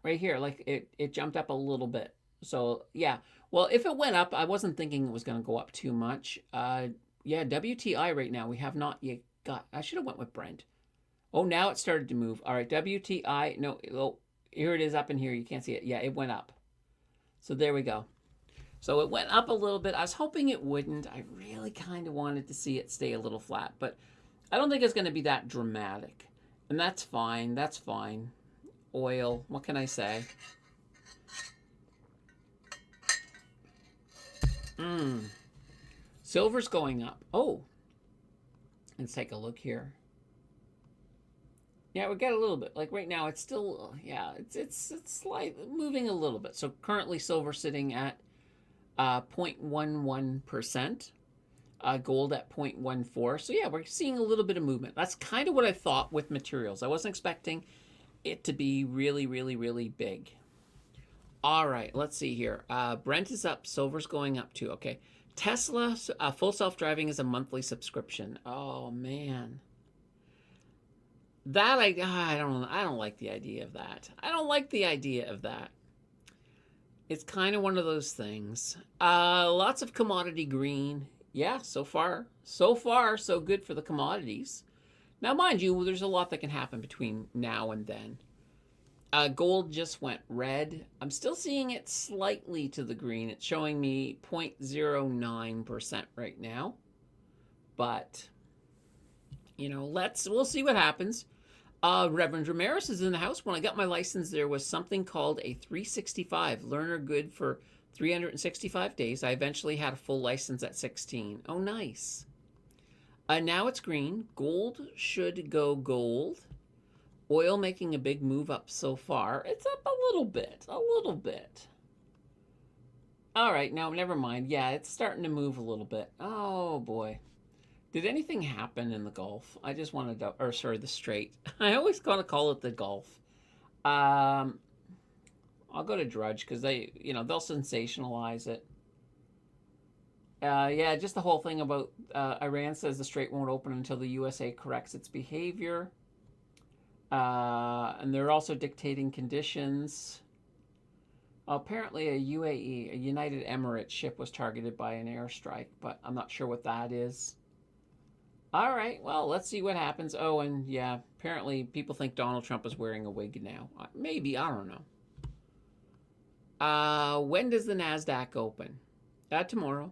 right here, like it jumped up a little bit. So yeah, well, if it went up, I wasn't thinking it was going to go up too much. Yeah, WTI right now, we have not yet got, I should have went with Brent. Oh, now it started to move. All right, WTI, no, oh, here it is up in here. You can't see it. Yeah, it went up. So there we go. So it went up a little bit. I was hoping it wouldn't. I really kind of wanted to see it stay a little flat, but I don't think it's going to be that dramatic. And that's fine. That's fine. Oil, what can I say? Silver's going up. Oh, let's take a look here. Yeah, we got a little bit. Like right now, it's still, yeah, it's slightly moving a little bit. So currently, silver sitting at 0.11%. Gold at 0.14. So yeah, we're seeing a little bit of movement. That's kind of what I thought with materials. I wasn't expecting it to be really, really, really big. All right, let's see here. Brent is up. Silver's going up too. Okay. Tesla, full self-driving is a monthly subscription. Oh, man. That, I don't like the idea of that. I don't like the idea of that. It's kind of one of those things. Lots of commodity green. Yeah, so far, so good for the commodities. Now, mind you, there's a lot that can happen between now and then. Gold just went red. I'm still seeing it slightly to the green. It's showing me 0.09% right now. But, you know, we'll see what happens. Reverend Ramirez is in the house. When I got my license, there was something called a 365, learner good for 365 days. I eventually had a full license at 16. Oh, nice. Now it's green. Gold should go gold. Oil making a big move up so far. It's up a little bit. All right, now never mind. Yeah, it's starting to move a little bit. Oh, boy. Did anything happen in the Gulf? I just wanted to, or sorry, the Strait. I always gotta call it the Gulf. I'll go to Drudge because they'll sensationalize it. Yeah, just the whole thing about Iran says the Strait won't open until the USA corrects its behavior. And they're also dictating conditions. Apparently a UAE, a United Emirates ship was targeted by an airstrike, but I'm not sure what that is. All right, well, let's see what happens. Oh, and yeah, Apparently, people think Donald Trump is wearing a wig now. Maybe, I don't know. When does the NASDAQ open? Tomorrow.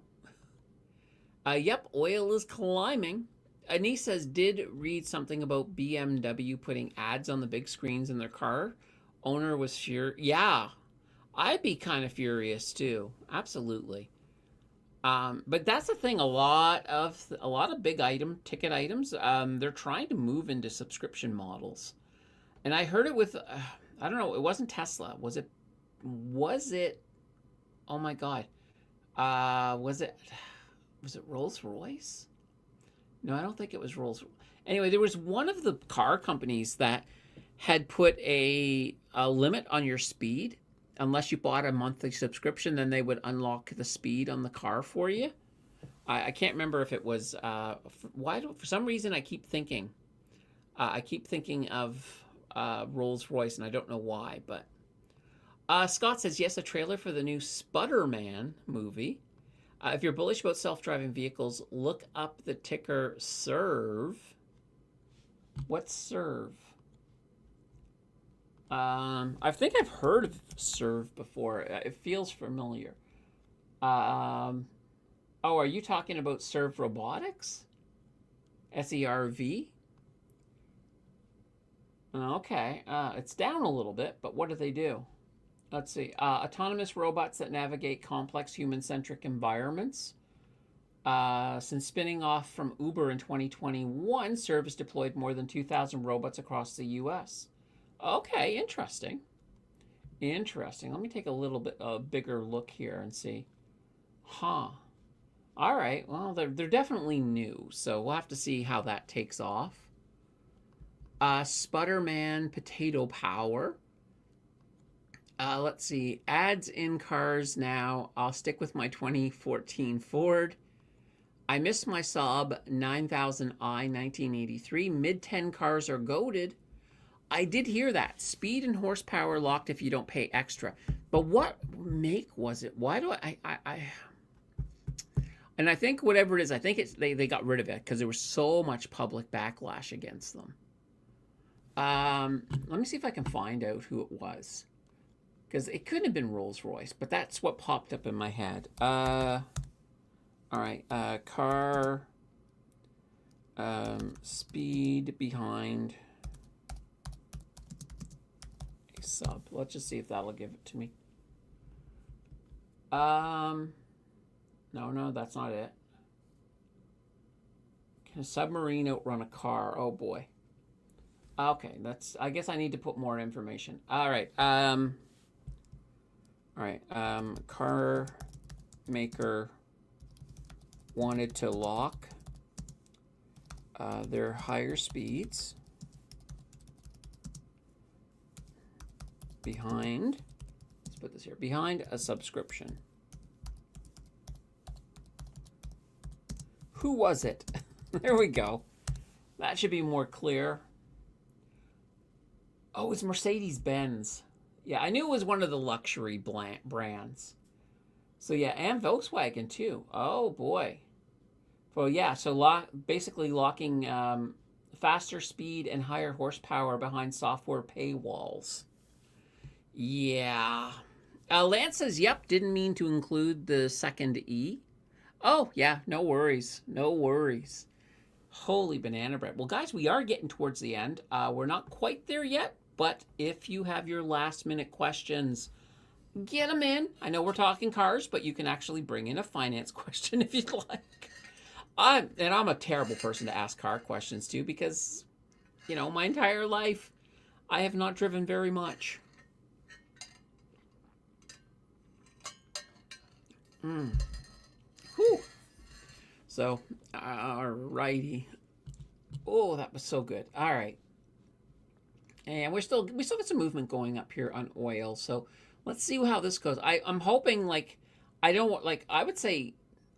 Yep, oil is climbing. Anise says, did read something about BMW putting ads on the big screens in their car. Owner was furious. Yeah, I'd be kind of furious too. Absolutely. But that's the thing. A lot of big ticket items. They're trying to move into subscription models, and I heard it with. I don't know. It wasn't Tesla. Was it? Was it? Oh my God. Was it? Was it Rolls Royce? No, I don't think it was Rolls. Anyway, there was one of the car companies that had put a limit on your speed. Unless you bought a monthly subscription, then they would unlock the speed on the car for you. I can't remember if it was for some reason I keep thinking of Rolls Royce, and I don't know why. But Scott says yes, a trailer for the new Spudderman movie. If you're bullish about self-driving vehicles, look up the ticker SERV. What's SERV? I think I've heard of SERV before. It feels familiar. Oh, are you talking about SERV Robotics? SERV? Okay. It's down a little bit, but what do they do? Let's see. Autonomous robots that navigate complex human-centric environments. Since spinning off from Uber in 2021, SERV has deployed more than 2,000 robots across the U.S. Okay, interesting. Interesting. Let me take a little bit bigger look here and see. Huh. All right. Well, they're definitely new, so we'll have to see how that takes off. Spudderman Potato Power. Let's see. Ads in cars now. I'll stick with my 2014 Ford. I missed my Saab 9000i 1983. Mid-10 cars are goated. I did hear that. Speed and horsepower locked if you don't pay extra. But what make was it? Why do I and I think whatever it is, I think it's they got rid of it because there was so much public backlash against them. Let me see if I can find out who it was. Because it couldn't have been Rolls Royce, but that's what popped up in my head. All right, car speed behind a sub. Let's just see if that'll give it to me. No, that's not it. Can a submarine outrun a car? Oh boy. Okay, I guess I need to put more information. All right. Car maker wanted to lock their higher speeds behind, let's put this here, behind a subscription. Who was it? There we go. That should be more clear. Oh, it's Mercedes-Benz. Yeah, I knew it was one of the luxury brands. So yeah, and Volkswagen too. Oh boy. Well, yeah, so basically locking faster speed and higher horsepower behind software paywalls. Yeah. Lance says, yep, didn't mean to include the second E. Oh, yeah, no worries. No worries. Holy banana bread. Well, guys, we are getting towards the end. We're not quite there yet, but if you have your last minute questions, get them in. I know we're talking cars, but you can actually bring in a finance question if you'd like. I'm a terrible person to ask car questions to because, you know, my entire life, I have not driven very much. Whew. So, alrighty. Oh, that was so good. All right. And we still got some movement going up here on oil. So let's see how this goes. I'm hoping I would say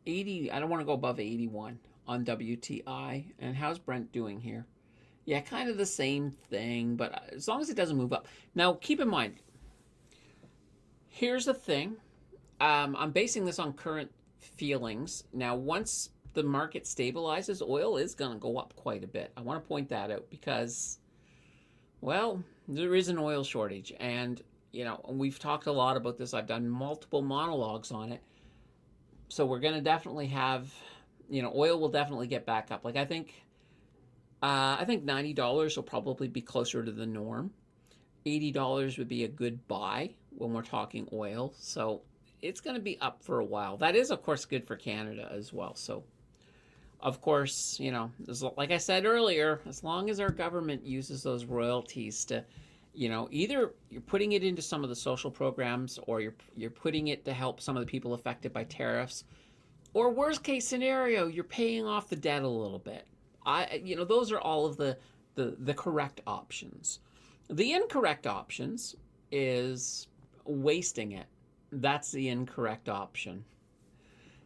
80. I don't want to go above 81 on WTI. And how's Brent doing here? Yeah, kind of the same thing, but as long as it doesn't move up. Now, keep in mind, here's the thing. I'm basing this on current feelings. Now, once the market stabilizes, oil is going to go up quite a bit. I want to point that out because Well, there is an oil shortage, and we've talked a lot about this. I've done multiple monologues on it. So we're going to definitely have, oil will definitely get back up. Like I think $90 will probably be closer to the norm. $80 would be a good buy when we're talking oil. So it's going to be up for a while. That is, of course, good for Canada as well. So, of course, like I said earlier, as long as our government uses those royalties to, either you're putting it into some of the social programs, or you're putting it to help some of the people affected by tariffs, or worst case scenario, you're paying off the debt a little bit. Those are all of the correct options. The incorrect options is wasting it. That's the incorrect option.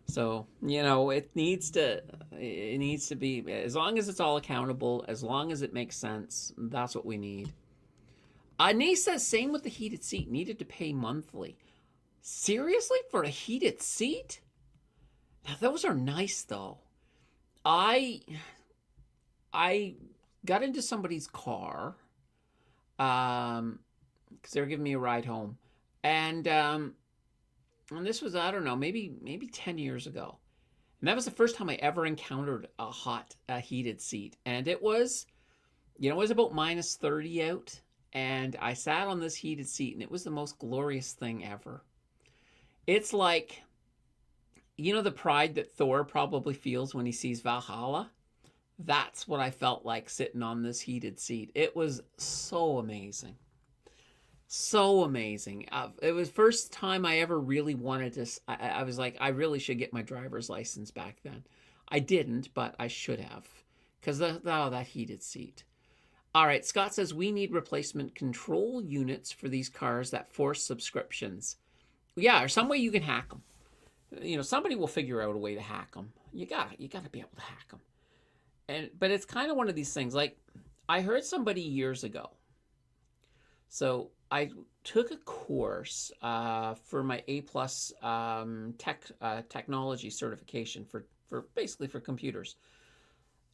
So, it needs to be, as long as it's all accountable, as long as it makes sense, that's what we need. Nace says, same with the heated seat, needed to pay monthly. Seriously? For a heated seat? Now, those are nice, though. I got into somebody's car, because they were giving me a ride home. And this was, I don't know, maybe 10 years ago. And that was the first time I ever encountered a heated seat. And it was, it was about minus 30 out. And I sat on this heated seat, and it was the most glorious thing ever. It's like, the pride that Thor probably feels when he sees Valhalla. That's what I felt like sitting on this heated seat. It was so amazing. So amazing. It was the first time I ever really wanted to. I was like, I really should get my driver's license back then. I didn't, but I should have. Because that heated seat. All right, Scott says, we need replacement control units for these cars that force subscriptions. Yeah, or some way you can hack them. Somebody will figure out a way to hack them. You got to be able to hack them. But it's kind of one of these things. Like, I heard somebody years ago. So I took a course for my A+ technology certification for basically for computers.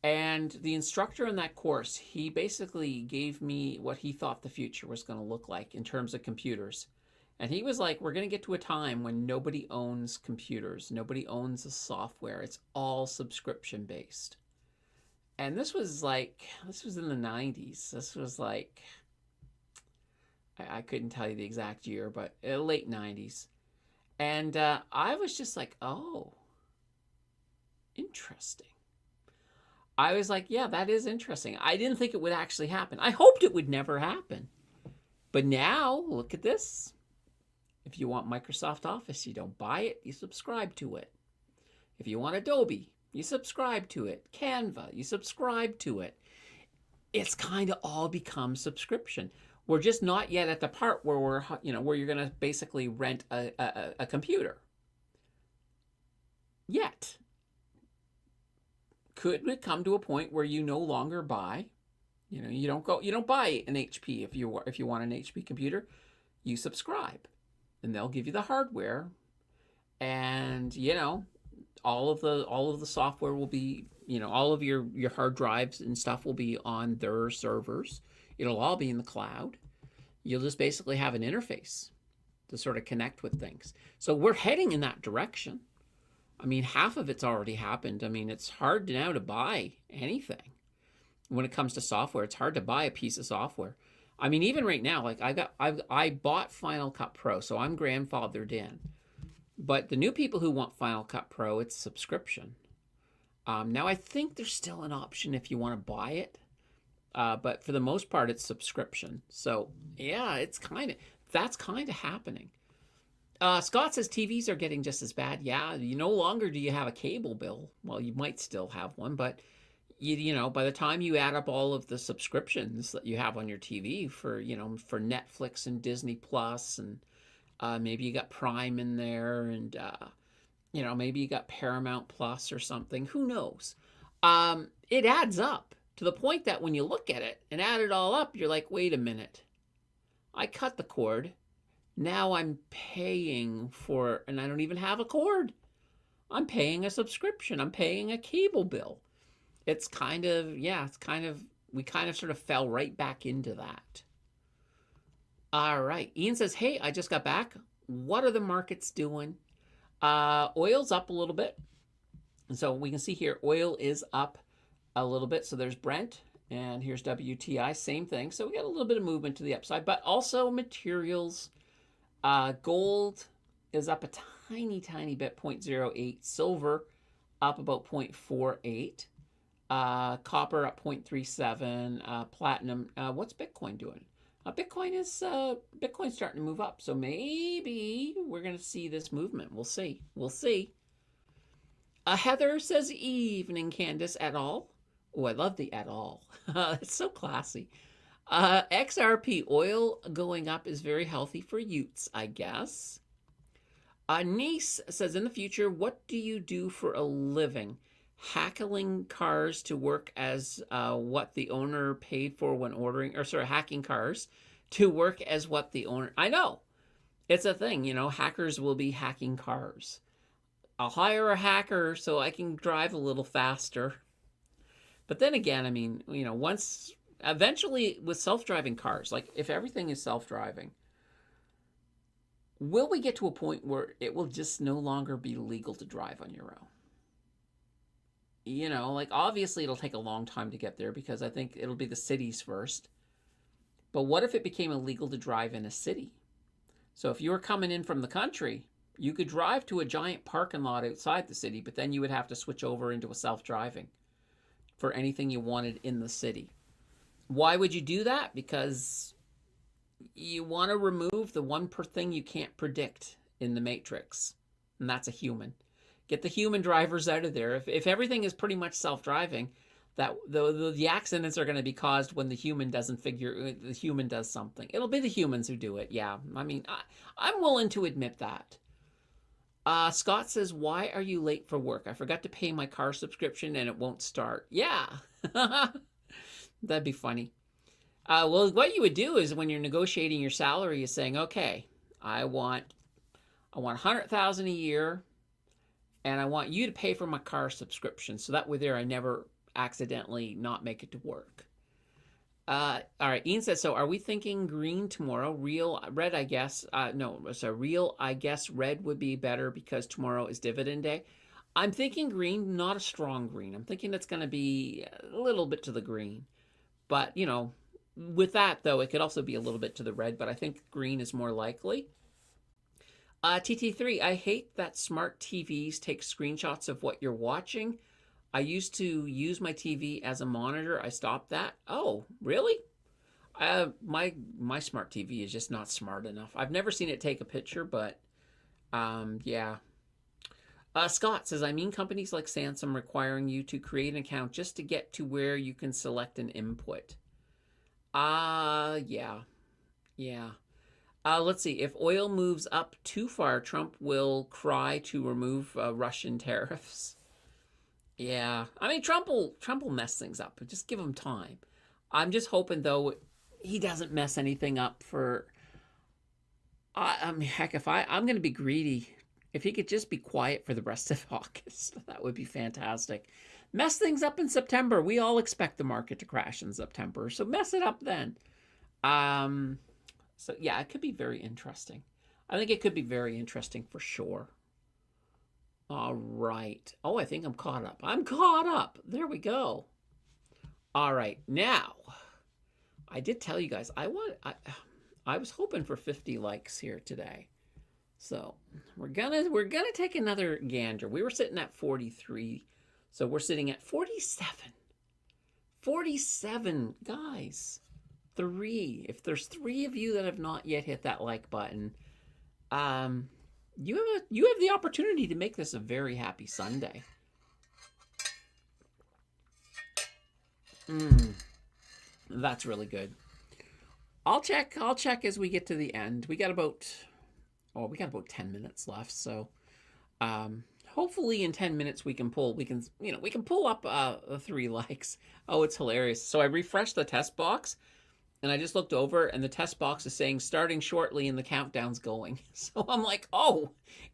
And the instructor in that course, he basically gave me what he thought the future was going to look like in terms of computers. And he was like, we're going to get to a time when nobody owns computers. Nobody owns the software. It's all subscription based. And this was in the 90s. This was like, I couldn't tell you the exact year, but late 90s. And I was just like, oh, interesting. I was like, yeah, that is interesting. I didn't think it would actually happen. I hoped it would never happen. But now, look at this. If you want Microsoft Office, you don't buy it, you subscribe to it. If you want Adobe, you subscribe to it. Canva, you subscribe to it. It's kind of all become subscription. We're just not yet at the part where where you're going to basically rent a computer. Yet. Could it come to a point where you no longer buy, you don't buy an HP if you want an HP computer, you subscribe, and they'll give you the hardware, and all of the software will be, all of your hard drives and stuff will be on their servers. It'll all be in the cloud. You'll just basically have an interface to sort of connect with things. So we're heading in that direction. I mean, half of it's already happened. I mean, it's hard now to buy anything. When it comes to software, it's hard to buy a piece of software. I mean, even right now, like I bought Final Cut Pro, so I'm grandfathered in. But the new people who want Final Cut Pro, it's subscription. Now, I think there's still an option if you want to buy it. But for the most part, it's subscription. So, yeah, that's kind of happening. Scott says TVs are getting just as bad. Yeah, no longer do you have a cable bill. Well, you might still have one, but by the time you add up all of the subscriptions that you have on your TV for Netflix and Disney Plus, and maybe you got Prime in there, and maybe you got Paramount Plus or something. Who knows? It adds up to the point that when you look at it and add it all up, you're like, wait a minute. I cut the cord. Now I'm paying for, and I don't even have a cord. I'm paying a subscription. I'm paying a cable bill. It's kind of we kind of sort of fell right back into that. All right. Ian says, hey, I just got back. What are the markets doing? Oil's up a little bit. And so we can see here, oil is up a little bit. So there's Brent and here's WTI, same thing. So we got a little bit of movement to the upside, but also materials. Gold is up a tiny, tiny bit, 0.08. Silver up about 0.48. Copper up 0.37. Platinum. What's Bitcoin doing? Bitcoin's starting to move up. So maybe we're going to see this movement. We'll see. We'll see. Heather says, evening, Candace, et al. Oh, I love the et al. It's so classy. XRP, oil going up is very healthy for Utes, I guess. Niece says, in the future, what do you do for a living? Hacking cars to work as what the owner paid for when ordering, or sorry, hacking cars to work as what the owner, I know. It's a thing, you know, hackers will be hacking cars. I'll hire a hacker so I can drive a little faster. But then again, I mean, you know, eventually with self-driving cars, like if everything is self-driving, will we get to a point where it will just no longer be legal to drive on your own? You know, like obviously it'll take a long time to get there because I think it'll be the cities first. But what if it became illegal to drive in a city? So if you were coming in from the country, you could drive to a giant parking lot outside the city, but then you would have to switch over into a self-driving for anything you wanted in the city. Why would you do that? Because you want to remove the one thing you can't predict in the matrix, and that's a human. Get the human drivers out of there. If everything is pretty much self-driving, that the accidents are going to be caused when the human the human does something. It'll be the humans who do it. Yeah, I mean, I'm willing to admit that. Scott says, why are you late for work? I forgot to pay my car subscription and it won't start. Yeah, that'd be funny. Well, what you would do is when you're negotiating your salary, you're saying, okay, I want $100,000 a year, and I want you to pay for my car subscription. So that way there, I never accidentally not make it to work. All right, Ian says, so are we thinking green tomorrow? Real red, I guess. No, so real, I guess red would be better because tomorrow is dividend day. I'm thinking green, not a strong green. I'm thinking it's going to be a little bit to the green. But, you know, with that, though, it could also be a little bit to the red, but I think green is more likely. TT3, I hate that smart TVs take screenshots of what you're watching. I used to use my TV as a monitor. I stopped that. Oh, really? My smart TV is just not smart enough. I've never seen it take a picture, but yeah. Scott says, I mean companies like Samsung requiring you to create an account just to get to where you can select an input. Yeah. Let's see. If oil moves up too far, Trump will cry to remove Russian tariffs. Yeah, I mean Trump will mess things up, but just give him time. I'm just hoping though he doesn't mess anything up for. I mean, heck, if I'm going to be greedy, if he could just be quiet for the rest of August, that would be fantastic. Mess things up in September. We all expect the market to crash in September, so mess it up then. So yeah, it could be very interesting. I think it could be very interesting for sure. All right. Oh, I think I'm caught up. I'm caught up. There we go. All right. Now, I did tell you guys I was hoping for 50 likes here today. So, we're gonna take another gander. We were sitting at 43. So, we're sitting at 47. 47, guys. 3. If there's 3 of you that have not yet hit that like button, you have the opportunity to make this a very happy Sunday. That's really good. I'll check as we get to the end. We got about 10 minutes left, so hopefully in 10 minutes we can pull up 3 likes. Oh, it's hilarious. So I refreshed the test box. And I just looked over, and the test box is saying starting shortly, and the countdown's going. So I'm like, oh,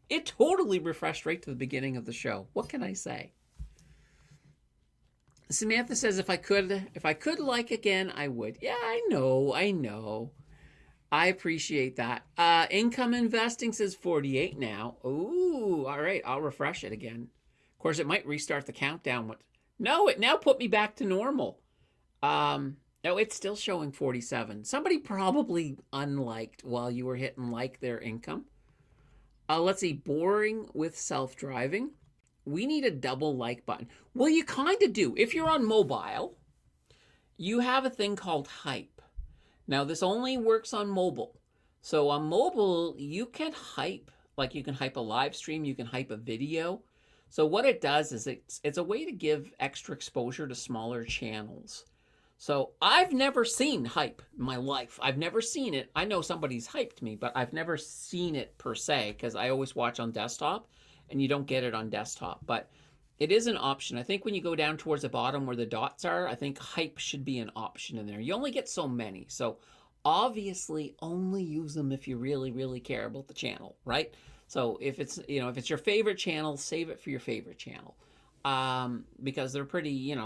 it totally refreshed right to the beginning of the show. What can I say? Samantha says if I could like again, I would. Yeah, I know. I appreciate that. Income investing says 48 now. Ooh, all right. I'll refresh it again. Of course, it might restart the countdown. No, it now put me back to normal. No, it's still showing 47. Somebody probably unliked while you were hitting like their income. Let's see. Boring with self-driving. We need a double like button. Well, you kind of do. If you're on mobile, you have a thing called hype. Now, this only works on mobile. So on mobile, you can hype, like you can hype a live stream, you can hype a video. So what it does is it's a way to give extra exposure to smaller channels. So I've never seen hype in my life. I've never seen it. I know somebody's hyped me, but I've never seen it per se because I always watch on desktop and you don't get it on desktop. But it is an option. I think when you go down towards the bottom where the dots are, I think hype should be an option in there. You only get so many. So obviously only use them if you really, really care about the channel, right? So if it's, if it's your favorite channel, save it for your favorite channel. Because they're pretty,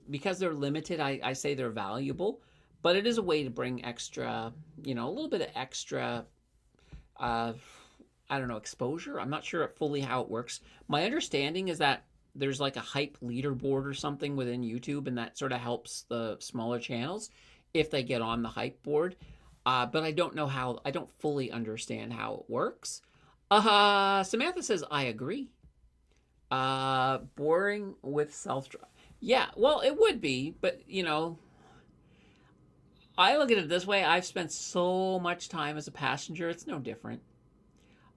because they're limited, I say they're valuable, but it is a way to bring extra, a little bit of extra, I don't know, exposure. I'm not sure fully how it works. My understanding is that there's like a hype leaderboard or something within YouTube, and that sort of helps the smaller channels if they get on the hype board. But I don't know how, I don't fully understand how it works. Samantha says, I agree. Boring with self-drive. Yeah, well, it would be, but, I look at it this way. I've spent so much time as a passenger, it's no different.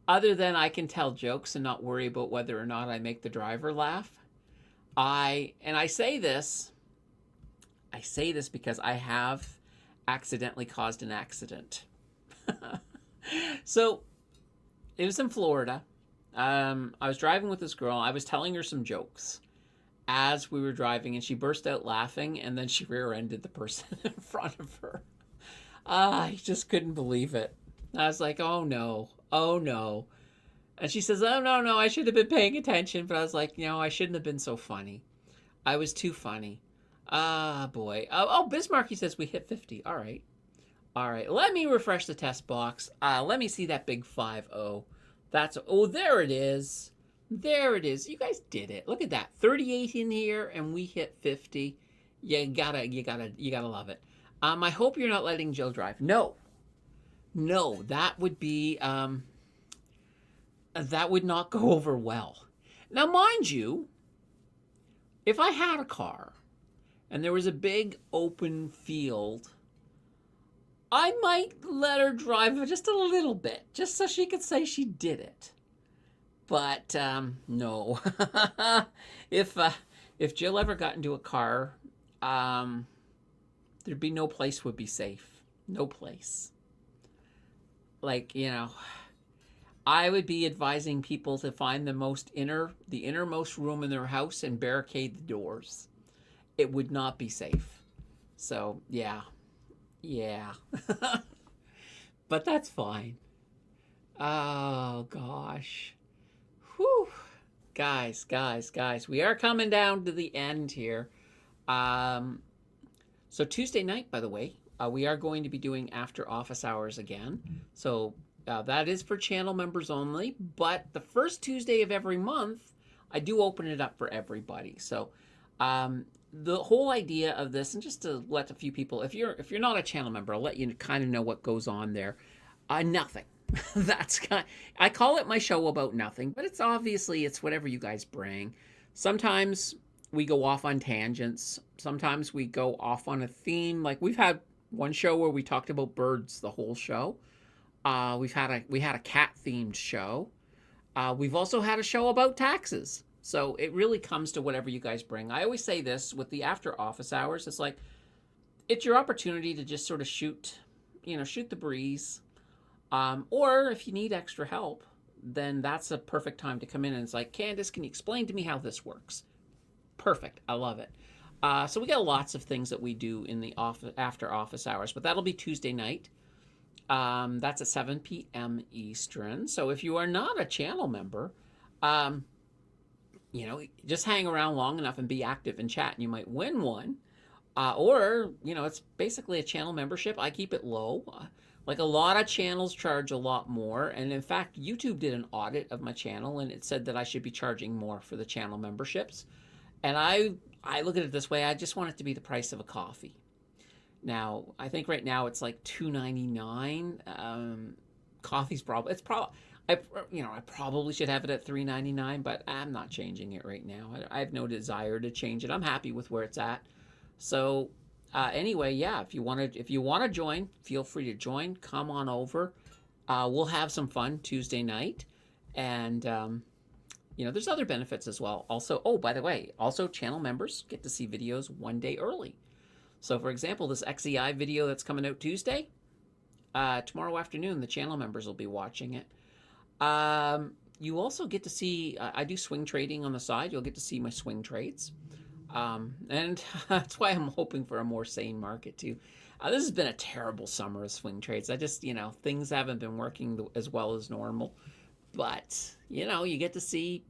Other than I can tell jokes and not worry about whether or not I make the driver laugh. I say this because I have accidentally caused an accident. So it was in Florida. I was driving with this girl. I was telling her some jokes as we were driving, and she burst out laughing, and then she rear-ended the person in front of her. I just couldn't believe it. I was like, oh no. And she says, oh, no, I should have been paying attention. But I was like, I shouldn't have been so funny. I was too funny. Boy. Oh, Bismarcky says we hit 50. All right. Let me refresh the test box. Let me see that big 5-0. There it is. You guys did it. Look at that. 38 in here, and we hit 50. You gotta love it. I hope you're not letting Jill drive. No, that would be, that would not go over well. Now, mind you, if I had a car and there was a big open field, I might let her drive just a little bit, just so she could say she did it. But no. If Jill ever got into a car, there'd be no place would be safe. No place. Like, I would be advising people to find the innermost room in their house and barricade the doors. It would not be safe. So, yeah. But that's fine. Oh, gosh. Whew. Guys, we are coming down to the end here. So Tuesday night, by the way, we are going to be doing after office hours again. So that is for channel members only. But the first Tuesday of every month, I do open it up for everybody. So the whole idea of this, and just to let a few people, if you're not a channel member, I'll let you kind of know what goes on there. Nothing. I call it my show about nothing, but it's whatever you guys bring. Sometimes we go off on tangents. Sometimes we go off on a theme. Like we've had one show where we talked about birds the whole show. We had a cat themed show. We've also had a show about taxes. So it really comes to whatever you guys bring. I always say this with the after office hours. It's like, it's your opportunity to just sort of shoot the breeze. Or if you need extra help, then that's a perfect time to come in and it's like, Candace, can you explain to me how this works? Perfect. I love it. So we got lots of things that we do in the after office hours, but that'll be Tuesday night. That's at 7 p.m. Eastern. So if you are not a channel member, just hang around long enough and be active in chat and you might win one. Or, it's basically a channel membership. I keep it low. Like a lot of channels charge a lot more. And in fact, YouTube did an audit of my channel and it said that I should be charging more for the channel memberships. And I look at it this way. I just want it to be the price of a coffee. Now, I think right now it's like $2.99. Coffee's probably, I probably should have it at $3.99, but I'm not changing it right now. I have no desire to change it. I'm happy with where it's at. So anyway, yeah, if you want to join, feel free to join. Come on over. We'll have some fun Tuesday night, and there's other benefits as well. Also, oh, by the way, also channel members get to see videos one day early. So, for example, this XEI video that's coming out Tuesday, tomorrow afternoon, the channel members will be watching it. You also get to see, I do swing trading on the side. You'll get to see my swing trades. And that's why I'm hoping for a more sane market too. This has been a terrible summer of swing trades. I just, things haven't been working as well as normal. But, you get to see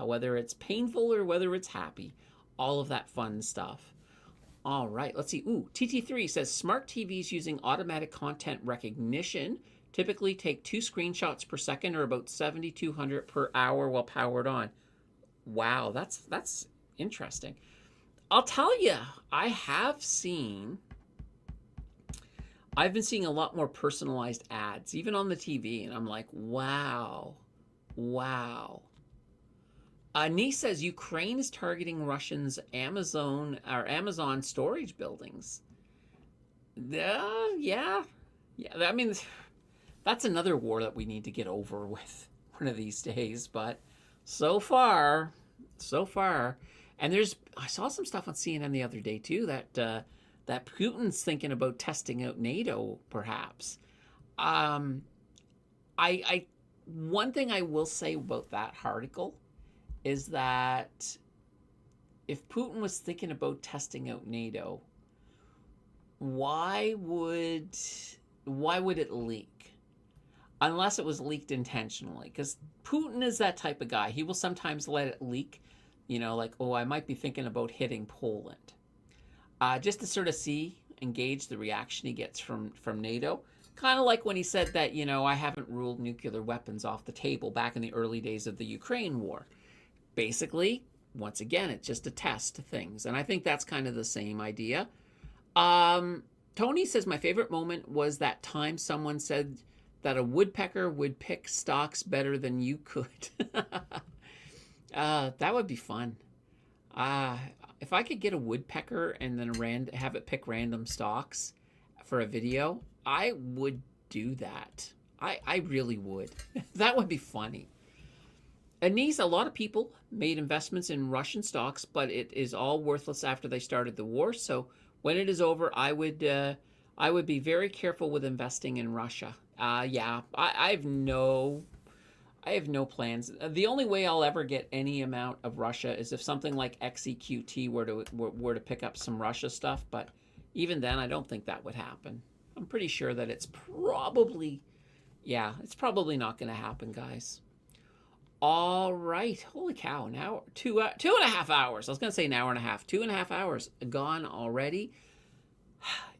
whether it's painful or whether it's happy. All of that fun stuff. All right, let's see. Ooh, TT3 says smart TVs using automatic content recognition typically take 2 screenshots per second or about 7,200 per hour while powered on. Wow, that's interesting. I'll tell you, I've been seeing a lot more personalized ads, even on the TV, and I'm like, wow. Nice says Ukraine is targeting Russians' Amazon storage buildings. Yeah. I mean, that's another war that we need to get over with one of these days. But so far, and I saw some stuff on CNN the other day too that Putin's thinking about testing out NATO, perhaps. One thing I will say about that article is that if Putin was thinking about testing out NATO, why would it leak? Unless it was leaked intentionally, because Putin is that type of guy. He will sometimes let it leak, like, oh, I might be thinking about hitting Poland, just to sort of engage the reaction he gets from NATO. Kind of like when he said that, I haven't ruled nuclear weapons off the table back in the early days of the Ukraine war. Basically, once again, it's just a test to things. And I think that's kind of the same idea. Tony says, my favorite moment was that time someone said that a woodpecker would pick stocks better than you could. That would be fun. If I could get a woodpecker and then have it pick random stocks for a video, I would do that. I really would. That would be funny. Anise, a lot of people made investments in Russian stocks, but it is all worthless after they started the war. So when it is over, I would be very careful with investing in Russia. I have no plans. The only way I'll ever get any amount of Russia is if something like XEQT were to pick up some Russia stuff. But even then, I don't think that would happen. I'm pretty sure that it's probably not going to happen, guys. All right. Holy cow. Now 2.5 hours. I was going to say an hour and a half. 2.5 hours gone already.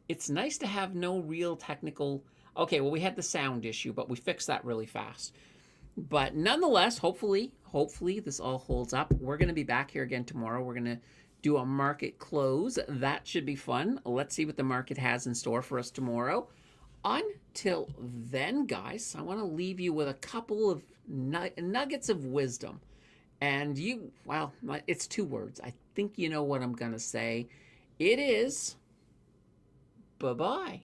It's nice to have no real technical... Okay, well, we had the sound issue, but we fixed that really fast. But nonetheless, hopefully this all holds up. We're going to be back here again tomorrow. We're going to do a market close. That should be fun. Let's see what the market has in store for us tomorrow. Until then, guys, I want to leave you with a couple of nuggets of wisdom. And it's 2 words. I think you know what I'm going to say. It is bye-bye.